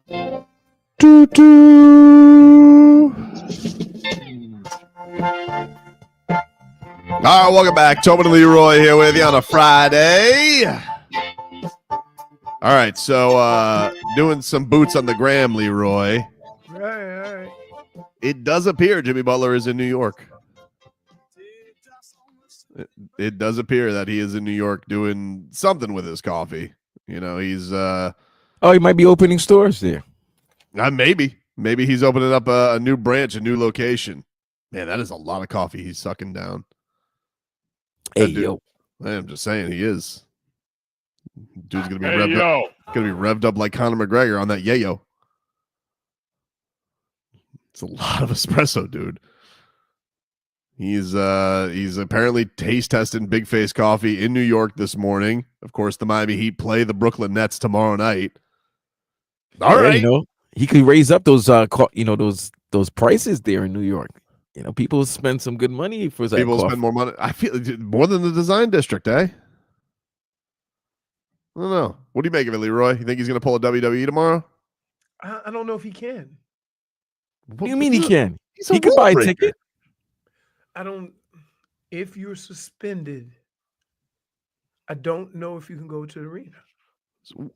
All right, welcome back. Tobin and Leroy here with you on a Friday. All right, so doing some boots on the gram, Leroy. All right. It does appear Jimmy Butler is in New York. It does appear that he is in New York doing something with his coffee. You know, he's he might be opening stores there. Maybe he's opening up a new branch, a new location. Man, that is a lot of coffee he's sucking down. Hey, yo. I'm just saying he is. Dude's gonna be revved up like Conor McGregor on that yayo. It's a lot of espresso, dude. He's apparently taste testing Big Face Coffee in New York this morning. Of course, the Miami Heat play the Brooklyn Nets tomorrow night. All right, you know, he could raise up those those prices there in New York. You know, people spend some good money for that. People spend more money. I feel more than the design district, eh? I don't know. What do you make of it, Leroy? You think he's going to pull a WWE tomorrow? I don't know if he can. What do you mean he can? He could buy a ticket. I don't. If you're suspended, I don't know if you can go to the arena.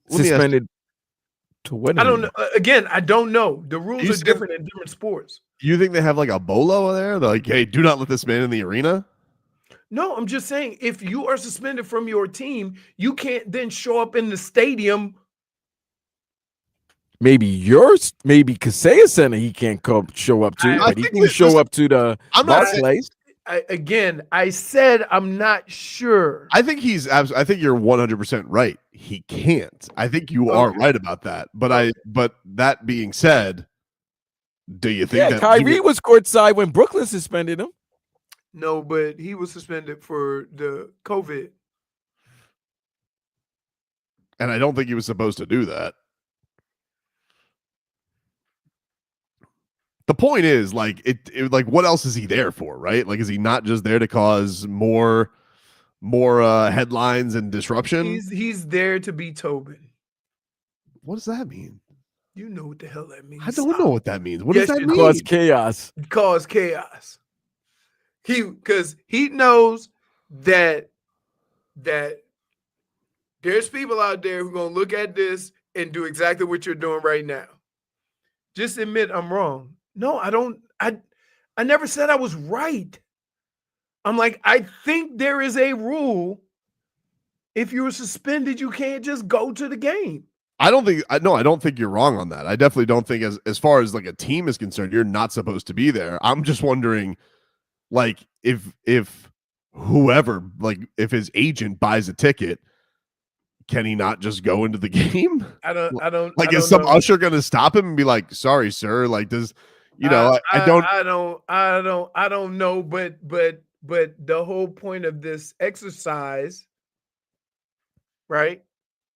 Suspended to what? I don't know. Again, I don't know. The rules are different in different sports. You think they have like a bolo there? They're like, hey, do not let this man in the arena? No, I'm just saying, if you are suspended from your team, you can't then show up in the stadium. Maybe Kaseya Center he can't show up to, but he can show up to the place. I said I'm not sure. I think you're 100% right. He can't. I think you are right about that. But that being said, do you think that Kyrie was courtside when Brooklyn suspended him? No, but he was suspended for the COVID. And I don't think he was supposed to do that. The point is, like, like, what else is he there for, right? Like, is he not just there to cause more headlines and disruption? He's there to be Tobin. What does that mean? You know what the hell that means. I don't know what that means. What does that mean? Cause chaos. Cause chaos. Because he knows that there's people out there who are gonna look at this and do exactly what you're doing right now. Just admit I'm wrong. No, I don't. I never said I was right. I'm like, I think there is a rule. If you're suspended, you can't just go to the game. I don't think you're wrong on that. I definitely don't think as far as like a team is concerned, you're not supposed to be there. I'm just wondering, like, if whoever, like, if his agent buys a ticket, can he not just go into the game? I don't like, is some usher going to stop him and be like, sorry, sir? Like, does, you know, I don't know. But the whole point of this exercise, right,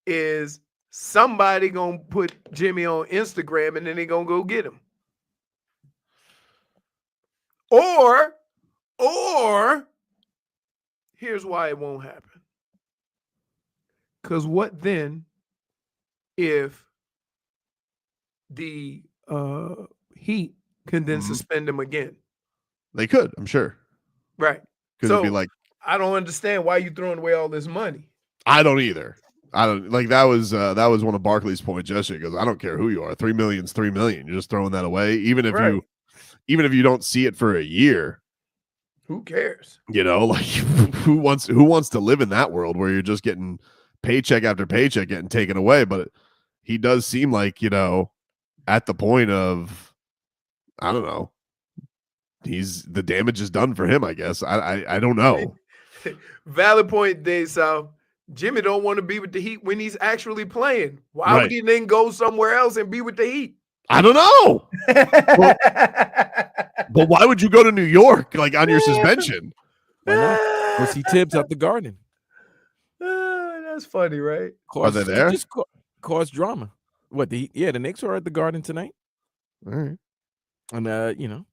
is somebody going to put Jimmy on Instagram and then they going to go get him. Or here's why it won't happen. Because what then if the Heat can then suspend him again? They could, I'm sure. Right. Because it'd be like, I don't understand why you throwing away all this money. I don't either. I don't like that was one of Barkley's points yesterday. He goes, I don't care who you are. $3 million is $3 million. You're just throwing that away. Even if you don't see it for a year. Who cares? You know, like who wants to live in that world where you're just getting paycheck after paycheck getting taken away? But he does seem like, you know, at the point of, I don't know, the damage is done for him, I guess. I don't know. Valid point, Dave South. Jimmy don't want to be with the Heat when he's actually playing. Why would he then go somewhere else and be with the Heat? I don't know. But why would you go to New York, like, on your suspension? Why not? Go see Tibbs at the Garden. That's funny, right? Are they there? Just cause drama. What? The Knicks are at the Garden tonight. All right. And you know.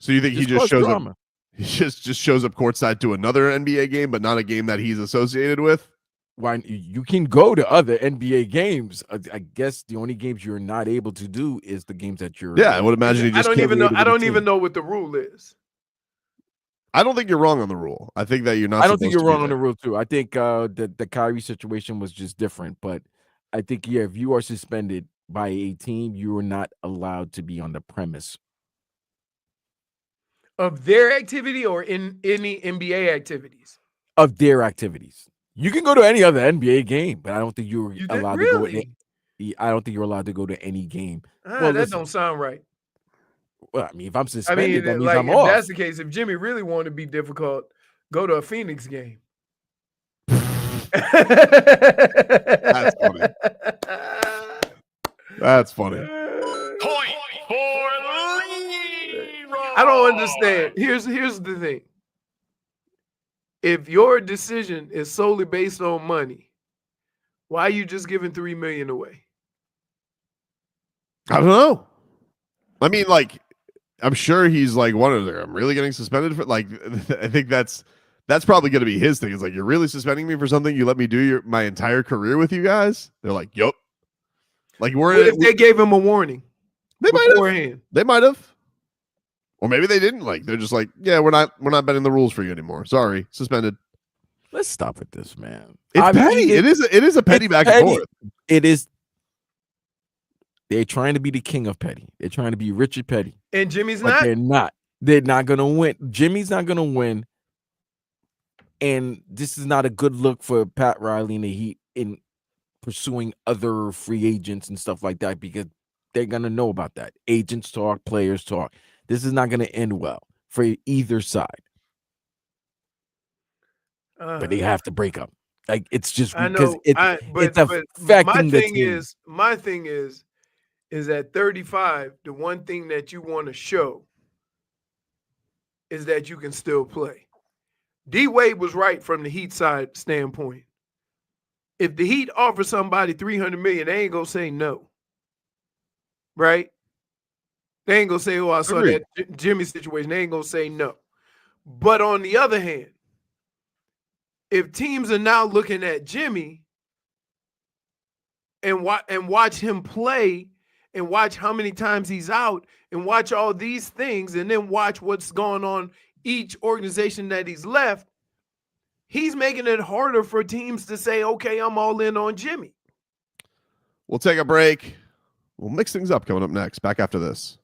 So you think he just shows up? He just shows up courtside to another NBA game, but not a game that he's associated with? why you can go to other NBA games. I guess the only games you're not able to do is the games that you're. Yeah, I would imagine he I just don't even know. I don't even team. know what the rule is. I don't think you're wrong on the rule. I think that you're not. I don't think you're supposed to be wrong on the there. rule too. I think the Kyrie situation was just different, but I think if you are suspended by a team, you are not allowed to be on the premise Of their activity or in any NBA activities? of their activities. You can go to any other NBA game, but I don't think you're allowed to go. I don't think you're allowed to go to any game. Well, that listen, don't sound right. well, I mean, if I'm I suspended, mean, that means like I'm if off. that's the case, if Jimmy really wanted to be difficult, go to a Phoenix game. That's funny. That's funny. Point for Leroy. I don't understand. Here's the thing. If your decision is solely based on money, why are you just giving $3 million away? I don't know. I mean, like, I'm sure he's like one of them. I'm really getting suspended for like. I think that's probably going to be his thing. It's like, you're really suspending me for something you let me do my entire career with you guys. They're like, yup. Like What if they gave him a warning beforehand? They might have. Or maybe they didn't. Like, they're just like, yeah, we're not bending the rules for you anymore. Sorry, suspended. Let's stop with this, man. It's petty. It is a petty back and forth. It is. They're trying to be the king of petty. They're trying to be Richard Petty. And Jimmy's but not? They're not. They're not going to win. Jimmy's not going to win. And this is not a good look for Pat Riley and the Heat in pursuing other free agents and stuff like that, because they're going to know about that. Agents talk, players talk. This is not going to end well for either side. But they have to break up. Like, it's just because it's affecting the team. My thing is at 35, the one thing that you want to show is that you can still play. D Wade was right from the Heat side standpoint. If the Heat offer somebody $300 million, they ain't gonna say no. Right? They ain't gonna say, "Oh, I saw that Jimmy situation." They ain't gonna say no. But on the other hand, if teams are now looking at Jimmy and watch him play and watch how many times he's out and watch all these things and then watch what's going on each organization that he's left, he's making it harder for teams to say, okay, I'm all in on Jimmy. We'll take a break. We'll mix things up coming up next. Back after this.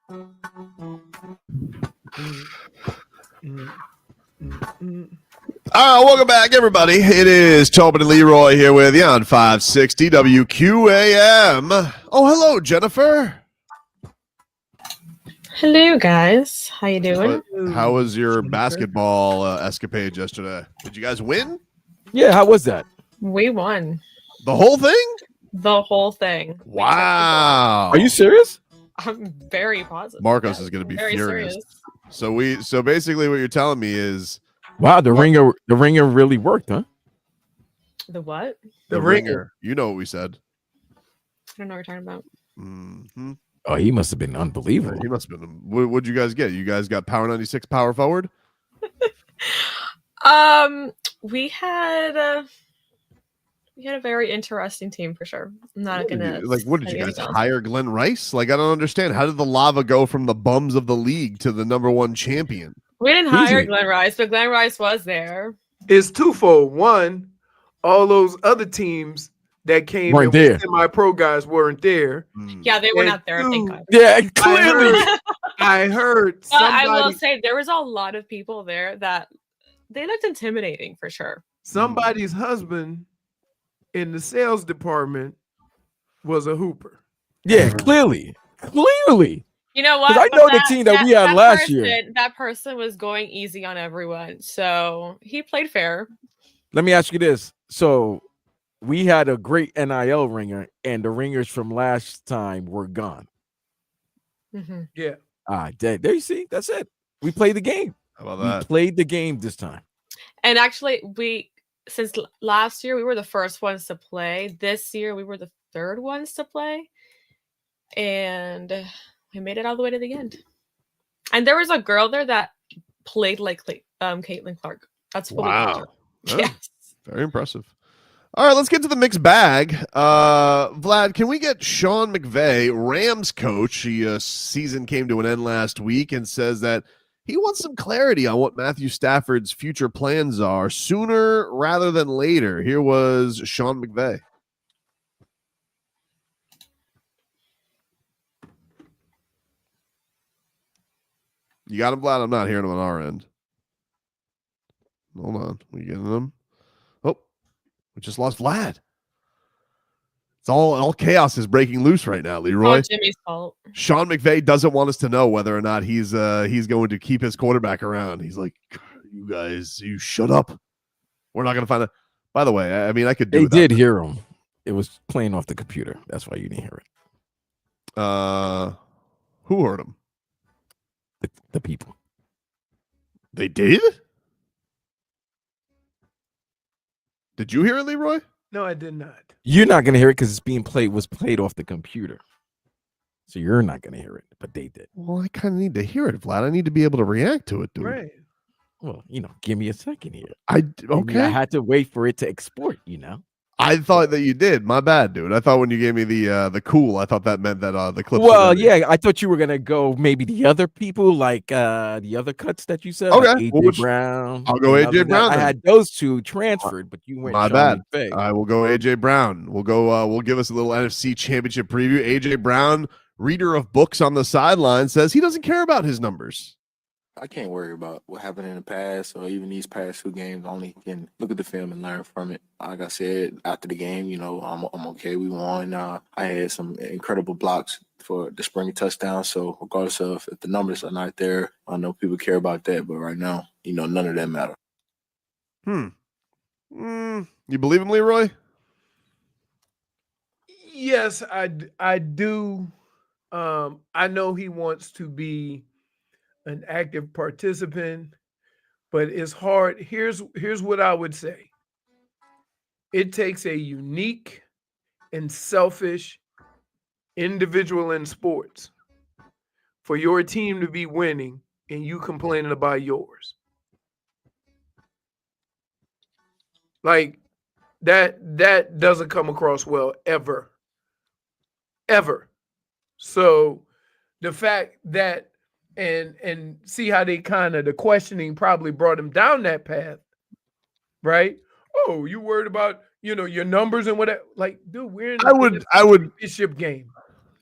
All right, welcome back, everybody. It is Tobin and Leroy here with you on 560 WQAM. Oh, hello, Jennifer. Hello, guys. How you doing? How was your basketball escapade yesterday? Did you guys win? Yeah, how was that? We won. The whole thing? The whole thing. Wow. Are you serious? I'm very positive. Marcos is going to be Very furious. serious. So basically what you're telling me is wow, the ringer really worked, huh? The what? the ringer. You know what we said. I don't know what you're talking about. Mm-hmm. Oh, he must have been unbelievable. He must have been. What'd you guys get? You guys got Power 96 power forward? We had a very interesting team for sure. I'm not gonna What did you guys hire Glenn Rice? Like, I don't understand. How did the lava go from the bums of the league to the #1 champion? We didn't hire Glenn Rice, but Glenn Rice was there. It's twofold. One, all those other teams that came Weren't there. Semi-pro guys weren't there. Yeah, they were And not there. Thank God. Yeah, clearly. I heard But I somebody, will say there was a lot of people there that they looked intimidating for sure. somebody's husband in the sales department was a hooper. Yeah, clearly. You know what? 'Cause I know the team that we had last year. That person was going easy on everyone, so he played fair. Let me ask you this. So we had a great NIL ringer, and the ringers from last time were gone. Mm-hmm. Yeah. There you see. That's it. We played the game. How about that? We played the game this time. And actually, since last year we were the first ones to play. This year we were the third ones to play, and we made it all the way to the end. And there was a girl there that played like Caitlin Clark. That's what we called her. Oh, Yes. very impressive. All right, let's get to the mixed bag. Vlad, can we get Sean McVay, Rams coach? His season came to an end last week and says that he wants some clarity on what Matthew Stafford's future plans are sooner rather than later. Here was Sean McVay. You got him, Vlad? I'm not hearing him on our end. Hold on. We getting him? Oh, we just lost Vlad. It's all chaos is breaking loose right now, Leroy. All Jimmy's fault. Sean McVay doesn't want us to know whether or not he's going to keep his quarterback around. He's like, you guys, you shut up. We're not going to find it. By the way, I mean, I could do They did hear him. It was playing off the computer. That's why you didn't hear it. Who heard him? The people. They did? Did you hear it, Leroy? No, I did not. You're not gonna hear it because it's was played off the computer. So you're not gonna hear it, but they did. Well, I kind of need to hear it, Vlad. I need to be able to react to it, dude. Right. Well, give me a second here. Okay. I had to wait for it to export, I thought that you did. My bad, dude. I thought when you gave me the cool, I thought that meant that the clip. Well, yeah, I thought you were gonna go maybe the other people, like the other cuts that you said. Okay, like AJ Brown. I'll go AJ Brown. I had those two transferred, but you went. My Sean bad. McVay. I will go AJ Brown. We'll go. We'll give us a little NFC Championship preview. AJ Brown, reader of books on the sideline, says he doesn't care about his numbers. I can't worry about what happened in the past or even these past 2 games. I only can look at the film and learn from it. Like I said, after the game, I'm okay. We won. I had some incredible blocks for the spring touchdown. So regardless of if the numbers are not there, I know people care about that. But right now, none of that matter. You believe him, Leroy? Yes, I do. I know he wants to be an active participant, but it's hard. Here's what I would say. It takes a unique and selfish individual in sports for your team to be winning and you complaining about yours. Like that doesn't come across well ever. So the fact that and see how they the questioning probably brought him down that path, right? Oh, you worried about your numbers and whatever? Like, dude, we're in I would championship game.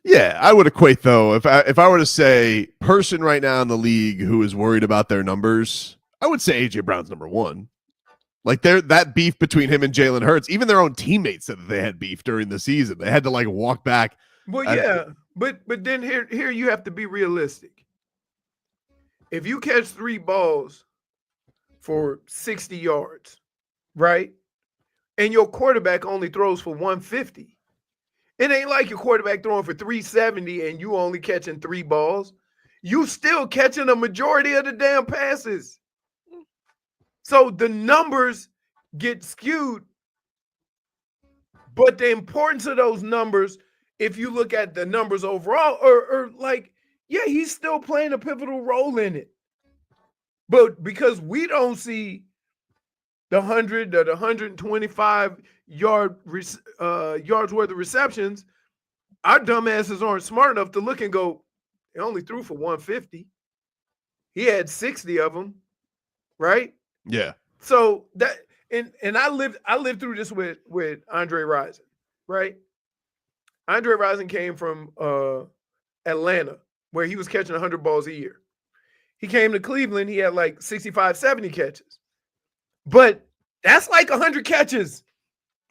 Yeah, I would equate though. If I were to say person right now in the league who is worried about their numbers, I would say AJ Brown's number one. Like that beef between him and Jalen Hurts, even their own teammates said that they had beef during the season. They had to like walk back. Well, yeah, but then here you have to be realistic. If you catch 3 balls for 60 yards, right? And your quarterback only throws for 150. It ain't like your quarterback throwing for 370 and you only catching 3 balls. You still catching a majority of the damn passes. So the numbers get skewed. But the importance of those numbers, if you look at the numbers overall, or like, yeah, he's still playing a pivotal role in it. But because we don't see the 100 or the 125 yards worth of receptions, our dumbasses aren't smart enough to look and go, he only threw for 150. He had 60 of them, right? Yeah. So that and I lived through this with Andre Rison, right? Andre Rison came from Atlanta, where he was catching 100 balls a year. He came to Cleveland, he had like 65, 70 catches. But that's like 100 catches.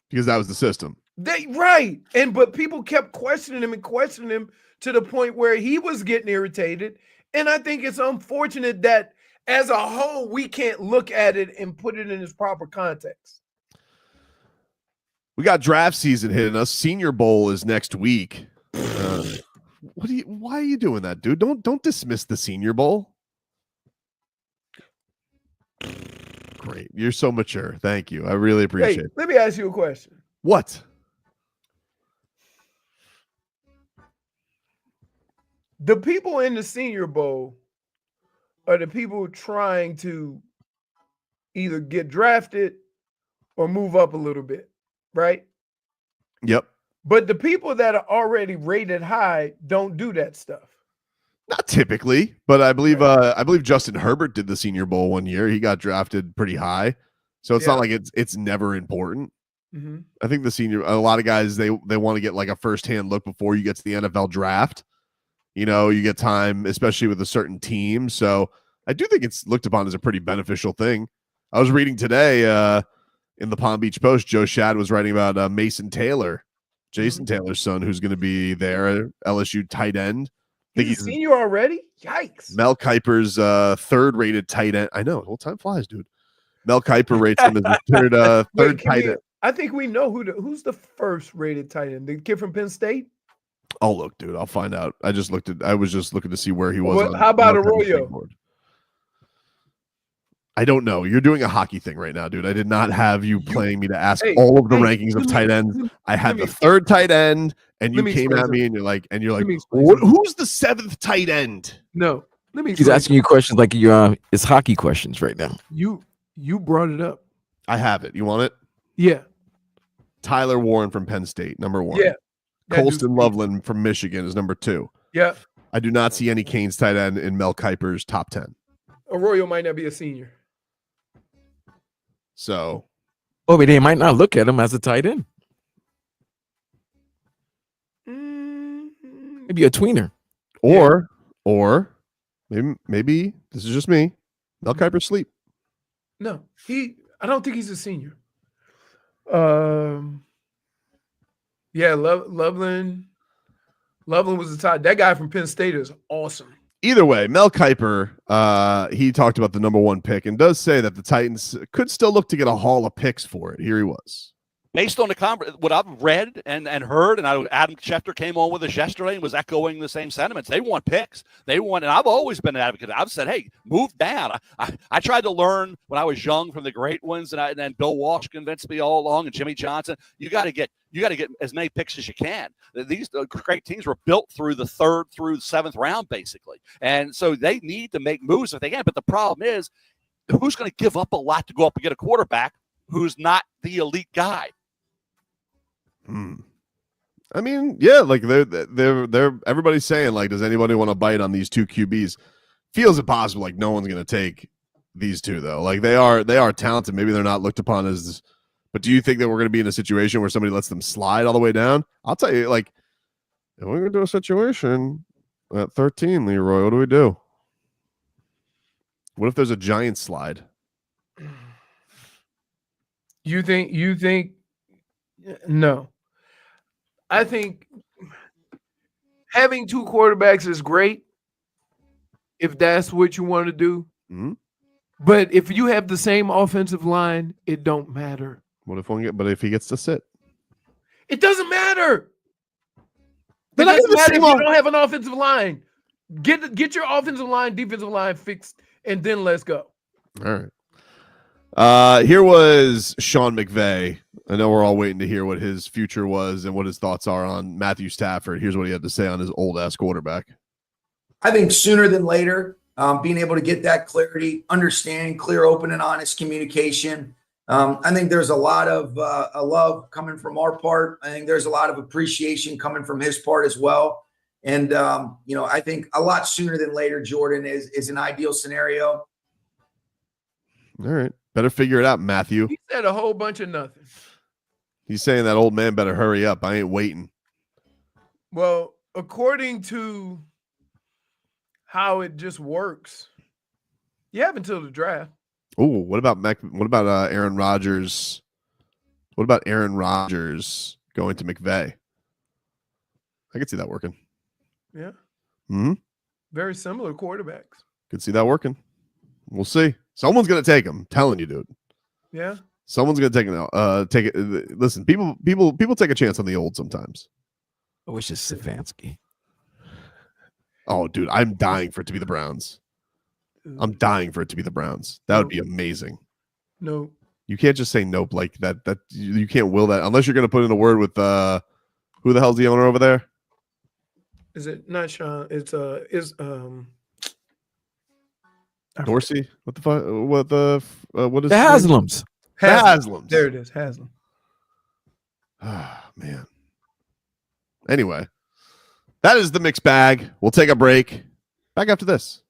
Because that was the system. Right. But people kept questioning him to the point where he was getting irritated. And I think it's unfortunate that as a whole, we can't look at it and put it in its proper context. We got draft season hitting us. Senior Bowl is next week. Why are you doing that, dude? Don't dismiss the Senior Bowl. Great. You're so mature. Thank you. I really appreciate it. Let me ask you a question. What? The people in the Senior Bowl are the people trying to either get drafted or move up a little bit, right? Yep. But the people that are already rated high don't do that stuff. Not typically, but I believe Justin Herbert did the Senior Bowl one year. He got drafted pretty high. So it's not like it's never important. Mm-hmm. I think a lot of guys, they want to get like a firsthand look before you get to the NFL draft. You know, you get time, especially with a certain team. So I do think it's looked upon as a pretty beneficial thing. I was reading today in the Palm Beach Post, Joe Shad was writing about Mason Taylor, Jason Taylor's son, who's going to be there, LSU tight end. He's a senior already? Yikes. Mel Kiper's third-rated tight end. I know. Well, time flies, dude. Mel Kiper rates him as the third tight end. I think we know who's the first-rated tight end. The kid from Penn State? Oh, look, dude. I'll find out. I was just looking to see where he was. How about Arroyo? I don't know. You're doing a hockey thing right now, dude. I did not have you playing me to ask all of the rankings of tight ends. I had the third tight end, and you came at me, and you're like, who's the 7th tight end? No, He's asking you questions like it's hockey questions right now. You brought it up. I have it. You want it? Yeah. Tyler Warren from Penn State, number 1. Yeah. Colston Loveland from Michigan is number 2. Yeah. I do not see any Canes tight end in Mel Kiper's top 10. Arroyo might not be a senior. So, but they might not look at him as a tight end. Maybe a tweener, or maybe this is just me. Mel Kiper sleep. No, I don't think he's a senior. Yeah, Loveland was the tight. That guy from Penn State is awesome. Either way, Mel Kiper, he talked about the number 1 pick and does say that the Titans could still look to get a haul of picks for it. Here he was. Based on what I've read and heard, and Adam Schefter came on with us yesterday and was echoing the same sentiments. They want picks. And I've always been an advocate. I've said, hey, move down. I tried to learn when I was young from the great ones, and then Bill Walsh convinced me all along, and Jimmy Johnson. You got to get as many picks as you can. These great teams were built through the 3rd through 7th round, basically, and so they need to make moves if they can. But the problem is, who's going to give up a lot to go up and get a quarterback who's not the elite guy? I mean, yeah, like they're everybody's saying, like, does anybody want to bite on these 2 QBs? Feels impossible. Like, no one's going to take these 2 though. Like, they are talented. Maybe they're not looked upon as. But do you think that we're going to be in a situation where somebody lets them slide all the way down? I'll tell you, like, If we're going to do a situation at 13, Leroy, what do we do? What if there's a giant slide? You think no. I think having two quarterbacks is great if that's what you want to do. Mm-hmm. But if you have the same offensive line, it don't matter. What if but if he gets to sit? It doesn't matter. But It doesn't matter if you don't have an offensive line. Get your offensive line, defensive line fixed, and then let's go. All right. Here was Sean McVay. I know we're all waiting to hear what his future was and what his thoughts are on Matthew Stafford. Here's what he had to say on his old-ass quarterback. I think sooner than later, being able to get that clarity, understanding, clear, open, and honest communication. I think there's a lot of a love coming from our part. I think there's a lot of appreciation coming from his part as well. And, I think a lot sooner than later, Jordan, is an ideal scenario. All right. Better figure it out, Matthew. He said a whole bunch of nothing. He's saying that old man better hurry up. I ain't waiting. Well, according to how it just works, you have until the draft. Oh, what about Aaron Rodgers? What about Aaron Rodgers going to McVay? I could see that working. Yeah. Hmm. Very similar quarterbacks. Could see that working. We'll see. Someone's gonna take him. I'm telling you, dude. Yeah. Someone's gonna take it. Take it. Listen, people take a chance on the old sometimes. I wish it's Stefanski. Oh, dude, I'm dying for it to be the Browns. I'm dying for it to be the Browns. That would be amazing. No. You can't just say nope like that. That you can't will that unless you're gonna put in a word with who the hell's the owner over there? Is it not Sean? It's Dorsey? What the fuck? What is The Haslams. Haslams. There it is. Haslam. Ah, man. Anyway, that is the mixed bag. We'll take a break. Back after this.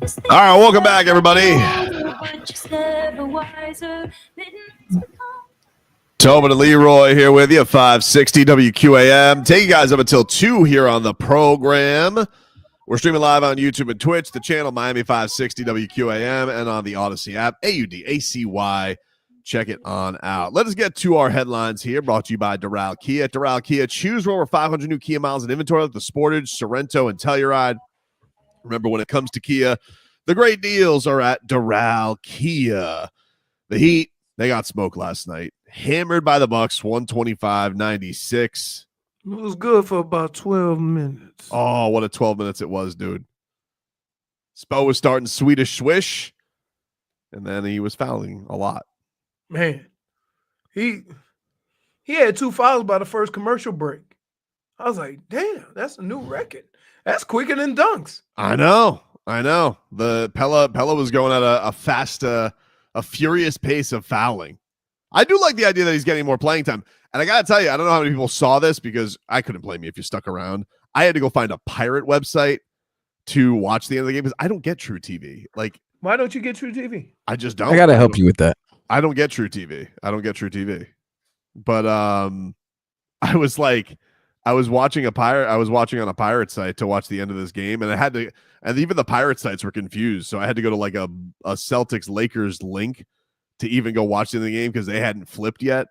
All right, welcome back, everybody. Tobin and Leroy here with you, 560 WQAM. Take you guys up until 2 here on the program. We're streaming live on YouTube and Twitch, the channel Miami 560 WQAM, and on the Odyssey app, AUDACY. Check it on out. Let us get to our headlines here, brought to you by Doral Kia. At Doral Kia, choose over 500 new Kia miles in inventory like the Sportage, Sorento, and Telluride. Remember, when it comes to Kia, the great deals are at Doral Kia. The Heat, they got smoked last night. Hammered by the Bucks, 125-96. It was good for about 12 minutes. Oh, what a 12 minutes it was, dude. Spo was starting Swedish swish, and then he was fouling a lot. Man, he had 2 fouls by the first commercial break. I was like, damn, that's a new record. That's quicker than dunks. I know. The Pella was going at a fast, a furious pace of fouling. I do like the idea that he's getting more playing time. And I got to tell you, I don't know how many people saw this because I couldn't blame you if you stuck around. I had to go find a pirate website to watch the end of the game because I don't get TruTV. Like, why don't you get TruTV? I just don't. I gotta help you with that. I don't get TruTV. But I was watching on a pirate site to watch the end of this game, and and even the pirate sites were confused. So I had to go to like a Celtics Lakers link to even go watch the end of the game because they hadn't flipped yet.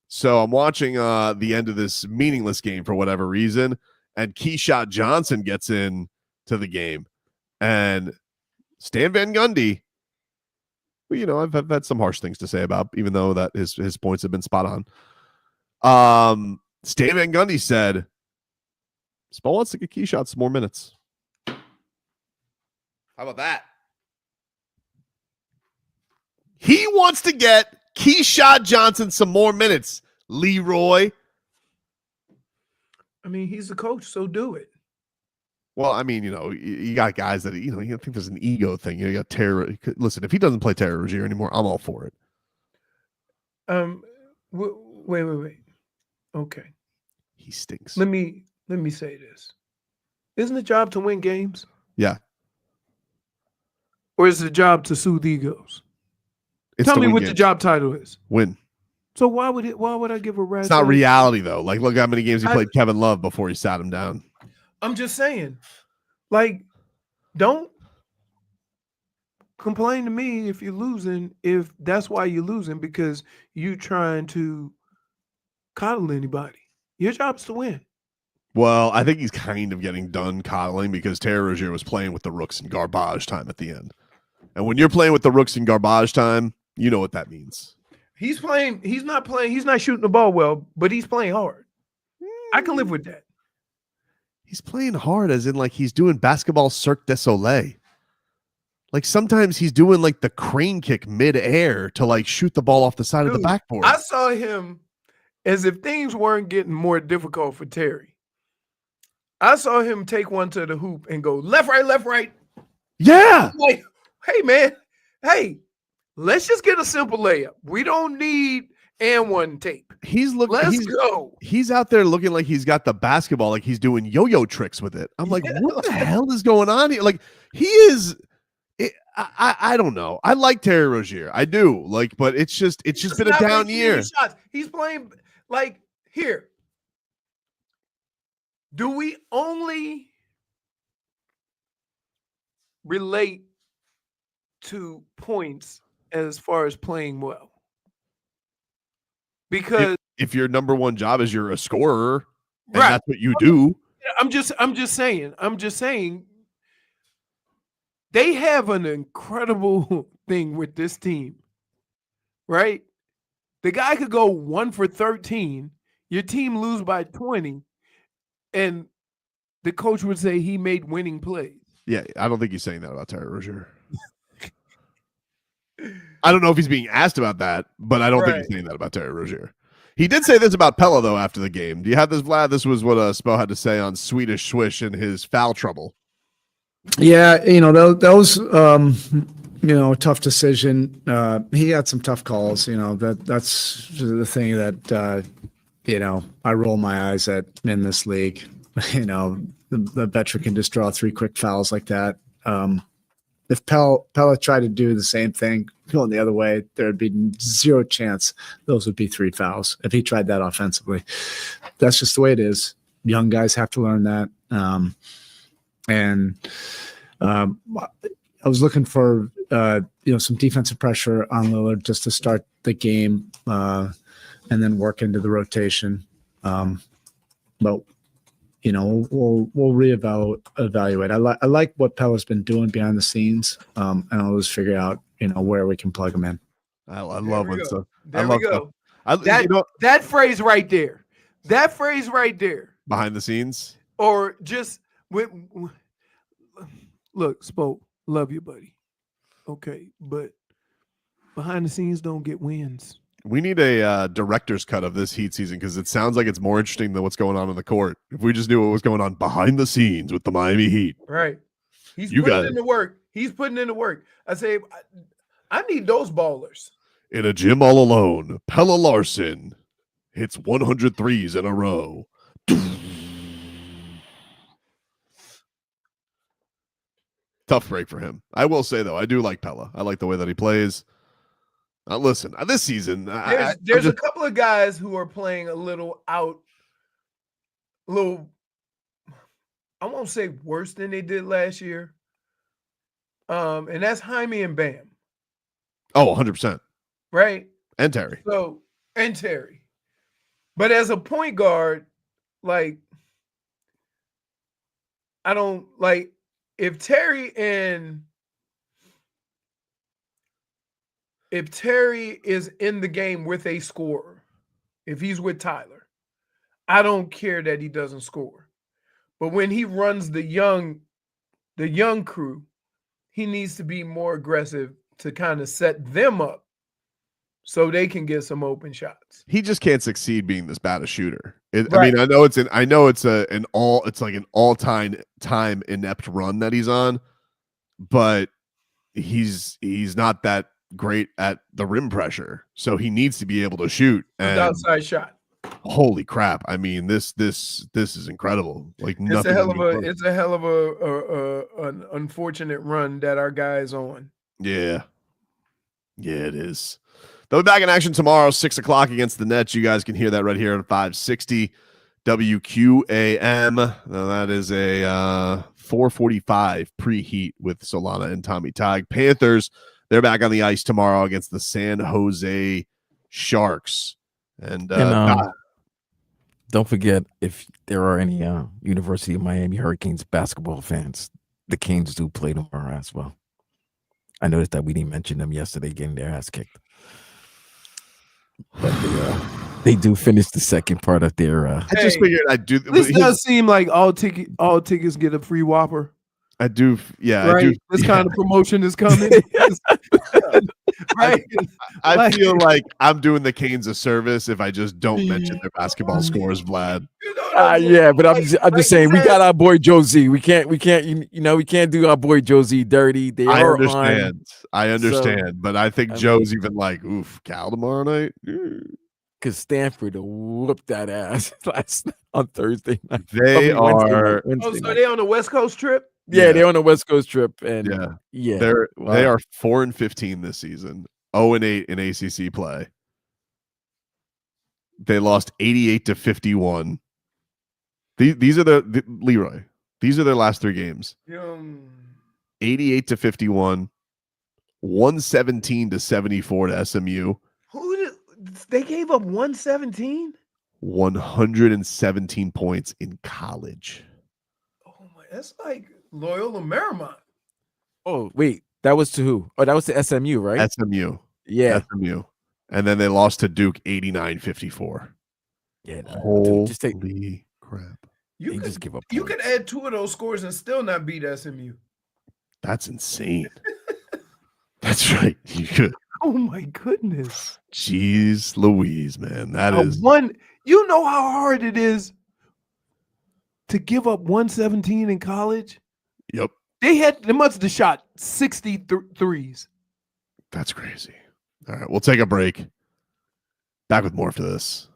So I'm watching the end of this meaningless game for whatever reason, and Keyshawn Johnson gets in to the game, and Stan Van Gundy, who, you know, I've had some harsh things to say about, even though that his points have been spot on. Stan Van Gundy said, Spo wants to get Keyshawn some more minutes. How about that? He wants to get Keyshawn Johnson some more minutes, Leroy. I mean, he's the coach, so do it. Well, I mean, you know, you got guys that, you know, you think there's an ego thing. You got Terry. Listen, if he doesn't play Terry Rozier anymore, I'm all for it. Wait. Okay. He stinks. Let me say this. Isn't the job to win games? Yeah. Or is it the job to soothe egos? Tell me what the job title is. Win. So why would I give a rat's? It's not reality though. Like, look how many games he played Kevin Love before he sat him down. I'm just saying, like, don't complain to me if you're losing, if that's why you're losing, because you trying to coddle anybody. Your job's to win. Well, I think he's kind of getting done coddling because Terry Rozier was playing with the rooks in garbage time at the end. And when you're playing with the rooks in garbage time, you know what that means. He's not shooting the ball well, but he's playing hard. I can live with that. He's playing hard as in like he's doing basketball Cirque du Soleil. Like sometimes he's doing like the crane kick mid-air to like shoot the ball off the side of the backboard. I saw him as if things weren't getting more difficult for Terry. I saw him take one to the hoop and go left, right. Yeah. I'm like, hey, man, let's just get a simple layup. We don't need and one tape. Let's go. He's out there looking like he's got the basketball, like he's doing yo-yo tricks with it. I'm like, what the hell is going on here? Like he is. I don't know. I like Terry Rozier. I do. Like, but it's just been a down year. He's playing like here. Do we only relate to points as far as playing well? Because if your number one job is you're a scorer, and that's what you do. I'm just saying they have an incredible thing with this team, right? The guy could go 1 for 13, your team lose by 20, and the coach would say he made winning plays. Yeah, I don't think he's saying that about Terry Rozier. I don't know if he's being asked about that, but I don't think he's saying that about Terry Rozier. He did say this about Pella, though, after the game. Do you have this, Vlad? This was what Spo had to say on Swedish Swish and his foul trouble. Yeah, you know, that was, a tough decision. He had some tough calls. You know, that's the thing that, I roll my eyes at in this league. You know, the veteran can just draw 3 quick fouls like that. if Pella tried to do the same thing going the other way, there'd be zero chance those would be 3 fouls if he tried that offensively. That's just the way it is. Young guys have to learn that. I was looking for some defensive pressure on Lillard just to start the game and then work into the rotation. But we'll reevaluate. I like what Pella's been doing behind the scenes, and I'll just figure out where we can plug him in. I love it. So There we go. Stuff. That phrase right there. That phrase right there. Behind the scenes, or just look, Spoke, love you, buddy. Okay, but behind the scenes don't get wins. we need a director's cut of this Heat season because it sounds like it's more interesting than what's going on in the court. If we just knew what was going on behind the scenes with the Miami Heat, Right? He's putting in the work. He's putting in the work. I say, I need those ballers. In a gym all alone, Pella Larson hits 100 threes in a row. Tough break for him. I will say, though, I do like Pella. I like the way that he plays. Listen, this season, there's a couple of guys who are playing a little, I won't say worse than they did last year. And that's Jaime and Bam. Oh, 100%. Right? And Terry. And Terry. But as a point guard, I don't like if Terry is in the game with a scorer, if he's with Tyler, I don't care that he doesn't score. But when he runs the young crew, he needs to be more aggressive to kind of set them up so they can get some open shots. He just can't succeed being this bad a shooter. Right. I mean, I know it's like an all-time inept run that he's on, but he's not that great at the rim pressure. So he needs to be able to shoot. And outside shot. Holy crap. I mean, this is incredible. Like It's a hell of an unfortunate run that our guy is on. Yeah. Yeah, it is. They'll be back in action tomorrow, 6 o'clock against the Nets. You guys can hear that right here on 560 WQAM. Now, that is a 445 preheat with Solana and Tommy Tig. Panthers, they're back on the ice tomorrow against the San Jose Sharks. And don't forget, if there are any University of Miami Hurricanes basketball fans, the Canes do play tomorrow as well. I noticed that we didn't mention them yesterday getting their ass kicked. But they do finish the second part of their. I just figured I'd do. This does seem like all tickets get a free Whopper. I do. Yeah. Right. I do, this kind of promotion is coming. Right. I feel like I'm doing the Canes a service if I just don't mention their basketball scores, Vlad. Yeah, but I'm just saying we got our boy Josie. We can't do our boy Josie dirty. I understand, but I think Joe's even like, oof, Cal tomorrow night. Because Stanford whooped that ass on Thursday night. They are. So they on the West Coast trip? Yeah, they're on a West Coast trip, and they are 4-15 this season, 0-8 in ACC play. They lost 88-51. These are the Leroy. These are their last 3 games. 88-51, 117-74 to SMU. They gave up 117? 117 points in college. Oh my, that's like Loyola Marymount. Oh, wait. That was to who? Oh, that was to SMU, right? SMU. Yeah. SMU. And then they lost to Duke 89-54. Yeah. Holy just take crap. You could just give up. You could add 2 of those scores and still not beat SMU. That's insane. That's right. You could. Oh my goodness. Jeez Louise, man. That is one. You know how hard it is to give up 117 in college? Yep. They must have shot 63s. That's crazy. All right, we'll take a break. Back with more after this.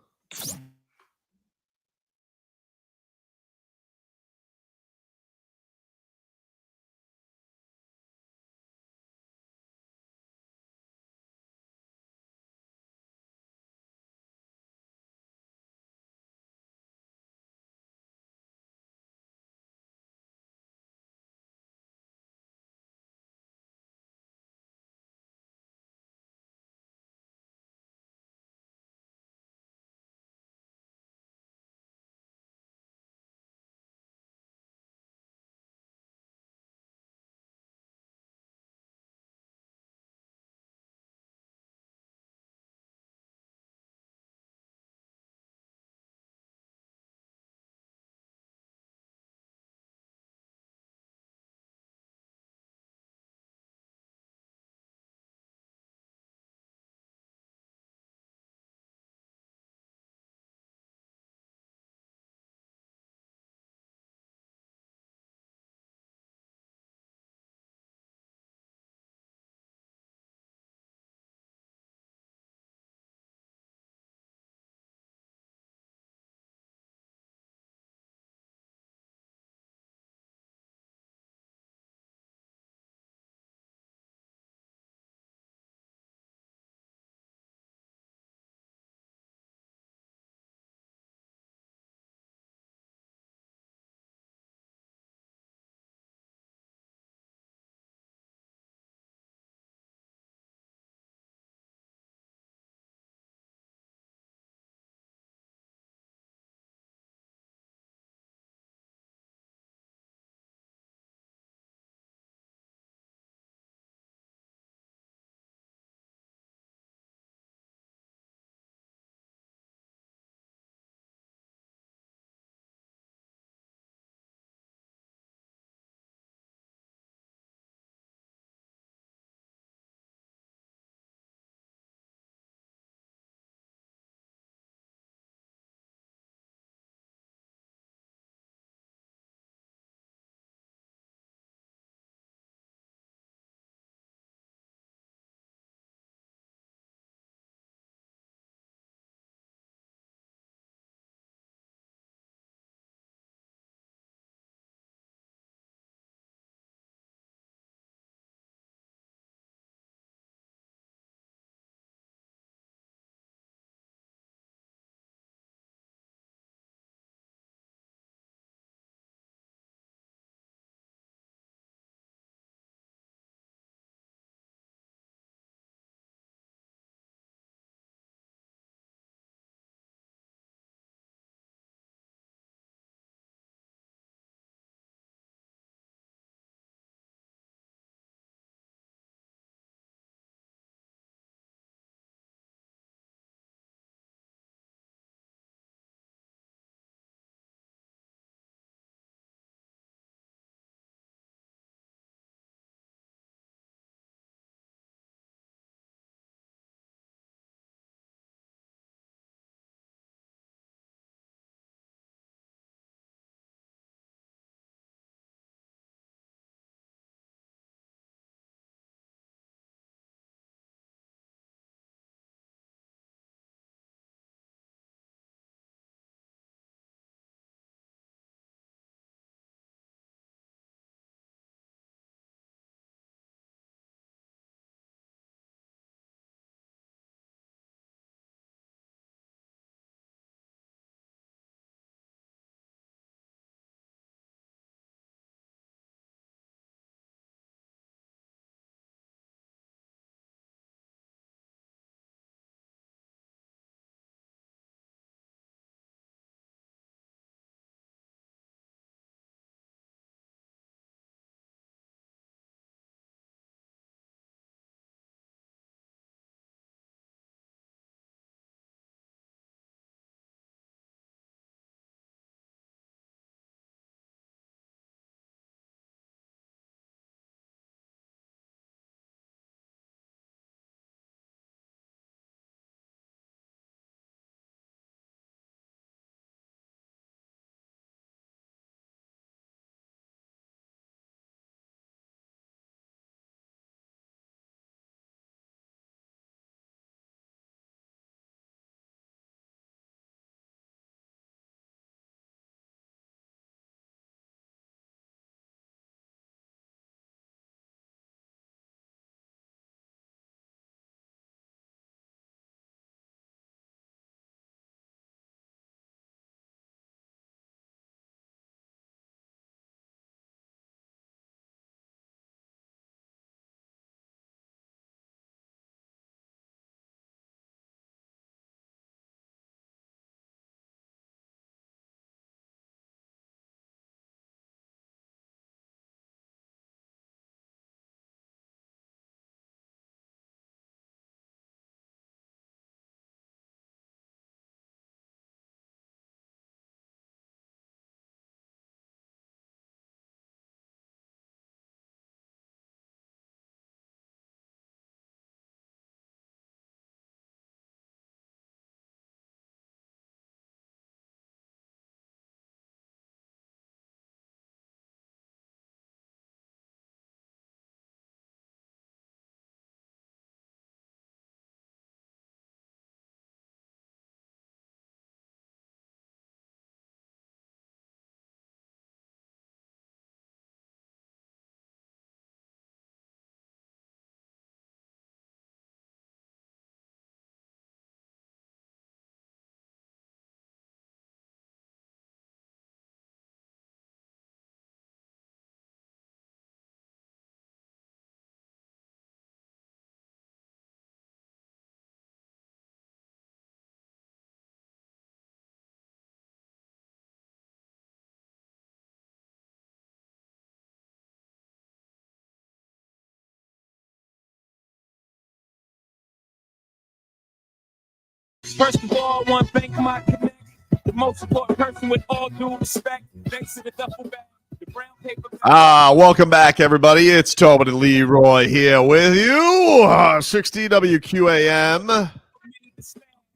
First of all, I want to thank my connect, the most important person with all due respect. Thanks to the duffel bag, the brown paper bag. Welcome back, everybody. It's Tobin and Leroy here with you. 60 WQAM.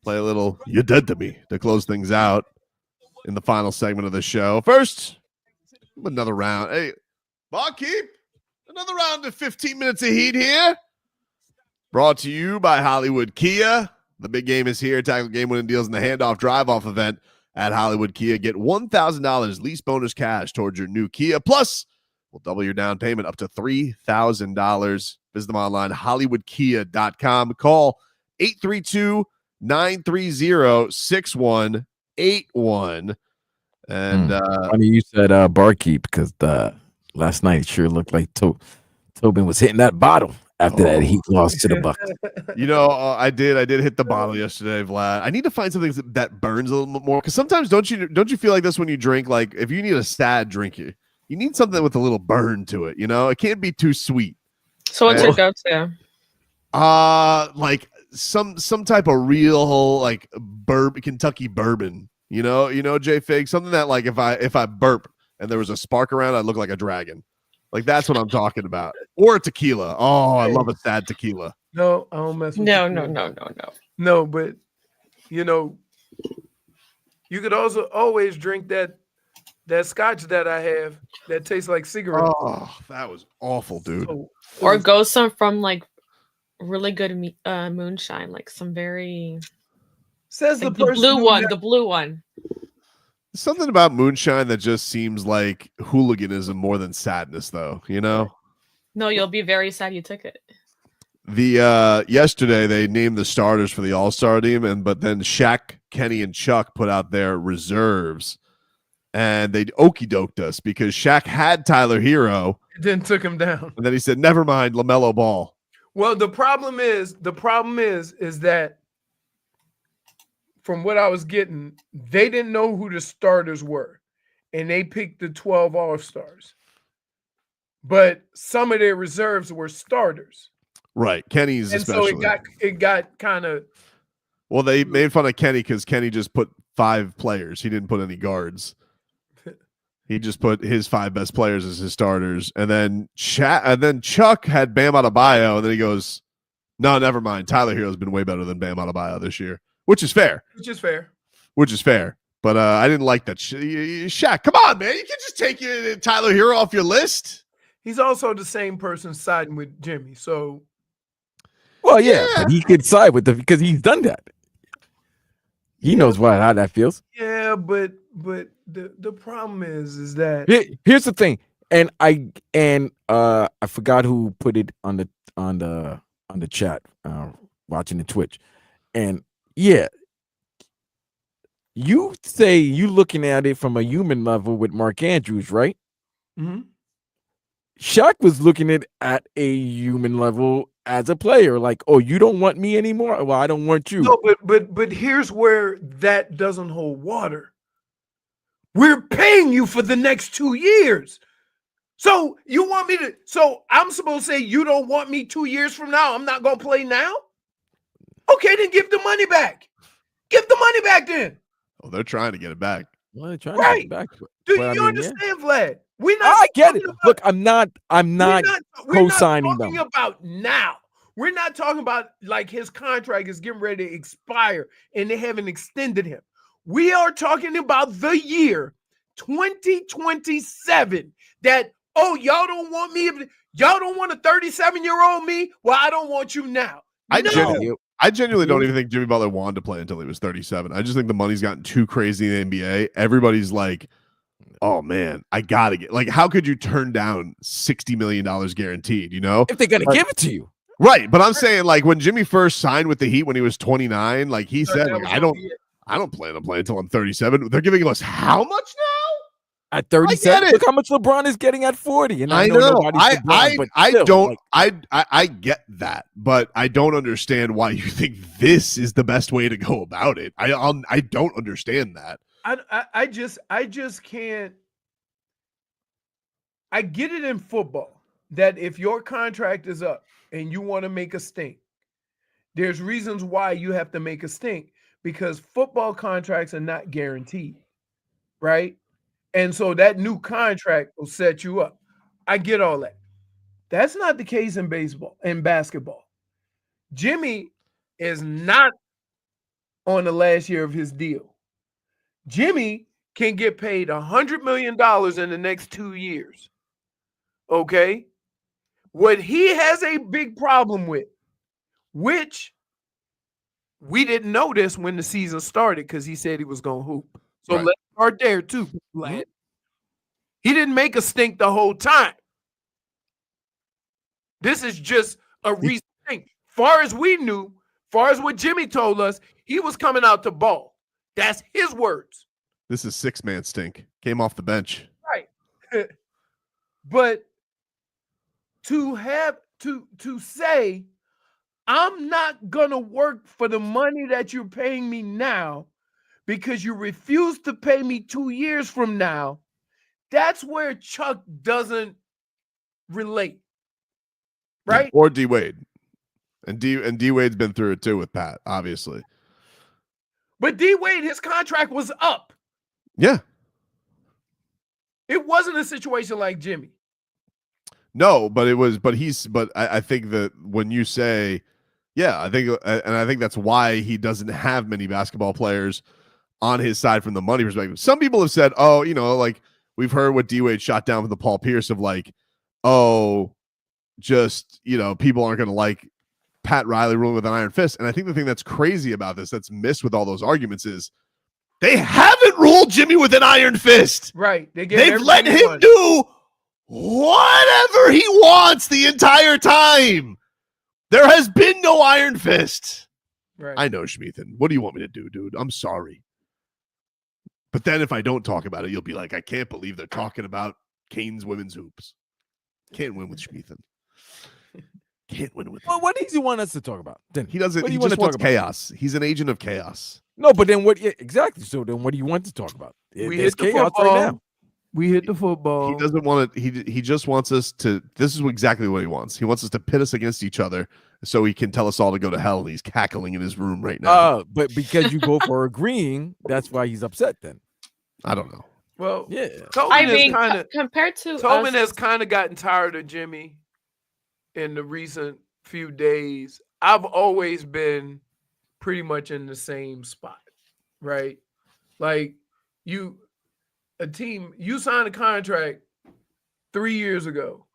Play a little "You Dead to Me" to close things out in the final segment of the show. First, another round. Hey, barkeep, another round of 15 minutes of heat here. Brought to you by Hollywood Kia. The big game is here. Tackle game-winning deals in the handoff drive-off event at Hollywood Kia. Get $1,000 lease bonus cash towards your new Kia. Plus, we'll double your down payment up to $3,000. Visit them online, hollywoodkia.com. Call 832-930-6181. And funny you said barkeep, because last night it sure looked like Tobin was hitting that bottle after that Heat lost to the Bucks. I did hit the bottle yesterday, Vlad. I need to find something that burns a little bit more, because sometimes don't you feel like this when you drink? Like if you need a sad drink, you need something with a little burn to it. It can't be too sweet. So what's your go-to? Like some type of real like Kentucky bourbon. JFig, something that like if I burp and there was a spark around, I'd look like a dragon. Like that's what I'm talking about. Or a tequila. Oh, I love a sad tequila. No, I don't mess with No. No, but you could also always drink that scotch that I have that tastes like cigarettes. Oh, that was awful, dude. Or go from like really good moonshine, like some very says like the person the blue one. Something about moonshine that just seems like hooliganism more than sadness, though. No, you'll be very sad you took it. Yesterday they named the starters for the All-Star team, but then Shaq, Kenny, and Chuck put out their reserves, and they okey-doked us because Shaq had Tyler Hero, then took him down, and then he said, "Never mind, LaMelo Ball." Well, the problem is that from what I was getting, they didn't know who the starters were, and they picked the 12 All-Stars. But some of their reserves were starters. Right, Kenny's and especially. So it got kind of. Well, they made fun of Kenny because Kenny just put 5 players. He didn't put any guards. He just put his 5 best players as his starters, and then Chuck had Bam Adebayo, and then he goes, "No, never mind. Tyler Hero's been way better than Bam Adebayo this year." Which is fair. But I didn't like that. Shaq, come on, man. You can just take Tyler Hero off your list. He's also the same person siding with Jimmy. So, well, yeah. But he could side with because he's done that. He knows how that feels. Yeah, but the problem is that here's the thing, and I forgot who put it on the chat, watching the Twitch, and. Yeah. You say you looking at it from a human level with Mark Andrews, right? Mm-hmm. Shaq was looking at a human level as a player, like, "Oh, you don't want me anymore? Well, I don't want you." No, but here's where that doesn't hold water. We're paying you for the next 2 years. So you want me to? So I'm supposed to say you don't want me 2 years from now? I'm not gonna play now. Okay, then give the money back. Give the money back then. Oh, they're trying to get it back. Well, they're trying to get it back. Do you understand, Vlad? I get it. Look, I'm not co-signing them. We're not talking about now. We're not talking about like his contract is getting ready to expire and they haven't extended him. We are talking about the year 2027 that, y'all don't want me. Y'all don't want a 37-year-old me. Well, I don't want you now. I genuinely don't even think Jimmy Butler wanted to play until he was 37. I just think the money's gotten too crazy in the NBA. Everybody's like, "Oh man, I gotta get." Like, how could you turn down $60 million guaranteed? If they're gonna give it to you, right? But I'm saying, like, when Jimmy first signed with the Heat when he was 29, like he said, like, I don't plan to play until I'm 37. They're giving us how much now? At 37, look how much LeBron is getting at 40. And I know. I get that, but I don't understand why you think this is the best way to go about it. I don't understand that. I just can't. I get it in football that if your contract is up and you want to make a stink, there's reasons why you have to make a stink because football contracts are not guaranteed, right? And so that new contract will set you up. I get all that. That's not the case in basketball. Jimmy is not on the last year of his deal. Jimmy can get paid $100 million in the next 2 years. Okay? What he has a big problem with, which we didn't know this when the season started because he said he was going to hoop. So let's start there too. He didn't make a stink the whole time. This is just a recent thing. Far as we knew, far as what Jimmy told us, he was coming out to ball. That's his words. This is 6-man stink. Came off the bench. Right. But to have to say, I'm not gonna work for the money that you're paying me now because you refuse to pay me 2 years from now, that's where Chuck doesn't relate. Right? Yeah, or D Wade. And D Wade's been through it too with Pat, obviously. But D Wade, his contract was up. Yeah. It wasn't a situation like Jimmy. No, but I think that when you say, yeah, I think that's why he doesn't have many basketball players on his side from the money perspective. Some people have said, oh, like we've heard what D Wade shot down with the Paul Pierce of like, oh, just, people aren't going to like Pat Riley ruling with an iron fist. And I think the thing that's crazy about this, that's missed with all those arguments, is they haven't ruled Jimmy with an iron fist. Right. They've let him do whatever he wants the entire time. There has been no iron fist. Right. I know, Schmeathan. What do you want me to do, dude? I'm sorry. But then if I don't talk about it, you'll be like, I can't believe they're talking about Kane's women's hoops. Can't win with Schmeathan. Can't win with him. Well, what does he want us to talk about? Then He doesn't. What do He you want just to talk wants about? chaos. He's an agent of chaos. No, but then what? Yeah, exactly. So then, what do you want to talk about? We There's hit the chaos football. right now. We hit the football. He doesn't want to. He just wants us to. This is exactly what he wants. He wants us to pit us against each other so he can tell us all to go to hell. And he's cackling in his room right now. But because you go for agreeing, that's why he's upset. Then I don't know. Well, yeah. Tobin compared to Tobin us, has kind of gotten tired of Jimmy in the recent few days. I've always been pretty much in the same spot, right? Like you signed a contract 3 years ago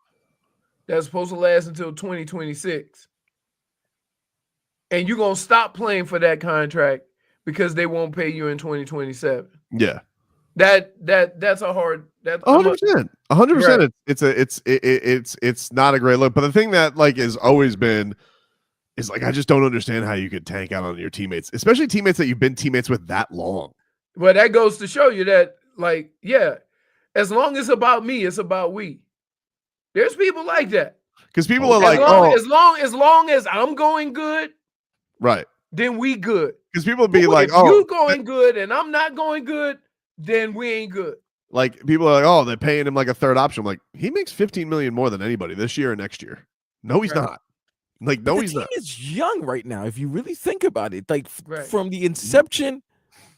that's supposed to last until 2026. And you're going to stop playing for that contract because they won't pay you in 2027. Yeah. That's a hard. That's 100%. 100%. Right. It's not a great look. But the thing that like has always been is like I just don't understand how you could tank out on your teammates, especially teammates that you've been teammates with that long. Well, that goes to show you that, like, yeah, as long as it's about me, it's about we. There's people like that. Because people are As like, long as I'm going good, right, then we good. Because people be But like, if oh, you going good and I'm not going good, then we ain't good. like people are like, oh, they're paying him like a third option. I'm like, he makes $15 million more than anybody this year or next year. No, he's Right. not. Like, no, he's the not. team is young right now. If you really think about it, like Right. from the inception,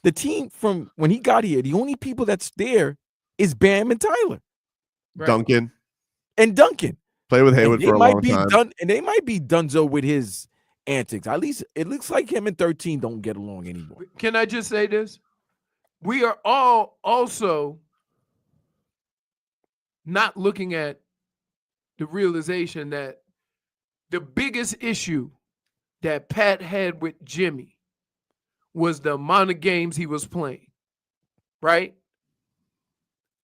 the team from when he got here, the only people that's there is Bam and Tyler Right. Duncan and Duncan. play with And Hayward they for a might long be time. done, and they might be donezo with his antics. At least it looks like him and 13 don't get along anymore. Can I just say this? We are all also not looking at the realization that the biggest issue that Pat had with Jimmy was the amount of games he was playing, right?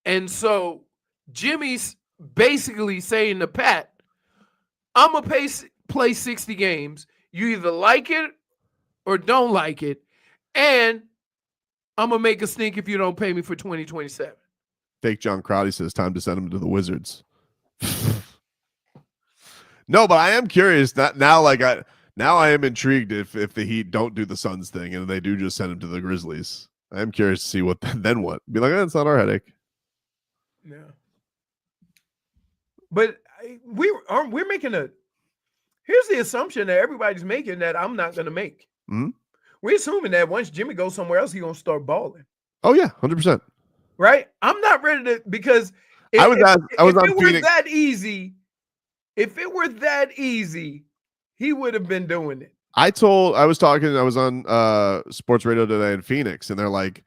And so Jimmy's basically saying to Pat, I'm going to play 60 games. You either like it or don't like it, and I'm going to make a stink if you don't pay me for 2027. Fake John Crowley says time to send him to the Wizards. No, but I am curious. Now I am intrigued if the Heat don't do the Suns thing and they do just send him to the Grizzlies. I am curious to see what then what. Be like, it's not our headache. Yeah. But we're making here's the assumption that everybody's making that I'm not going to make. Mm-hmm. we're assuming that once Jimmy goes somewhere else, he's gonna start balling. Oh yeah, 100%. Right? I'm not ready to because I was on if it were Phoenix. that easy, if it were that easy, he would have been doing it. I was on sports radio today in Phoenix, and they're like,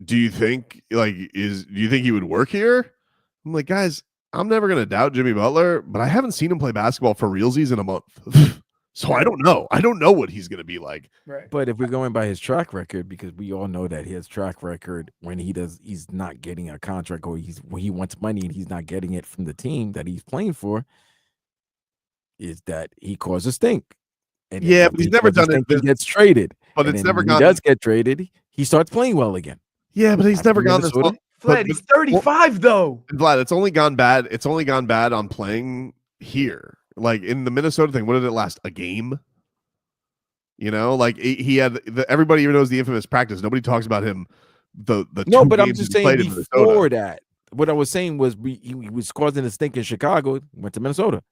do you think he would work here? I'm like, guys, I'm never gonna doubt Jimmy Butler, but I haven't seen him play basketball for realsies in a month. So I don't know. I don't know what he's gonna be like. Right. But if we're going by his track record, because we all know that his track record when he's not getting a contract or when he wants money and he's not getting it from the team that he's playing for, is that he causes stink. And yeah, but he's never done it. He gets traded, but it's never gone. He does get traded. He starts playing well again. Yeah, but he's never gone this long. Vlad, he's 35 though. Vlad, it's only gone bad. It's only gone bad on playing here. Like in the Minnesota thing, what did it last? A game? You know, like he had everybody even knows the infamous practice. Nobody talks about him. No, but I'm just saying before that. What I was saying was he was causing a stink in Chicago. Went to Minnesota.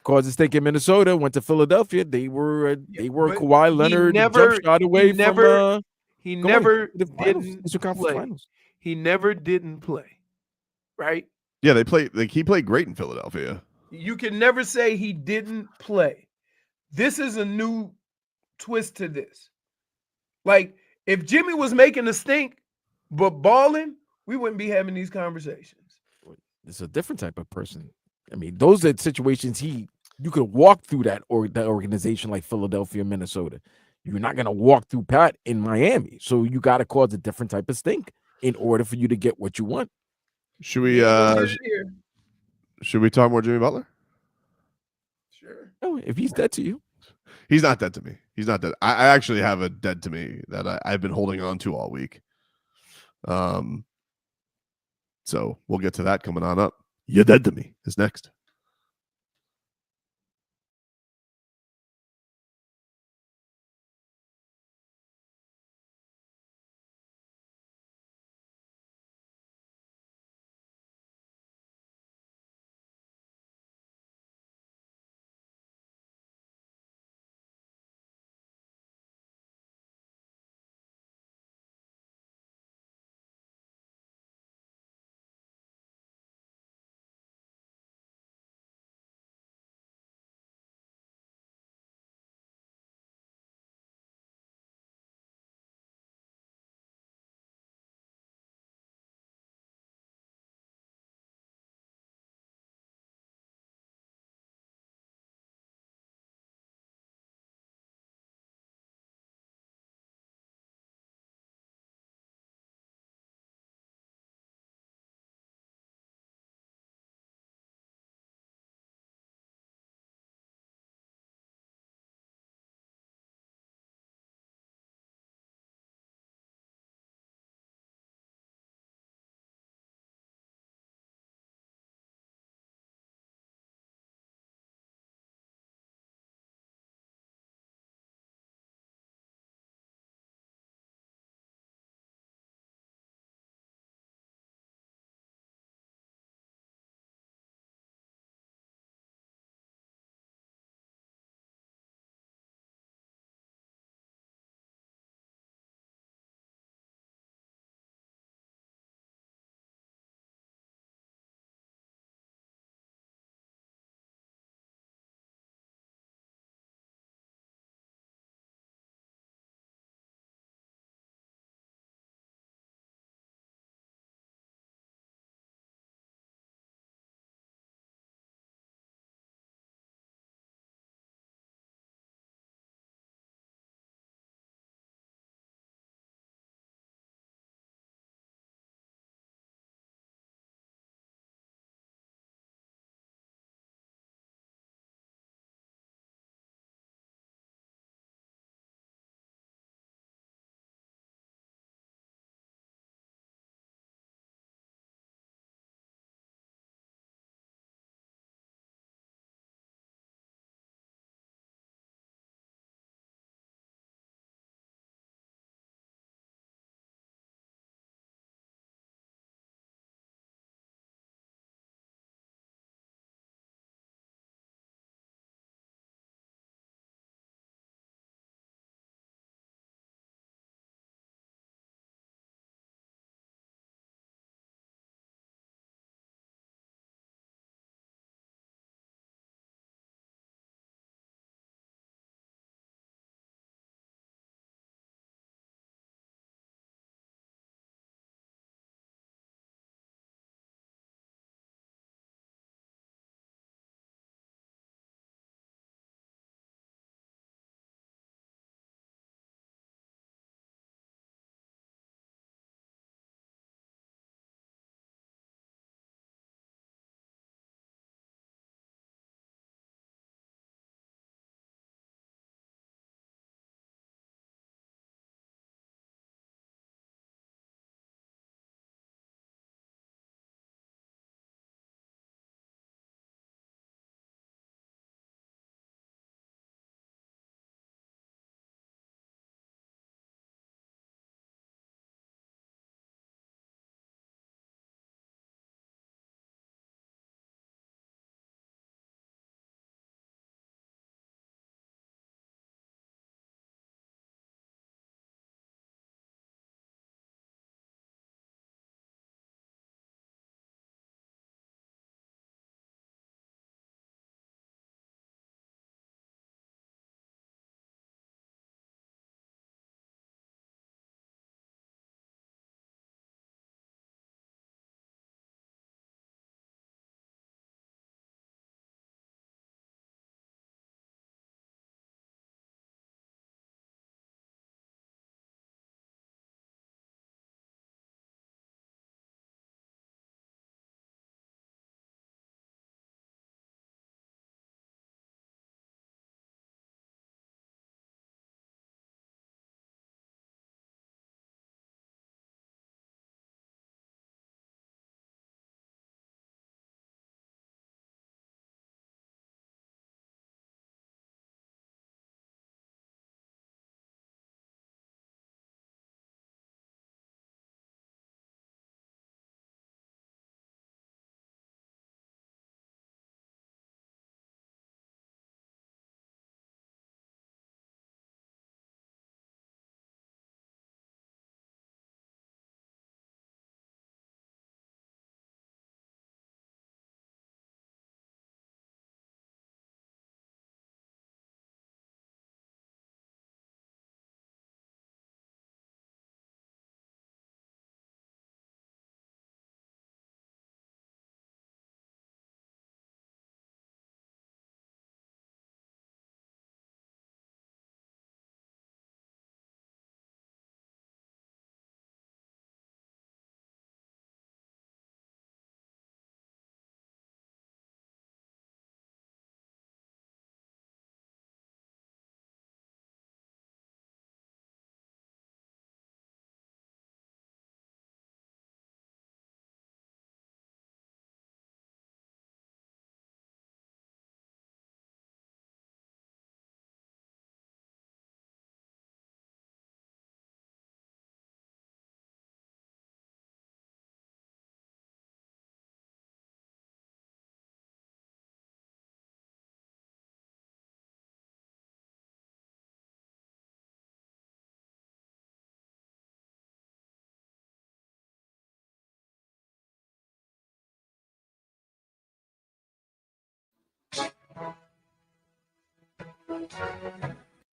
Caused a stink in Minnesota. Went to Philadelphia. They were Kawhi Leonard jump shot away from. He never didn't play. He never didn't play. Right? Yeah, he played great in Philadelphia. You can never say he didn't play. This is a new twist to this. Like, if Jimmy was making a stink but balling, we wouldn't be having these conversations. It's a different type of person. I mean, those are situations you could walk through that organization like Philadelphia, Minnesota. You're not going to walk through Pat in Miami. So you got to cause a different type of stink in order for you to get what you want. Should we talk more Jimmy Butler? Sure. No, if he's dead to you. He's not dead to me. He's not dead. I actually have a dead to me that I've been holding on to all week. So we'll get to that coming on up. You're dead to me is next.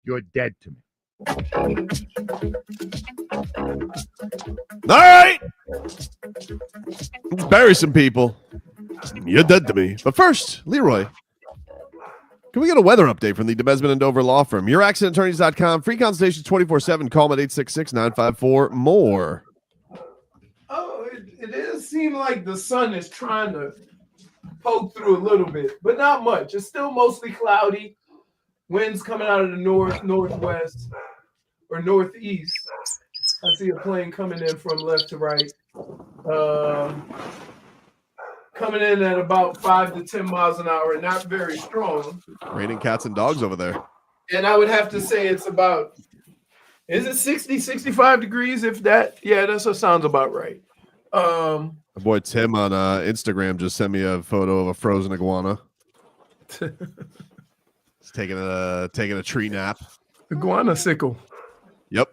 You're dead to me. All right. Let's bury some people. You're dead to me. But first, Leroy, can we get a weather update from the DeBesman and Dover Law Firm? YourAccidentAttorneys.com. Free consultation 24/7. Call them at 866-954-MORE. Oh, it does seem like the sun is trying to poke through a little bit, but not much. It's still mostly cloudy. Winds coming out of the north, northwest, or northeast. I see a plane coming in from left to right. Coming in at about 5 to 10 miles an hour, not very strong. Raining cats and dogs over there. And I would have to say it's about, is it 60, 65 degrees, if that? Yeah, that sounds about right. My boy Tim on Instagram just sent me a photo of a frozen iguana. He's taking a tree nap. Iguana sickle. Yep.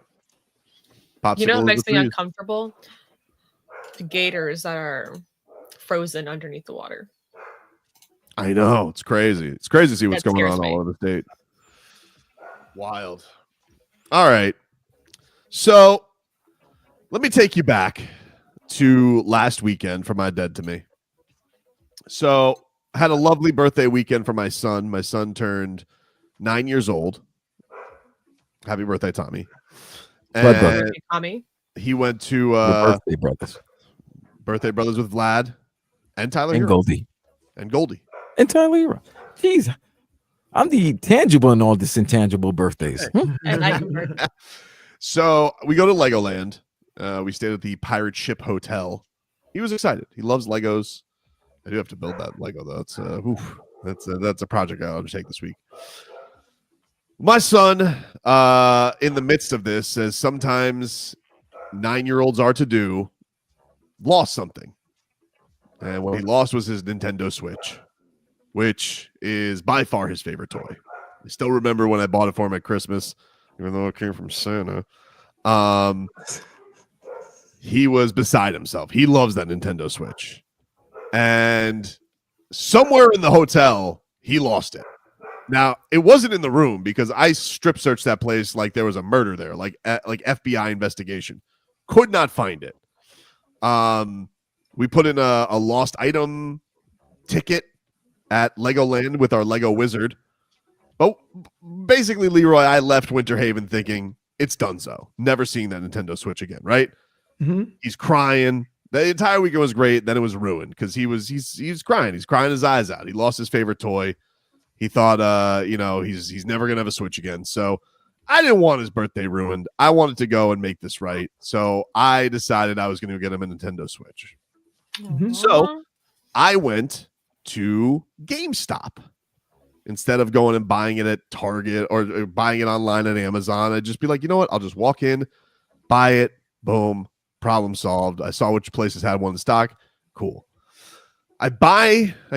You know what Popsicle makes in me the uncomfortable? The gators that are frozen underneath the water. I know. It's crazy. It's crazy to see what's That going scares on me. all over the state. Wild. All right. So let me take you back to last weekend for my dead to me. So I had a lovely birthday weekend for my son. My son turned 9 years old. Happy birthday, Tommy. Blood brother. And Hey, Tommy. he went to Birthday brothers. Birthday Brothers with Vlad and Tyler And Hero. Goldie. And Goldie. And Tyler Hero. Jeez. I'm the tangible in all this intangible birthdays. And I can So we go to Legoland. We stayed at the Pirate Ship Hotel. He was excited. He loves Legos. I do have to build that Lego though. That's a project I'll undertake this week. My son, in the midst of this, as sometimes 9-year-olds are to do, lost something. And what he lost was his Nintendo Switch, which is by far his favorite toy. I still remember when I bought it for him at Christmas, even though it came from Santa. He was beside himself. He loves that Nintendo Switch. And somewhere in the hotel, he lost it. Now, it wasn't in the room because I strip searched that place like there was a murder there, like FBI investigation. Could not find it. We put in a lost item ticket at Legoland with our Lego wizard. But basically, Leroy, I left Winter Haven thinking it's done so. Never seeing that Nintendo Switch again, right? Mm-hmm. He's crying. The entire weekend was great. Then it was ruined because he's crying. He's crying his eyes out. He lost his favorite toy. He thought, he's never gonna have a Switch again. So I didn't want his birthday ruined. I wanted to go and make this right. So I decided I was going to get him a Nintendo Switch. Mm-hmm. So I went to GameStop instead of going and buying it at Target or buying it online at Amazon. I'd just be like, you know what? I'll just walk in, buy it, boom, problem solved. I saw which places had one in stock. Cool. I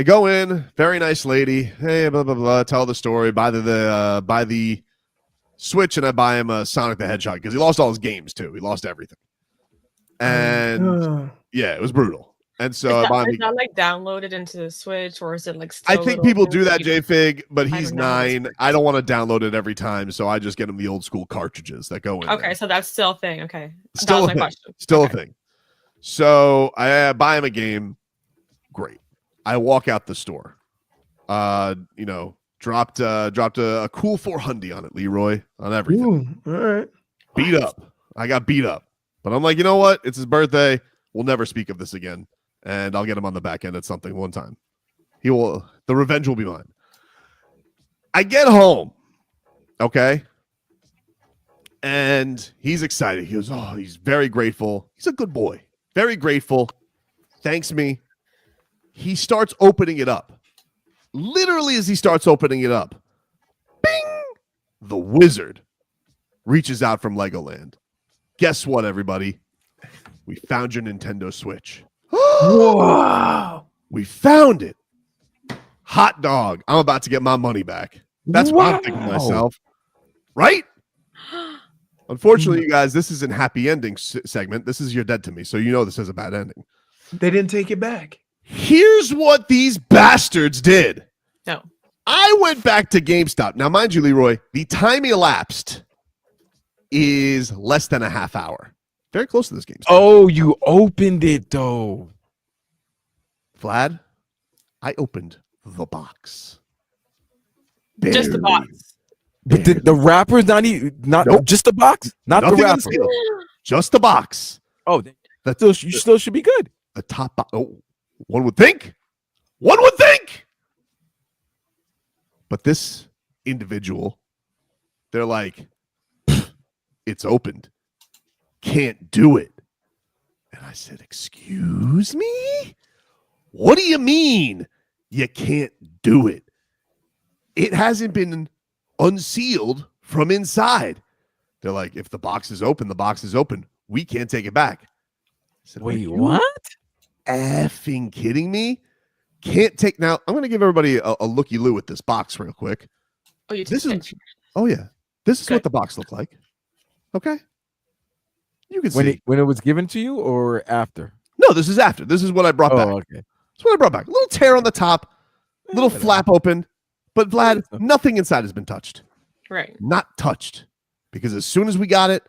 go in, very nice lady. Hey, blah, blah, blah. Tell the story. Buy the Switch, and I buy him a Sonic the Hedgehog because he lost all his games too. He lost everything. And yeah, it was brutal. And so is I buy him. that, is that like downloaded into the Switch, or is it like? I Still think little people things do that, you- JFig, but I he's don't know how this 9. I don't want to download it every time, so I just get him the old school cartridges that go in. Okay, there. so that's still a thing. Okay, Still a that was my thing. question. Still a thing. So I buy him a game. Great. I walk out the store. Dropped a cool 400 on it, Leroy, on everything. Ooh, all right. Beat up. I got beat up. But I'm like, you know what? It's his birthday. We'll never speak of this again. And I'll get him on the back end at something one time. The revenge will be mine. I get home. Okay. And he's excited. He goes, oh, he's very grateful. He's a good boy. Very grateful. Thanks me. He starts opening it up. Literally, as he starts opening it up, bing! The wizard reaches out from Legoland. Guess what, everybody? We found your Nintendo Switch. Wow. We found it. Hot dog. I'm about to get my money back. That's what I'm thinking to myself. Right? Unfortunately, you guys, this isn't happy ending segment. This is You're Dead to Me, so you know this is a bad ending. They didn't take it back. Here's what these bastards did. No. I went back to GameStop. Now, mind you, Leroy, the time elapsed is less than a half hour. Very close to this GameStop. Oh, you opened it though. Vlad, I opened the box. Just the box. But the wrapper's not just the box, not Nothing the on wrapper. seal. Just the box. Oh, that still you still should be good. The top box. Oh, one would think. One would think. But this individual, they're like, it's opened. Can't do it. And I said, excuse me? What do you mean you can't do it? It hasn't been unsealed from inside. They're like, if the box is open, the box is open. We can't take it back. I said, wait, what? Effing kidding me? Can't take. Now, I'm going to give everybody a looky-loo at this box real quick. Oh, you this is. Oh, yeah. This is what the box looked like. Okay. You can see. When it was given to you or after? No, this is after. This is what I brought back. Okay. That's what I brought back. A little tear on the top, little flap open. But Vlad, nothing inside has been touched. Right. Not touched. Because as soon as we got it,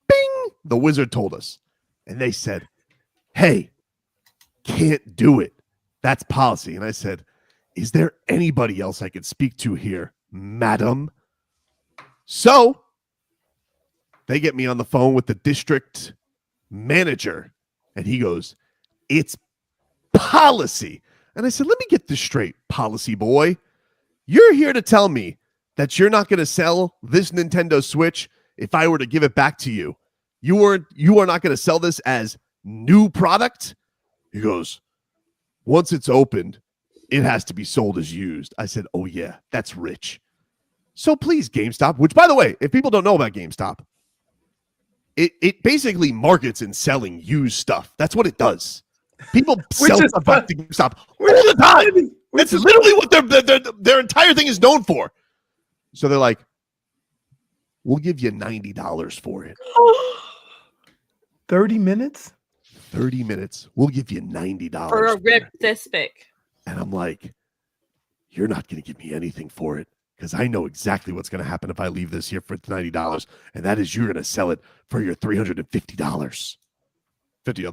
bing, the wizard told us. And they said, hey, can't do it. That's policy. And I said, is there anybody else I could speak to here, madam? So they get me on the phone with the district manager. And he goes, it's policy. And I said, let me get this straight, policy boy. You're here to tell me that you're not going to sell this Nintendo Switch if I were to give it back to you. You are not going to sell this as new product? He goes, once it's opened, it has to be sold as used. I said, oh yeah, that's rich. So please, GameStop, which by the way, if people don't know about GameStop, it basically markets and selling used stuff. That's what it does. People sell stuff back to GameStop all the time. It's literally what their entire thing is known for. So they're like, we'll give you $90 for it. 30 minutes? 30 minutes. We'll give you $90. For a rip this big. And I'm like, you're not going to give me anything for it because I know exactly what's going to happen if I leave this here for $90. And that is you're going to sell it for your $350. $50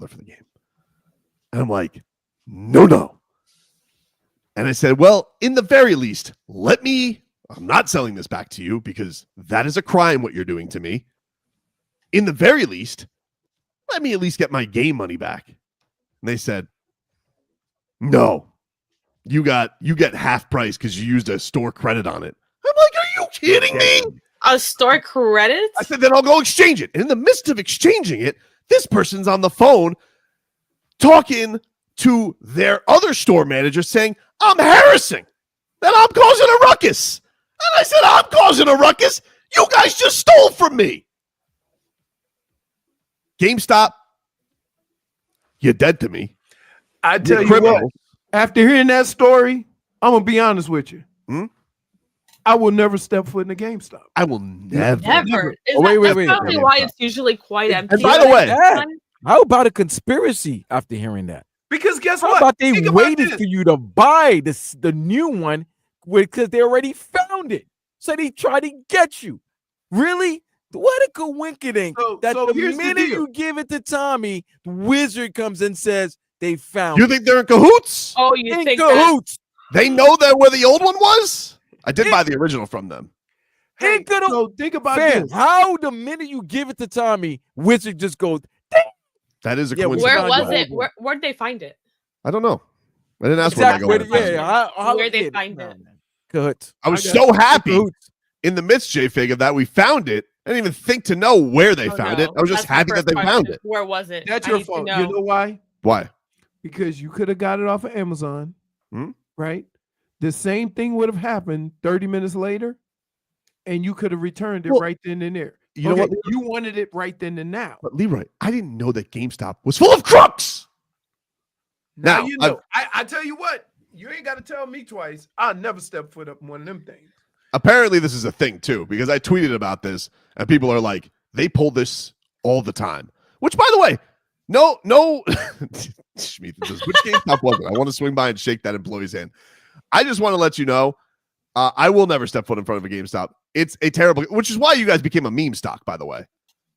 for the game. And I'm like, no. And I said, well, in the very least, I'm not selling this back to you because that is a crime what you're doing to me. In the very least, let me at least get my game money back. And they said, no, you get half price because you used a store credit on it. I'm like, are you kidding me? A store credit? I said, then I'll go exchange it. And in the midst of exchanging it, this person's on the phone talking to their other store manager saying, I'm harassing, that I'm causing a ruckus. And I said, I'm causing a ruckus? You guys just stole from me. GameStop, you're dead to me. I tell you what, after hearing that story, I'm going to be honest with you. I will never step foot in a GameStop. I will never. Never. Wait. That's probably why it's usually quite empty. And by the way, how about a conspiracy after hearing that? Because guess How what? about they Think about waited this. for you to buy the new one because they already found it. So they try to get you. Really? What a coincidence that the here's the minute deal. you give it to Tommy, the wizard comes and says they found You it. think they're in cahoots? Oh, you In think cahoots. They know that where the old one was? I did buy the original from them. Hey, so think about Fam, this. how the minute you give it to Tommy, wizard just goes, That is a Yeah, coincidence. Where was Found it? it. Where'd they find it? I don't know. I didn't ask exactly where where they go. Where'd they find it? Good. I was so happy in the midst, JFig, of that we found it. I didn't even think to know where they found it. I was just That's my happy that first they found question. it. Where was it? That's I your need to fault. know. You know why? Why? Because you could have got it off of Amazon, right? The same thing would have happened 30 minutes later, and you could have returned it right then and there. You know what? You wanted it right then and now. But Leroy, I didn't know that GameStop was full of crooks. Now you know. I tell you what, you ain't got to tell me twice. I'll never step foot up in one of them things. Apparently, this is a thing too, because I tweeted about this, and people are like, they pull this all the time. Which, by the way, no. Schmeeth, which GameStop was it? I want to swing by and shake that employee's hand. I just want to let you know, I will never step foot in front of a GameStop. It's a terrible, which is why you guys became a meme stock, by the way.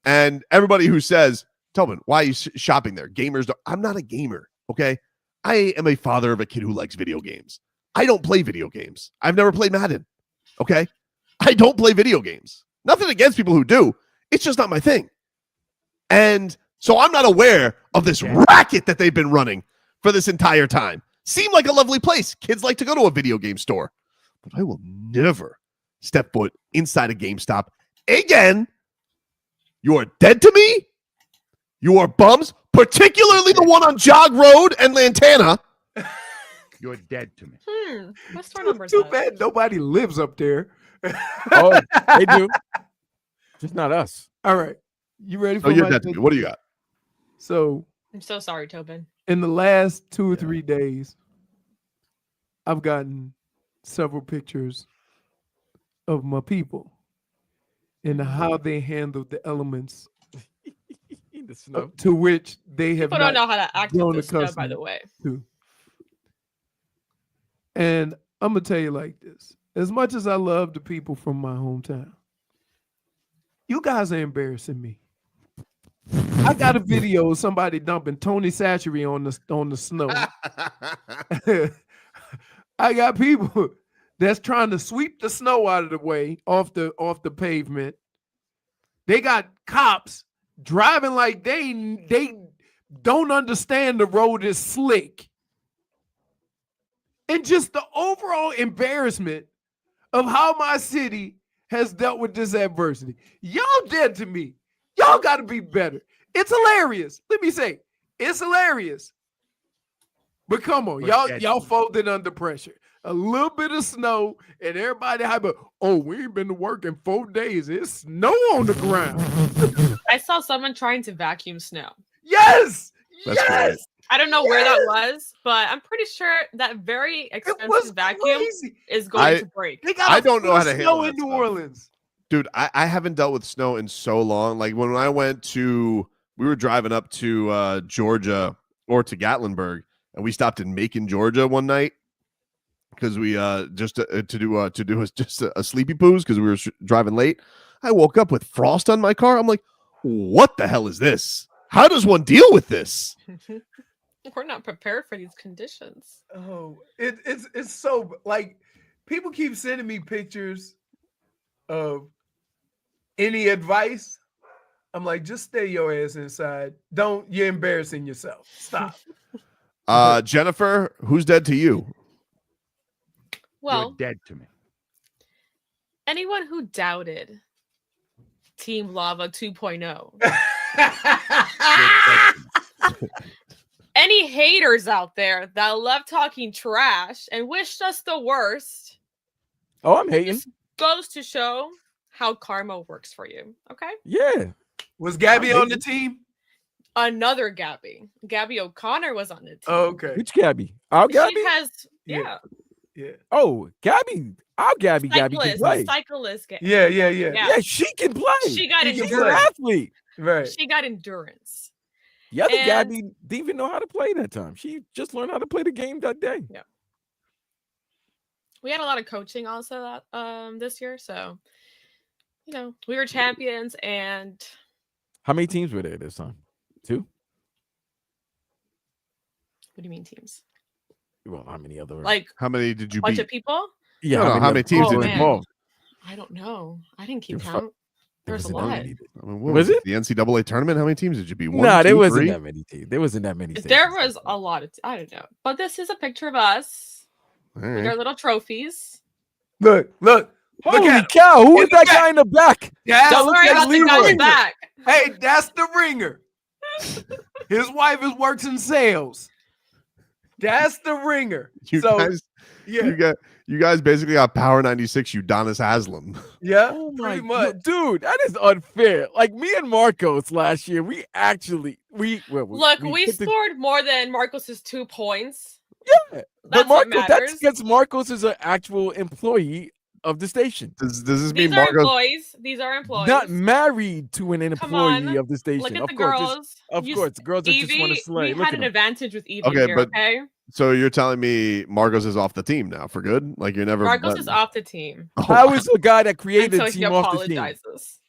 And everybody who says, Tobin, why are you shopping there? Gamers don't. I'm not a gamer, okay? I am a father of a kid who likes video games. I don't play video games. I've never played Madden, okay? I don't play video games. Nothing against people who do. It's just not my thing. And so I'm not aware of this racket that they've been running for this entire time. Seemed like a lovely place. Kids like to go to a video game store. But I will never step foot inside a GameStop again. You are dead to me. You are bums, particularly the one on Jog Road and Lantana. You're dead to me. What store number is Too that? bad nobody lives up there. Oh, they do. Just not us. All right. You ready for Oh, you're my dead to me. What do you got? So I'm so sorry, Tobin. in the last 2 or 3 days, I've gotten several pictures of my people and how they handled the elements The snow. to which they have People don't not know how to act grown with the snow, by accustomed the way. to. And I'm gonna tell you like this: as much as I love the people from my hometown, you guys are embarrassing me. I got a video of somebody dumping Tony Satchery on the snow. I got people that's trying to sweep the snow out of the way off the pavement. They got cops driving like they don't understand the road is slick. And just the overall embarrassment of how my city has dealt with this adversity. Y'all dead to me. Y'all got to be better. It's hilarious. Let me say, it's hilarious. But come on, y'all folded under pressure. A little bit of snow and everybody hype. Oh, we ain't been to work in 4 days. It's snow on the ground. I saw someone trying to vacuum snow. Yes. That's great. I don't know where that was, but I'm pretty sure that very expensive vacuum is going to break. I don't know how to handle snow that in New stuff. Orleans. Dude, I haven't dealt with snow in so long. Like when I went to, we were driving up to Georgia or to Gatlinburg, and we stopped in Macon, Georgia one night because we just to do a sleepy poos because we were driving late. I woke up with frost on my car. I'm like, what the hell is this? How does one deal with this? We're not prepared for these conditions. Oh, it's so like people keep sending me pictures of any advice. I'm like, just stay your ass inside. You're embarrassing yourself. Stop. Jennifer, who's dead to you? Well, You're dead to me. anyone who doubted Team Lava 2.0. Any haters out there that love talking trash and wished us the worst. Oh, I'm hating. Goes to show how karma works for you. Okay. Yeah. Was Gabby on the team? Another Gabby. Gabby O'Connor was on the team. Oh, okay. Which Gabby? Our Gabby? She has, Yeah. Oh, Gabby. Our Gabby can play. Cyclist. Yeah. Yeah, she can play. She got She's an endurance. athlete. Right. She got endurance. The other And- Gabby didn't even know how to play that time. She just learned how to play the game that day. Yeah. We had a lot of coaching also this year, so we were champions. And How many teams were there this time? 2? what do you mean teams? Well, how many other? Like How many did you a bunch beat? of people? Yeah, No, how many teams Oh, did you man. involve? I don't know. I didn't keep You're fu- count. There's a wasn't lot. that many. I mean, what Was was it? the NCAA tournament? How many teams did you beat? One, Nah, there two, wasn't three? that many teams. There wasn't that many. There was a lot of. I don't know. But this is a picture of us All with right. our little trophies. Look. Holy at him. cow! Who In is the that back. guy in the back? That's Don't worry about the guy in the Leroy. back. Hey, that's the ringer. His wife works in sales. That's the ringer. You guys basically got Power 96 Udonis Haslam. Yeah, Oh my pretty much. dude, that is unfair. Like me and Marcos last year, we actually we Look, we put the- scored more than Marcos's 2 points. Yeah, That's but what Marcos, matters. that's because Marcos is an actual employee of the station. Does this These mean are Marcos? employees. These are employees. Not married to an Come employee on. of the station. Look at of the course, girls. of course, the girls that just want to Evie, slay. we Look had at an them. advantage with Evie Okay, here, but- okay? So you're telling me Marcos is off the team now for good? Like you're never. Marcos is off the team. How is the guy that created Until the he team off the team? apologizes.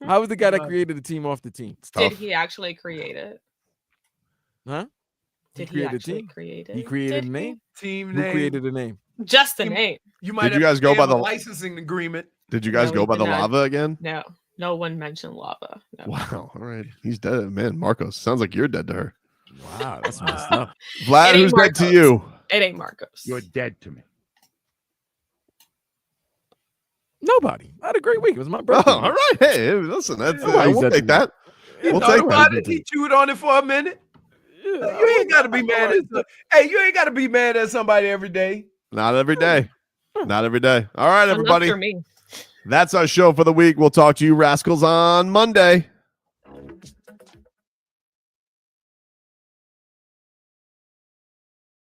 How is the guy that created the team off the team? Did he actually create it? Huh? Did he created a actually team? create it? He created Did a name. Team Who name. created the name? Just the name. You might Did have you guys to go pay by him the a licensing agreement. Did you guys No, go we by the did not. lava again? No one mentioned lava. No. Wow. All right. He's dead. Man, Marcos. Sounds like you're dead to her. Wow, that's messed up. Vlad, It ain't who's dead to Marcos. you? It ain't Marcos. You're dead to me. Nobody. I had a great week. It was my birthday. Oh, all right. Hey, listen, that's Nobody's we'll dead take to that. He We'll thought take about that. it. He chewed on it for a minute. You ain't got to be mad at. Hey, you ain't got to be mad at somebody every day. Not every day. Not every day. All right, Enough everybody. for me. That's our show for the week. We'll talk to you rascals on Monday.